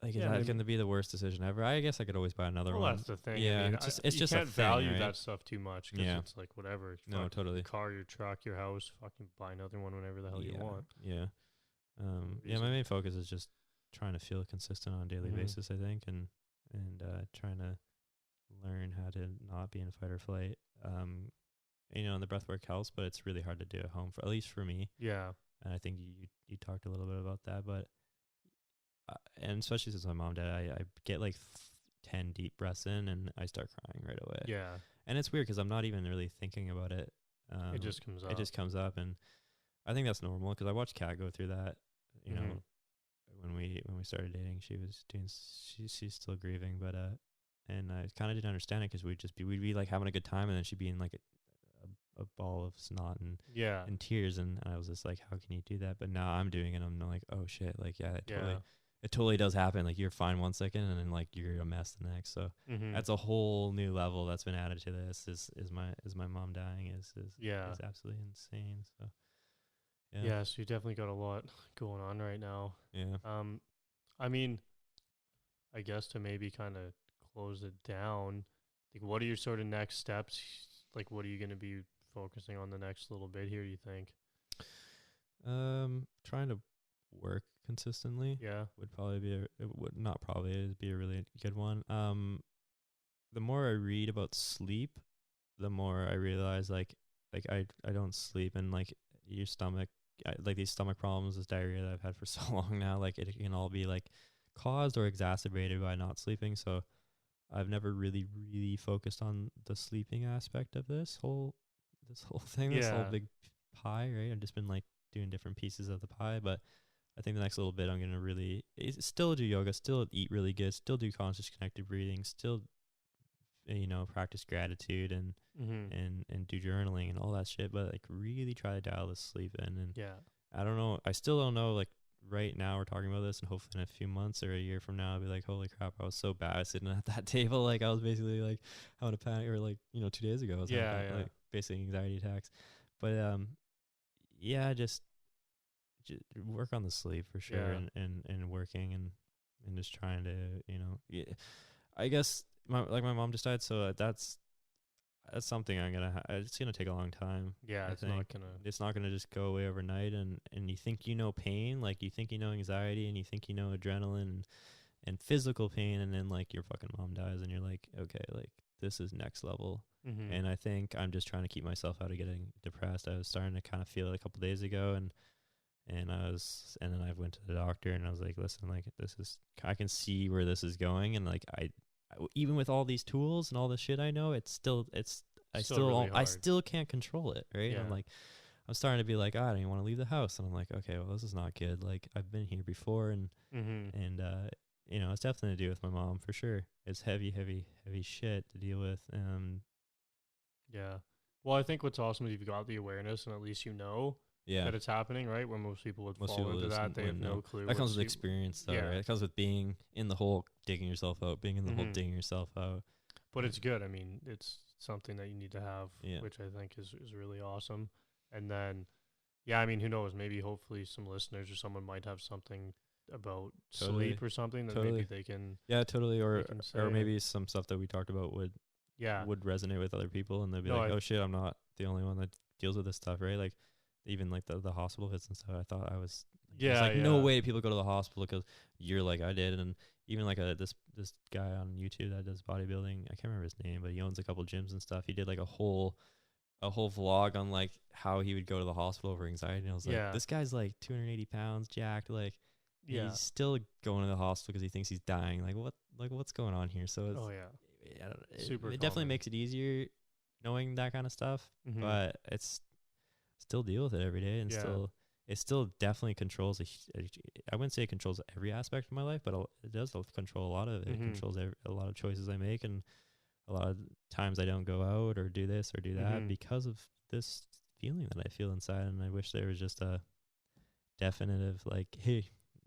is Yeah, that maybe- going to be the worst decision ever? I guess I could always buy another Well, one. that's the thing. Yeah, I mean, it's you just can't a thing, value right? that stuff too much because Yeah. it's like whatever. No, Fuck totally. Your car, your truck, your house. Fucking buy another one whenever the hell you want. Yeah. Yeah, reason. my main focus is just trying to feel consistent on a daily Mhm. basis, I think, and trying to learn how to not be in fight or flight. You know, and the breath work helps, but it's really hard to do at home, for at least for me. Yeah. And I think you talked a little bit about that, but and especially since my mom died, I get like 10 deep breaths in, and I start crying right away. Yeah. And it's weird because I'm not even really thinking about it. It just comes up. It just comes up, and I think that's normal because I watched Kat go through that. You know, Mhm. when we started dating, she was doing she's still grieving, but and I kind of didn't understand it because we'd be like having a good time, and then she'd be in like a ball of snot Yeah. and tears, and I was just like, how can you do that? But now I'm doing it, and I'm like, oh shit, like yeah, it totally does happen. Like you're fine one second, and then like you're a mess the next. So Mhm. that's a whole new level that's been added to this. Is my mom dying is Yeah. absolutely insane. So Yeah. So you definitely got a lot going on right now. yeah. I mean, I guess to maybe kind of close it down, like what are your sort of next steps? Like what are you going to be focusing on the next little bit here, you think? Trying to work consistently Yeah. would probably be it would not probably it'd be a really good one. The more I read about sleep, the more I realize like I don't sleep, and like your stomach, like these stomach problems, this diarrhea that I've had for so long now, like it can all be like caused or exacerbated by not sleeping. So I've never really focused on the sleeping aspect of this whole thing, this whole Yeah. big pie, right? I've just been like doing different pieces of the pie, but I think the next little bit I'm going to really still do yoga, still eat really good, still do conscious connected breathing, still practice gratitude and and do journaling and all that shit, but like really try to dial the sleep in. And I don't know, I still don't know, like right now we're talking about this, and hopefully in a few months or a year from now I'll be like, holy crap, I was so bad sitting at that table, like I was basically like having a panic, or like 2 days ago I was having like basically anxiety attacks. But just work on the sleep for sure, and working and just trying to I guess my mom just died, so that's something I'm gonna it's gonna take a long time. It's not gonna just go away overnight. And you think pain, like you think anxiety, and you think adrenaline and physical pain, and then like your fucking mom dies and you're like, okay, like this is next level. And I think I'm just trying to keep myself out of getting depressed. I was starting to kind of feel it a couple days ago, and then I went to the doctor and I was like, listen, like I can see where this is going, and like I even with all these tools and all the shit I know, I still can't control it, right? I'm like, I'm starting to be like, I don't even want to leave the house, and I'm like, okay, well, this is not good. Like I've been here before, and it's definitely to do with my mom for sure. It's heavy shit to deal with. Well, I think what's awesome is you've got the awareness, and at least that it's happening, right? Where most people would fall into that, they have no clue. That comes with experience, though, right? It comes with being in the hole, digging yourself out, being in the hole, digging yourself out. But it's good. I mean, it's something that you need to have, which I think is really awesome. And then, I mean, who knows? Maybe, hopefully, some listeners or someone might have something about sleep or something that maybe they can. Yeah, totally. Or maybe some stuff that we talked about would resonate with other people, and they'll be like, oh shit, I'm not the only one that deals with this stuff, right? Like even like the hospital visits and stuff, I thought I was no way people go to the hospital because you're like I did. And even like this guy on YouTube that does bodybuilding, I can't remember his name, but he owns a couple gyms and stuff. He did like a whole vlog on like how he would go to the hospital for anxiety, and I was like, this guy's like 280 pounds jacked, like he's still going to the hospital because he thinks he's dying. Like what's going on here? So it's it definitely makes it easier knowing that kind of stuff, but it's still deal with it every day, and it still definitely controls I wouldn't say it controls every aspect of my life, but it does control a lot of it. It controls a lot of choices I make, and a lot of times I don't go out or do this or do that because of this feeling that I feel inside. And I wish there was just a definitive like, hey,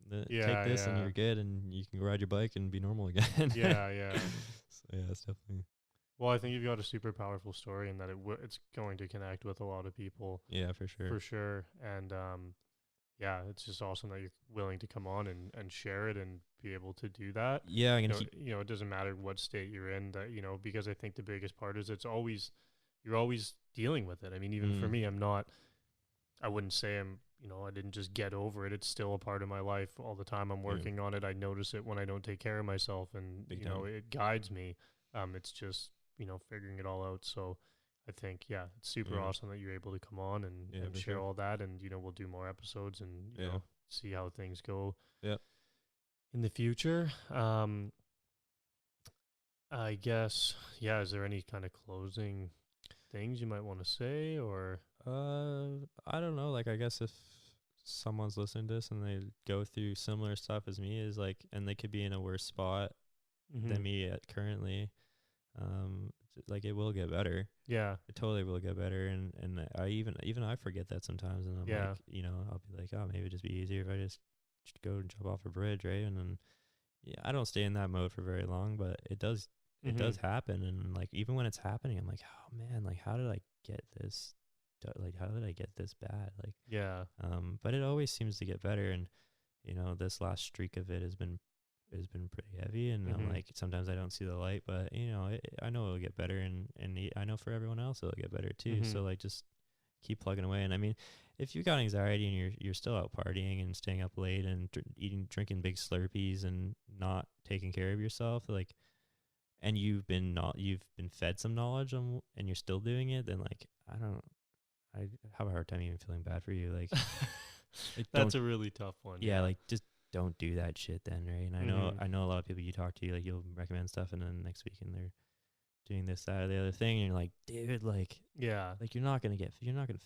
take this and you're good, and you can ride your bike and be normal again. So it's definitely. Well, I think you've got a super powerful story, and that it's going to connect with a lot of people. Yeah, for sure. For sure. And it's just awesome that you're willing to come on and share it and be able to do that. Yeah, it doesn't matter what state you're in, that because I think the biggest part is you're always dealing with it. I mean, even for me, I wouldn't say I didn't just get over it. It's still a part of my life all the time. I'm working on it. I notice it when I don't take care of myself, and it guides me. It's just figuring it all out. So I think it's super awesome that you're able to come on and share all that, and we'll do more episodes and see how things go in the future. I guess is there any kind of closing things you might want to say? Or I don't know, like I guess if someone's listening to this and they go through similar stuff as me, is like, and they could be in a worse spot than me currently, like it will get better. It totally will get better. And I even I forget that sometimes, and I'm like, I'll be like, oh, maybe it'd just be easier if I just go and jump off a bridge, right? And then I don't stay in that mode for very long, but it does happen. And like even when it's happening, I'm like, oh man, like how did I get this? Like how did I get this bad? Like but it always seems to get better. And this last streak of it has been pretty heavy, and I'm like, sometimes I don't see the light, but I know it'll get better, and I know for everyone else it'll get better too. So like just keep plugging away. And I mean, if you got anxiety and you're still out partying and staying up late and drinking big Slurpees and not taking care of yourself, like, and you've been fed some knowledge and you're still doing it, then like I have a hard time even feeling bad for you. Like, that's a really tough one. Yeah, like just don't do that shit then, right? And I know a lot of people you talk to, like you'll recommend stuff, and then next week and they're doing this, that, or the other thing, and you're like, dude, like like you're not gonna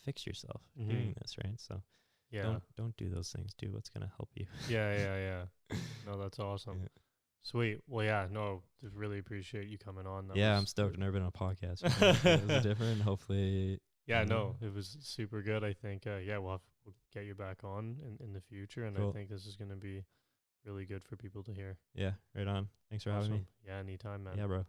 fix yourself doing this, right? So don't do those things. Do what's gonna help you. No, that's awesome. Sweet. Well, yeah, no, just really appreciate you coming on. I'm stoked. I've never been on a podcast before. It was different. Hopefully. Yeah, no, it was super good. I think, we'll get you back on in the future. And Cool. I think this is going to be really good for people to hear. Yeah, right on. Thanks for having me. Yeah, anytime, man. Yeah, bro.